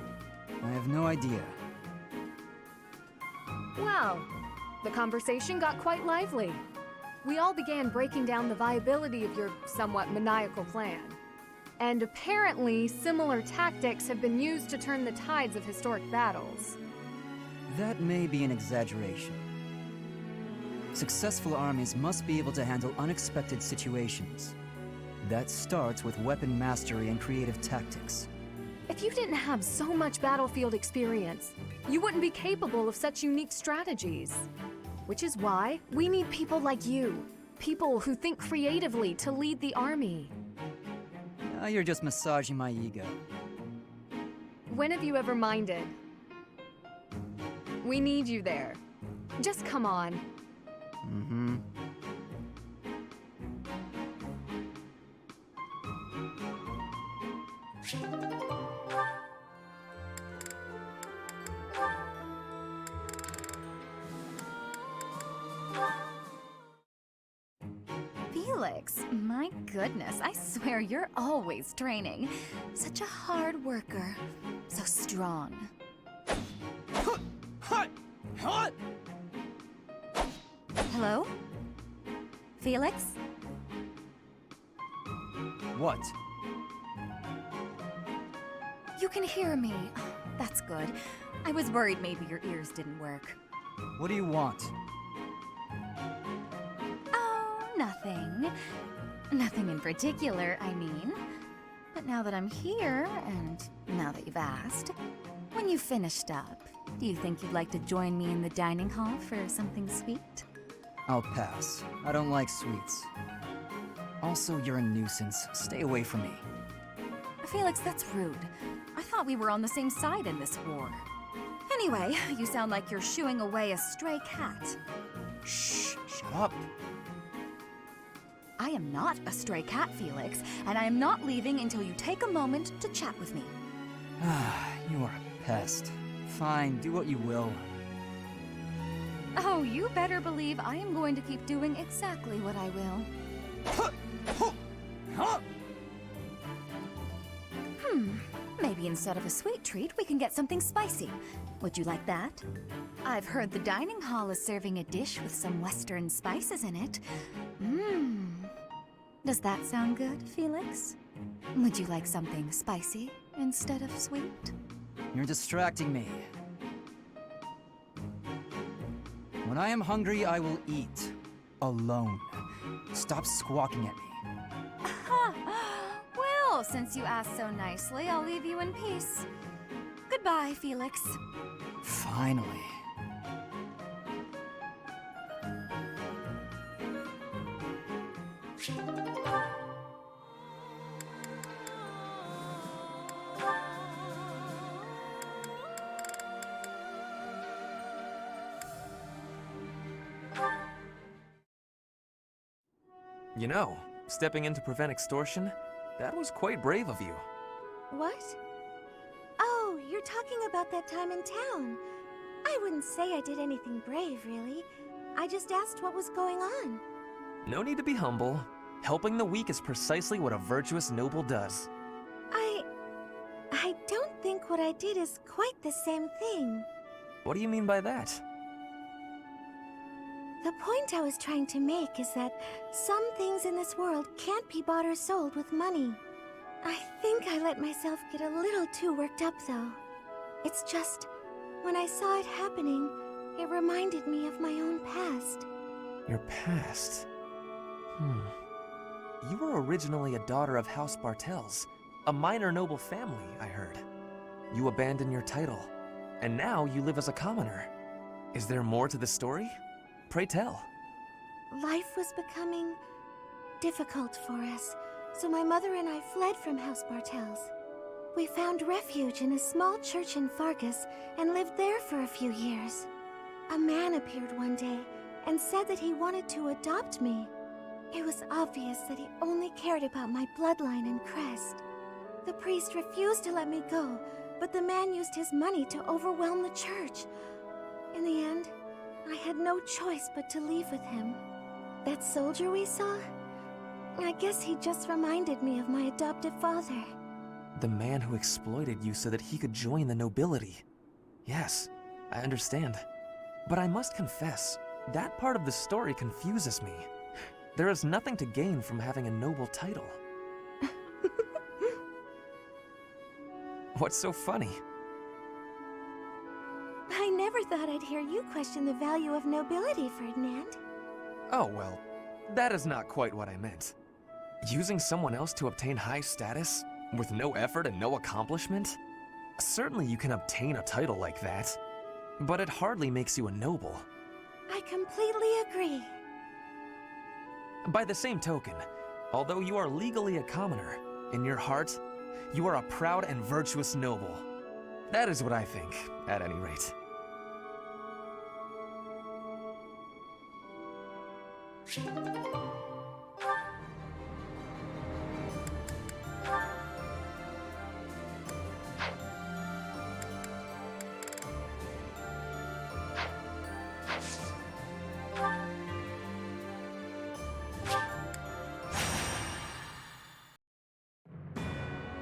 T: I have no idea.
E: Well, the conversation got quite lively. we all began breaking down the viability of your somewhat maniacal plan. And apparently, similar tactics have been used to turn the tides of historic battles.
T: That may be an exaggeration. Successful armies must be able to handle unexpected situations. That starts with weapon mastery and creative tactics.
E: If you didn't have so much battlefield experience, you wouldn't be capable of such unique strategies. Which is why we need people like you. People who think creatively to lead the army.
T: Now you're just massaging my ego.
E: When have you ever minded? We need you there. Just come on.
T: Mm-hmm.
I: Felix, my goodness, I swear you're always training. Such a hard worker. So strong. Hello? Felix?
T: What?
I: You can hear me. That's good. I was worried maybe your ears didn't work.
T: What do you want?
I: Oh, nothing. Nothing in particular, I mean. But now that I'm here, and now that you've asked, when you finished up, do you think you'd like to join me in the dining hall for something sweet?
T: I'll pass. I don't like sweets. Also, you're a nuisance. Stay away from me.
I: Felix, that's rude. I thought we were on the same side in this war. Anyway, you sound like you're shooing away a stray cat.
T: Shh, shut up.
I: I am not a stray cat, Felix, and I am not leaving until you take a moment to chat with me.
T: You are a pest. Fine, do what you will.
I: Oh, you better believe I am going to keep doing exactly what I will. Maybe instead of a sweet treat, we can get something spicy. Would you like that? I've heard the dining hall is serving a dish with some western spices in it. Does that sound good, Felix? Would you like something spicy instead of sweet?
T: You're distracting me. When I am hungry, I will eat. Alone. Stop squawking at me.
I: Well, since you asked so nicely, I'll leave you in peace. Goodbye, Felix.
T: Finally.
J: You know, stepping in to prevent extortion, that was quite brave of you.
U: What? Oh, you're talking about that time in town. I wouldn't say I did anything brave, really. I just asked what was going on.
J: No need to be humble. Helping the weak is precisely what a virtuous noble does.
U: I don't think what I did is quite the same thing.
J: What do you mean by that?
U: The point I was trying to make is that some things in this world can't be bought or sold with money. I think I let myself get a little too worked up, though. It's just, when I saw it happening, it reminded me of my own past.
J: Your past? You were originally a daughter of House Bartels, a minor noble family, I heard. You abandoned your title, and now you live as a commoner. Is there more to the story? Pray tell.
U: Life was becoming difficult for us, so my mother and I fled from House Bartels. We found refuge in a small church in Fargus and lived there for a few years. A man appeared one day and said that he wanted to adopt me. It was obvious that he only cared about my bloodline and crest. The priest refused to let me go, but the man used his money to overwhelm the church. In the end, I had no choice but to leave with him. That soldier we saw? I guess he just reminded me of my adoptive father.
J: The man who exploited you so that he could join the nobility. Yes, I understand. But I must confess, that part of the story confuses me. There is nothing to gain from having a noble title. What's so funny?
U: I never thought I'd hear you question the value of nobility, Ferdinand.
J: Oh, well, that is not quite what I meant. Using someone else to obtain high status, with no effort and no accomplishment? Certainly you can obtain a title like that, but it hardly makes you a noble.
U: I completely agree.
J: By the same token, although you are legally a commoner, in your heart, you are a proud and virtuous noble. That is what I think, at any rate.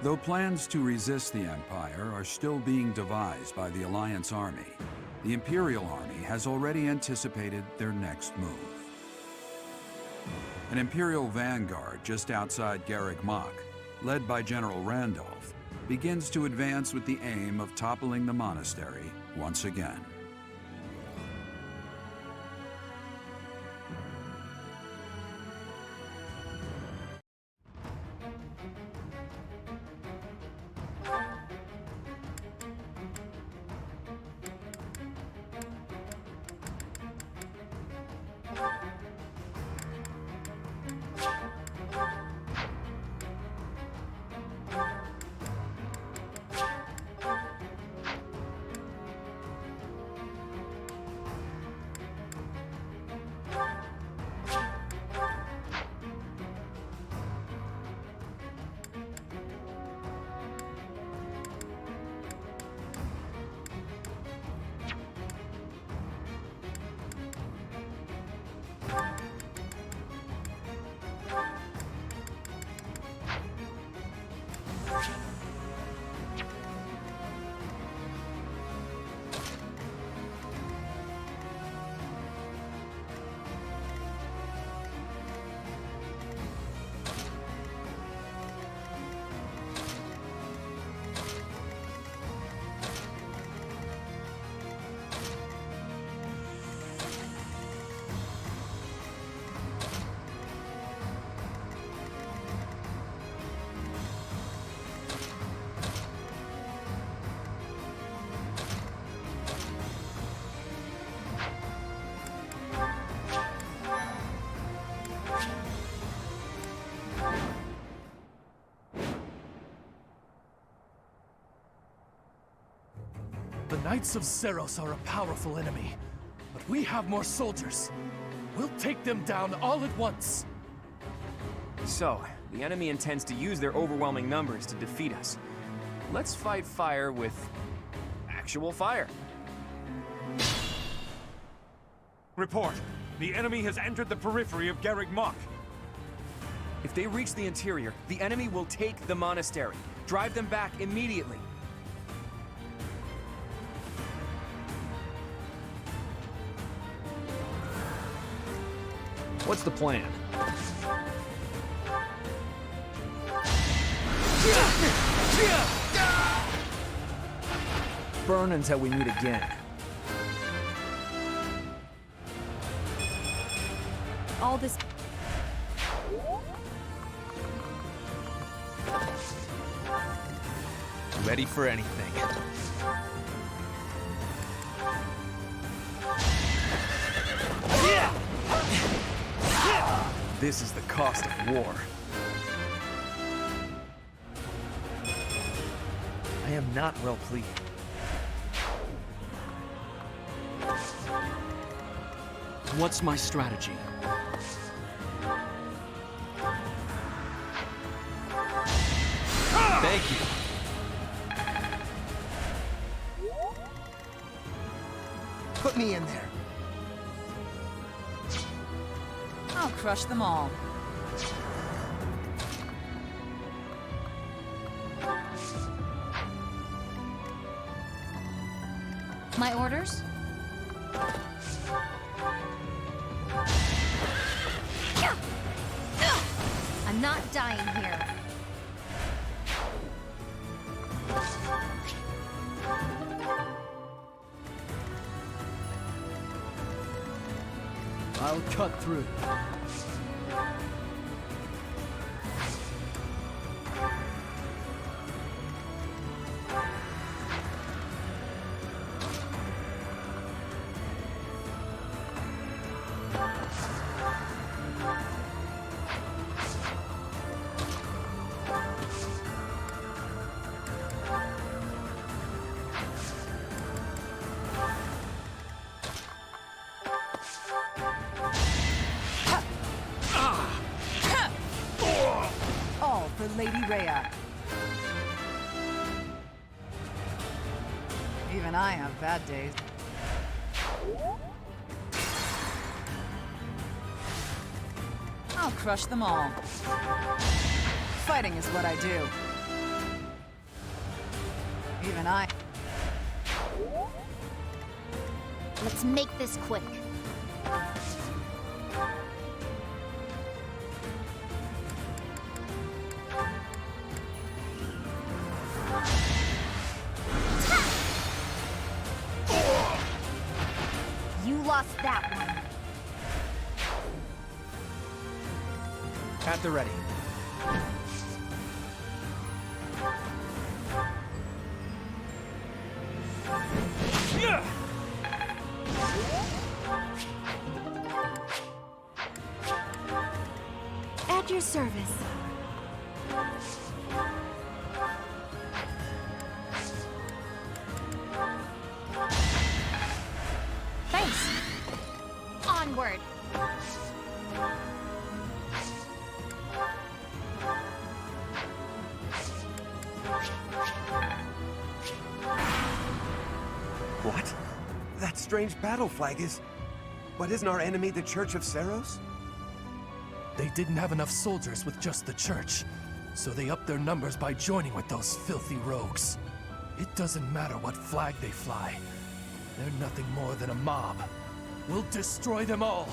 F: Though plans to resist the Empire are still being devised by the Alliance Army, the Imperial Army has already anticipated their next move. An Imperial vanguard just outside Garrick Mach, led by General Randolph, begins to advance with the aim of toppling the monastery once again.
A: The Knights of Seros are a powerful enemy, but we have more soldiers. We'll take them down all at once.
B: So, the enemy intends to use their overwhelming numbers to defeat us. Let's fight fire with actual fire.
V: Report. The enemy has entered the periphery of Garrick Mach.
B: If they reach the interior, the enemy will take the monastery. Drive them back immediately.
K: What's the plan? Burn until we meet again.
E: All this...
B: Ready for anything. This is the cost of war. I am not well pleased.
S: What's my strategy?
B: Thank you.
O: Put me in there.
R: I'll crush them all.
I: My orders? I'm not dying here.
P: I'll cut through.
R: All for Lady Rhea. Even I have bad days. I'll crush them all. Fighting is what I do. Even I...
I: Let's make this quick. You lost that one.
B: At the ready.
U: At your service.
I: Thanks. Onward.
M: What? That strange battle flag is... But isn't our enemy the Church of Seros?
A: They didn't have enough soldiers with just the church, so they upped their numbers by joining with those filthy rogues. It doesn't matter what flag they fly. They're nothing more than a mob. We'll destroy them all!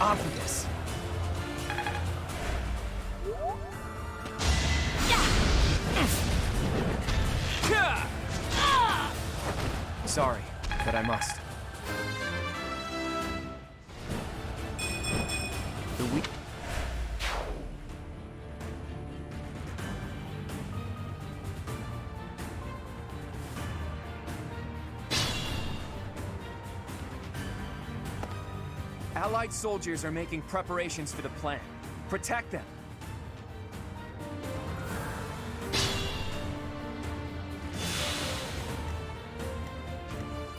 B: On for this. Sorry, but I must. The weak... Allied soldiers are making preparations for the plan. Protect them.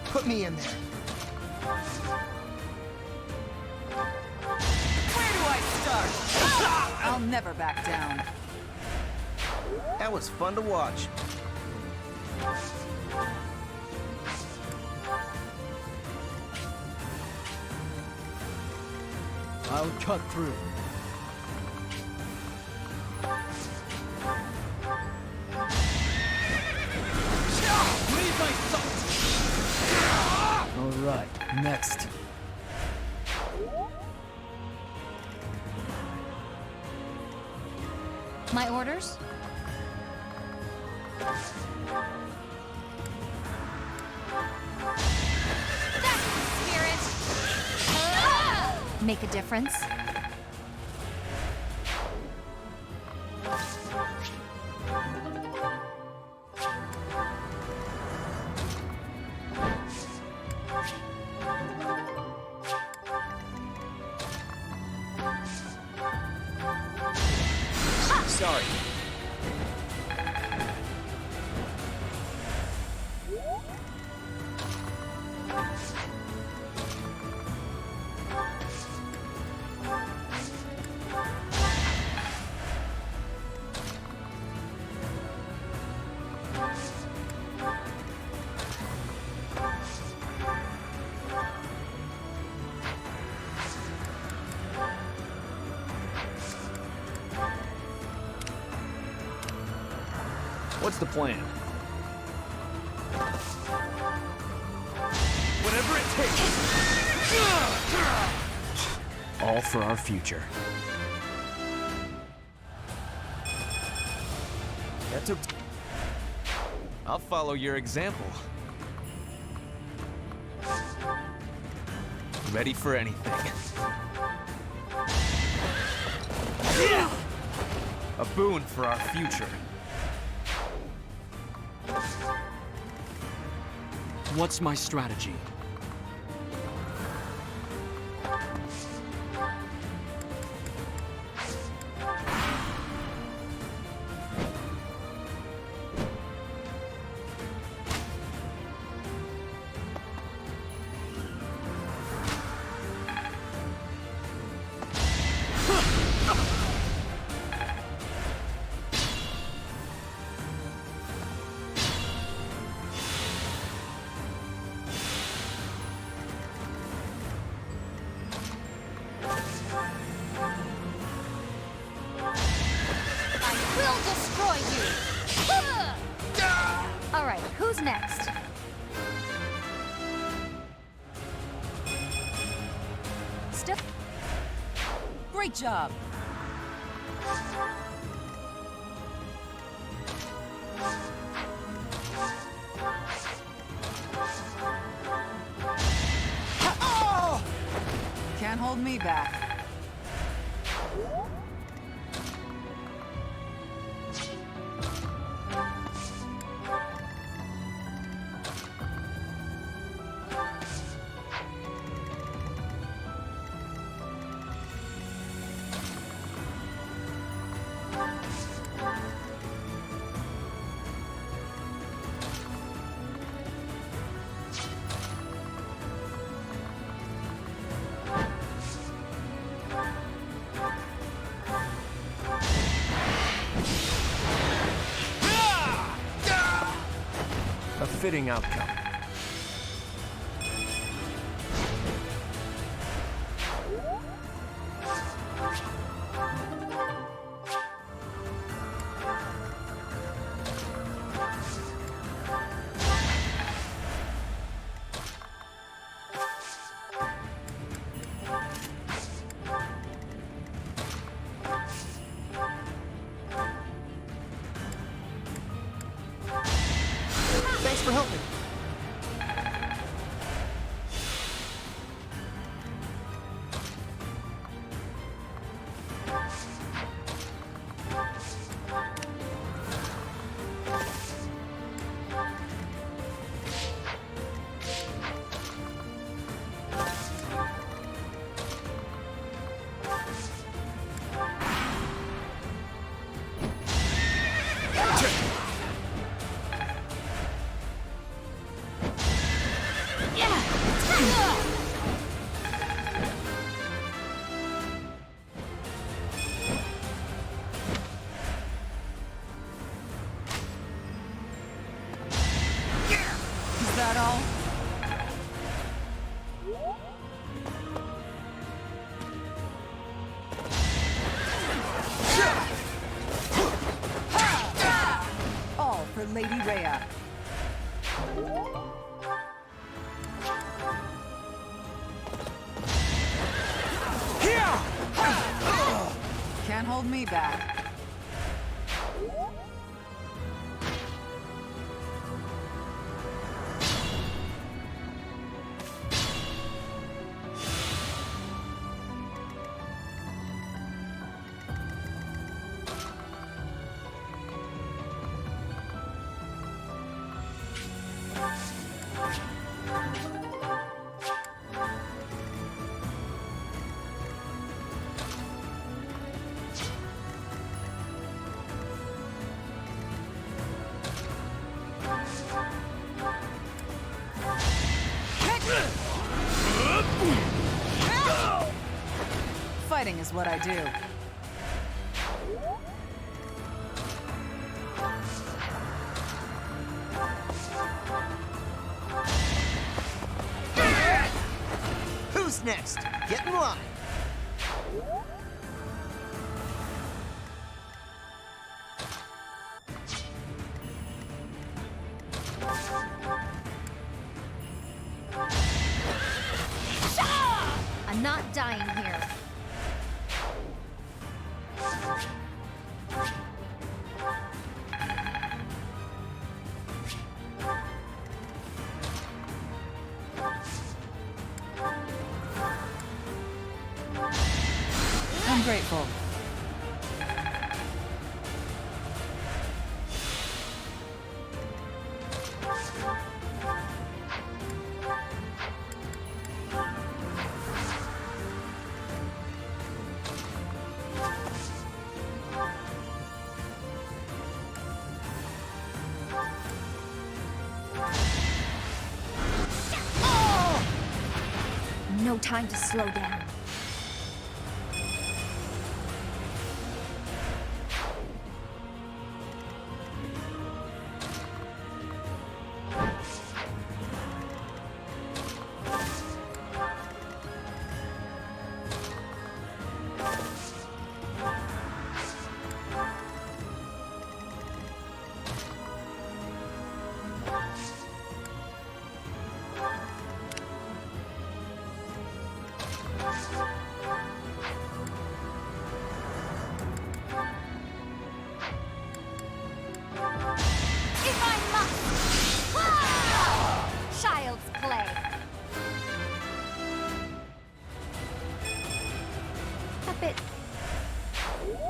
O: Put me in there.
R: Where do I start? I'll never back down.
O: That was fun to watch.
P: I'll cut through.
A: Leave my thoughts!
P: All right, next.
I: My orders? That's the spirit! Make a difference?
B: Sorry.
K: What's the plan?
S: Whatever it takes!
K: All for our future.
J: That took... I'll follow your example. Ready for anything. A boon for our future.
S: What's my strategy?
I: Alright, who's next?
R: Great job. Can't hold me back.
A: A fitting outcome.
O: Thanks for helping.
R: Is that all? All for Lady Rhea. Can't hold me back. Fighting is what I do.
O: Who's next? Get in line.
I: dying here.
R: I'm grateful.
I: No time to slow down. If I must! Ah! Child's play. A bit...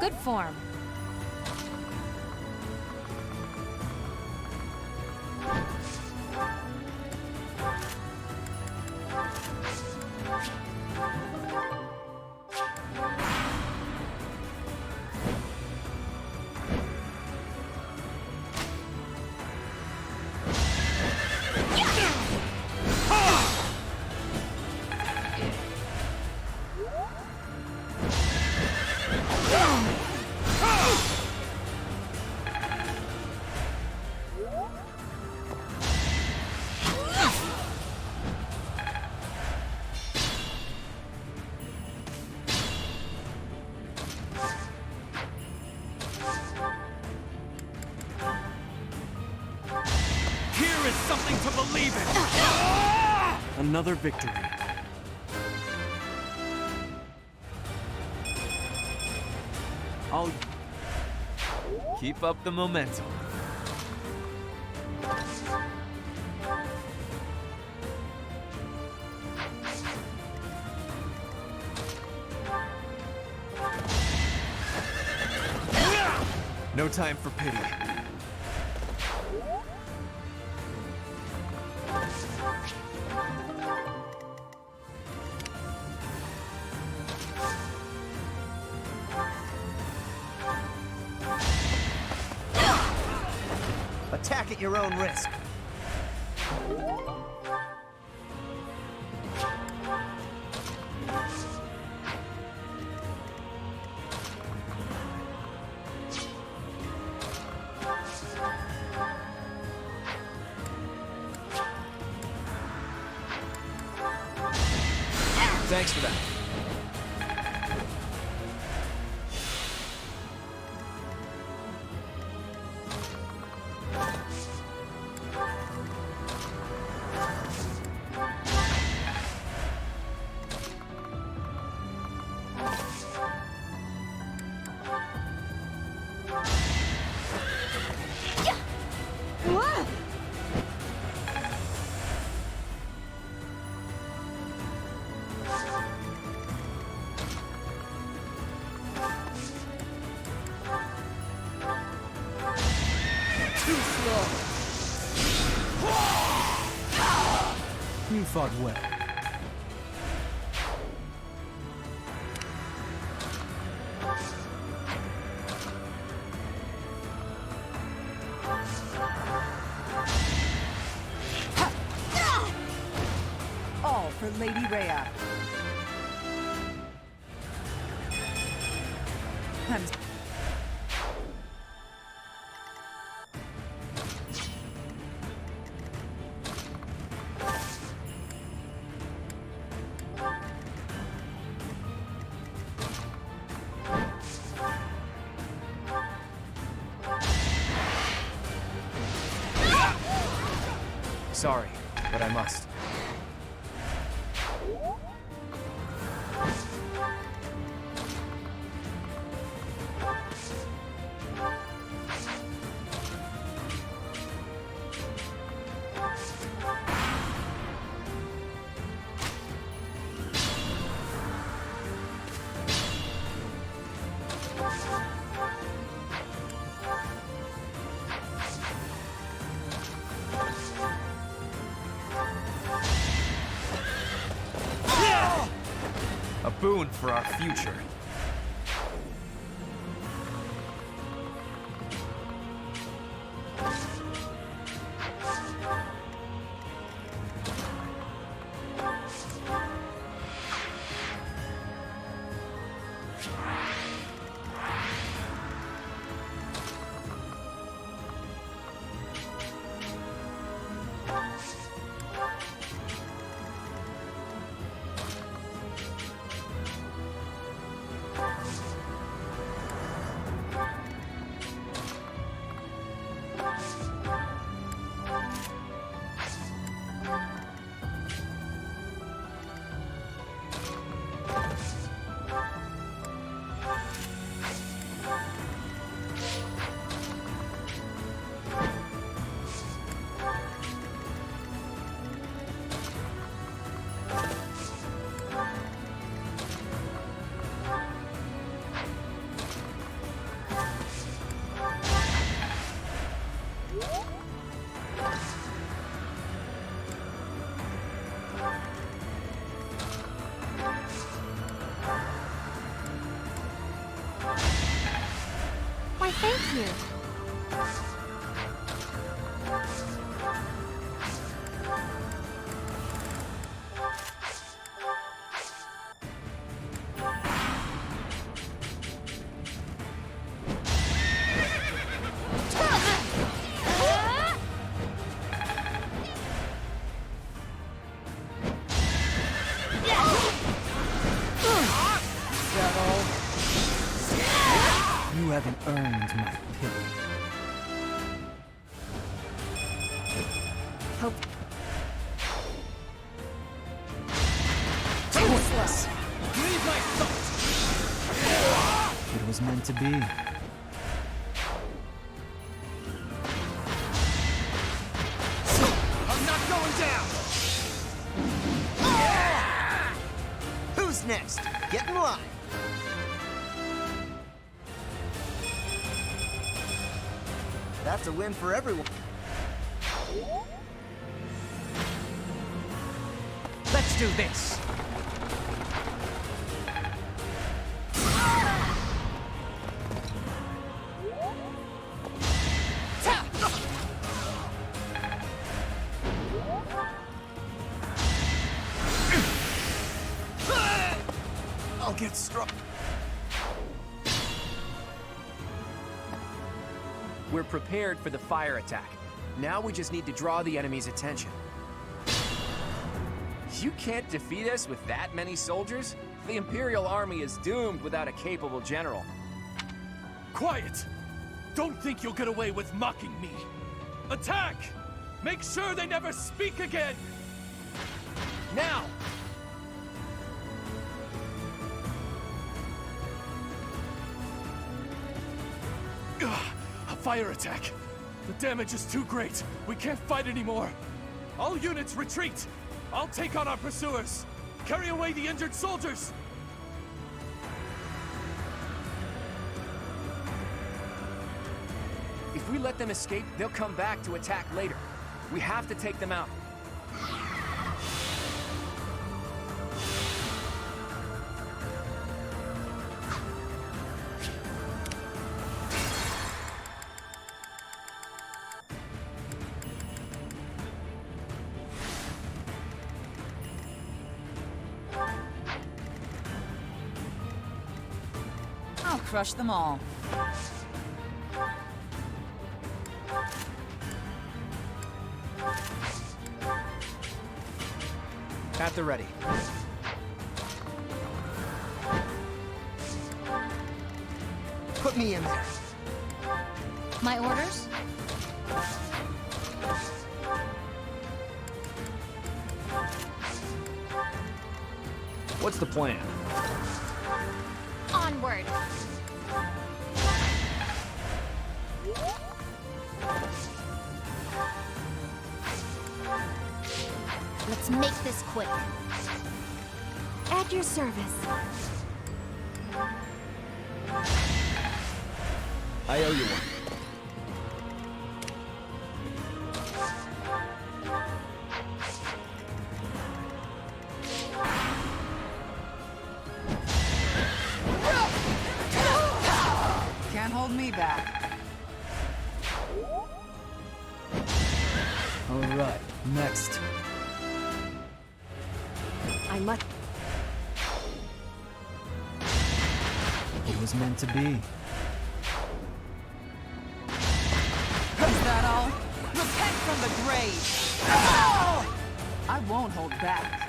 I: good form.
S: Here is something to believe in! Another victory.
J: I'll keep up the momentum.
A: No time for pity.
O: Attack at your own risk.
B: Thanks for that.
P: You fought well.
R: All for Lady Rhea. I'm
B: Sorry, but I must.
S: boon for our future.
I: Why, thank you.
T: You haven't earned my pity.
E: Hope.
T: Useless.
S: Leave my thought!
T: It was meant to be.
S: I'm not going down!
O: Who's next? Get in line. That's a win for everyone.
S: Let's do this!
A: I'll get strong.
B: We're prepared for the fire attack. Now we just need to draw the enemy's attention. You can't defeat us with that many soldiers? The Imperial army is doomed without a capable general.
A: Quiet! Don't think you'll get away with mocking me. Attack! Make sure they never speak again! Now! A fire attack! The damage is too great. We can't fight anymore. All units retreat! I'll take on our pursuers! Carry away the injured soldiers!
B: If we let them escape, they'll come back to attack later. We have to take them out.
R: I'll crush them all.
B: At the ready.
O: Put me in there.
I: My orders?
K: What's the plan?
I: Onward! Let's make this quick.
U: At your service.
K: I owe you one.
R: Can't hold me back.
P: Alright, next.
U: I must.
P: It was meant to be.
R: Is that all? Repent from the grave! I won't hold back.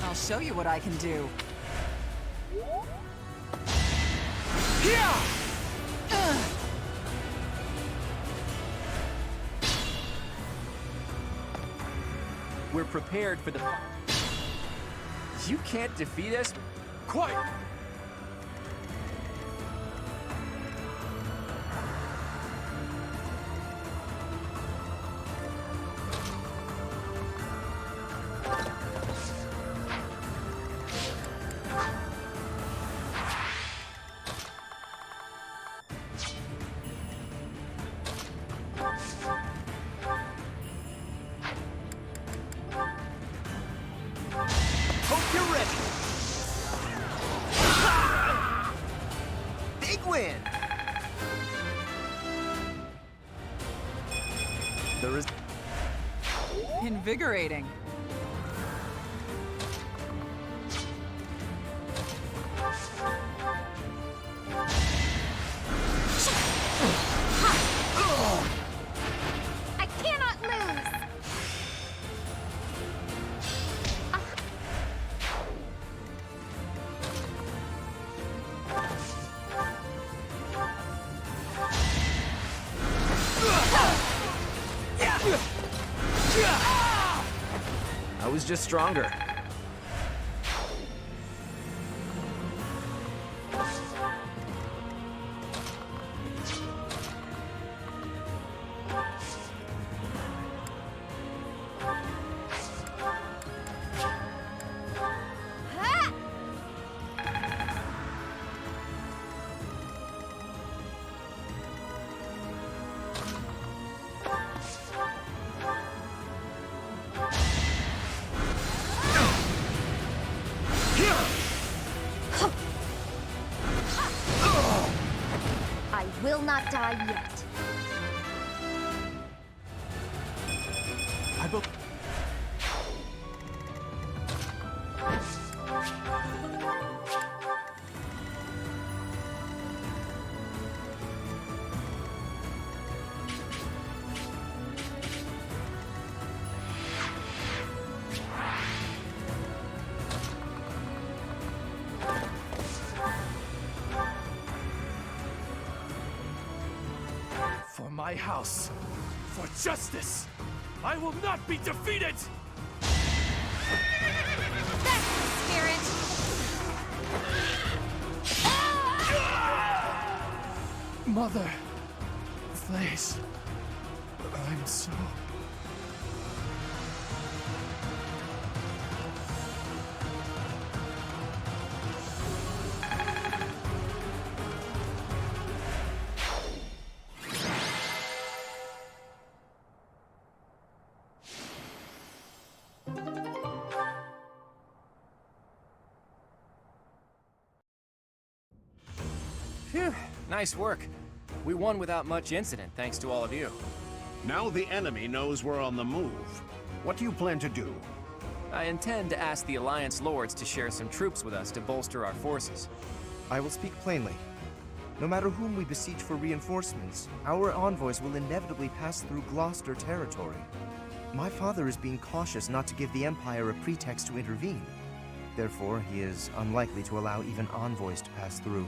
R: I'll show you what I can do.
B: We're prepared for the... You can't defeat us?
A: Quiet!
O: Hope you're ready. Big win. There is
R: Invigorating.
C: I cannot lose!
K: I was just stronger.
C: I will not die yet.
A: I will... For my house, for justice, I will not be defeated!
I: That's the spirit!
A: Mother, please, I'm so...
B: Phew, nice work. We won without much incident, thanks to all of you.
L: Now the enemy knows we're on the move. What do you plan to do?
B: I intend to ask the Alliance Lords to share some troops with us to bolster our forces.
O: I will speak plainly. No matter whom we besiege for reinforcements, our envoys will inevitably pass through Gloucester territory. My father is being cautious not to give the Empire a pretext to intervene. Therefore, he is unlikely to allow even envoys to pass through.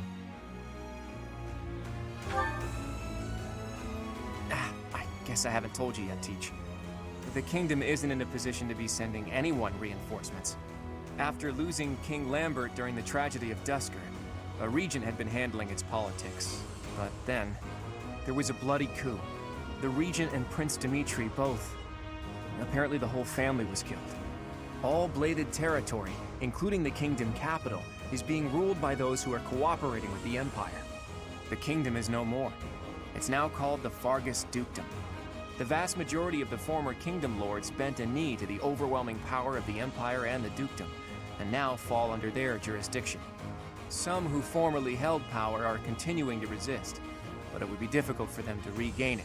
B: I guess I haven't told you yet, Teach. The Kingdom isn't in a position to be sending anyone reinforcements. After losing King Lambert during the tragedy of Dusker, a regent had been handling its politics. But then, there was a bloody coup. The regent and Prince Dimitri both. Apparently the whole family was killed. All bladed territory, including the Kingdom capital, is being ruled by those who are cooperating with the Empire. The Kingdom is no more. It's now called the Fargus Dukedom. The vast majority of the former kingdom lords bent a knee to the overwhelming power of the Empire and the dukedom, and now fall under their jurisdiction. Some who formerly held power are continuing to resist, but it would be difficult for them to regain it.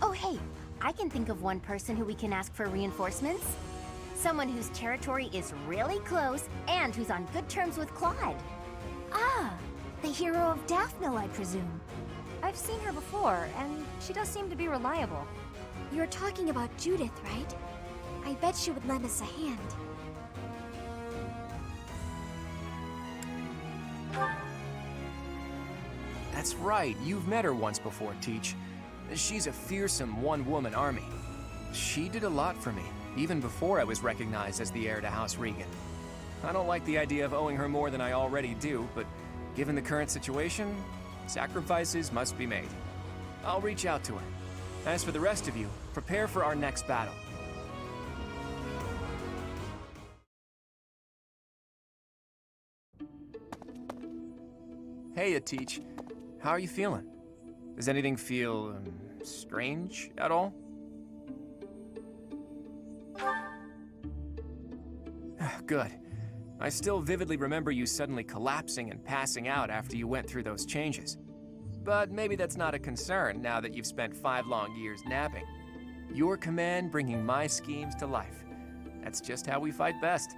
C: Oh, hey, I can think of one person who we can ask for reinforcements. Someone whose territory is really close and who's on good terms with Claude.
I: Ah, the hero of Daphne, I presume. I've seen her before, and she does seem to be reliable.
U: You're talking about Judith, right? I bet she would lend us a hand.
B: That's right, you've met her once before, Teach. She's a fearsome one-woman army. She did a lot for me, even before I was recognized as the heir to House Regan. I don't like the idea of owing her more than I already do, but given the current situation, sacrifices must be made. I'll reach out to her. As for the rest of you, prepare for our next battle. Hey, Teach. How are you feeling? Does anything feel strange at all? Good. I still vividly remember you suddenly collapsing and passing out after you went through those changes. But maybe that's not a concern now that you've spent 5 long years napping. Your command bringing my schemes to life. That's just how we fight best.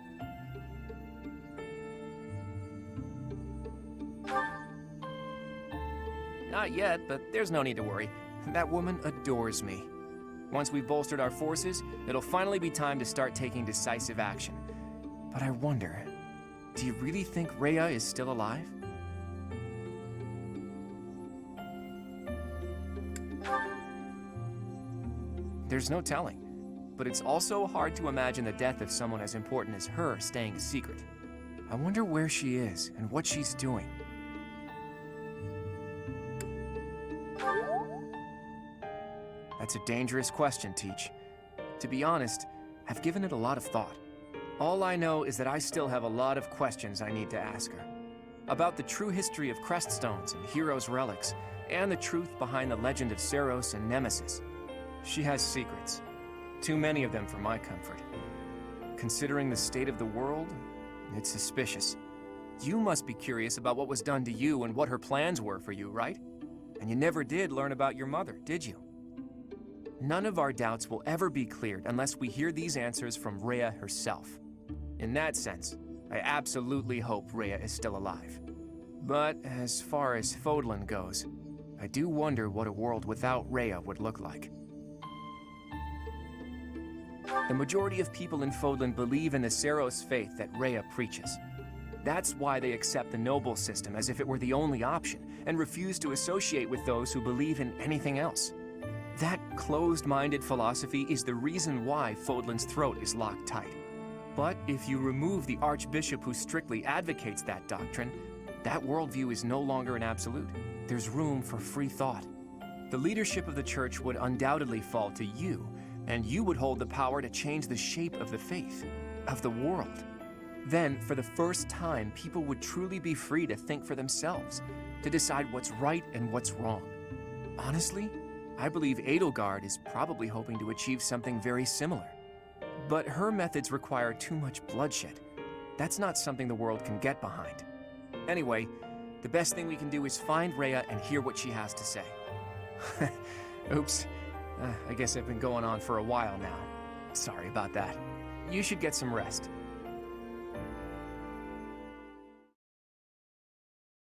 B: Not yet, but there's no need to worry. That woman adores me. Once we've bolstered our forces, it'll finally be time to start taking decisive action. But I wonder, do you really think Rhea is still alive? There's no telling, but it's also hard to imagine the death of someone as important as her staying a secret. I wonder where she is and what she's doing. That's a dangerous question, Teach. To be honest, I've given it a lot of thought. All I know is that I still have a lot of questions I need to ask her. About the true history of Creststones and Heroes' Relics, and the truth behind the legend of Seros and Nemesis. She has secrets. Too many of them for my comfort. Considering the state of the world, it's suspicious. You must be curious about what was done to you and what her plans were for you, right? And you never did learn about your mother, did you? None of our doubts will ever be cleared unless we hear these answers from Rhea herself. In that sense, I absolutely hope Rhea is still alive. But as far as Fodlan goes, I do wonder what a world without Rhea would look like. The majority of people in Fodlan believe in the Seros faith that Rhea preaches. That's why they accept the noble system as if it were the only option, and refuse to associate with those who believe in anything else. That closed-minded philosophy is the reason why Fodlan's throat is locked tight. But if you remove the archbishop who strictly advocates that doctrine, that worldview is no longer an absolute. There's room for free thought. The leadership of the church would undoubtedly fall to you, and you would hold the power to change the shape of the faith, of the world. Then, for the first time, people would truly be free to think for themselves, to decide what's right and what's wrong. Honestly, I believe Edelgard is probably hoping to achieve something very similar. But her methods require too much bloodshed. That's not something the world can get behind. Anyway, the best thing we can do is find Rhea and hear what she has to say. Oops. I guess I've been going on for a while now. Sorry about that. You should get some rest.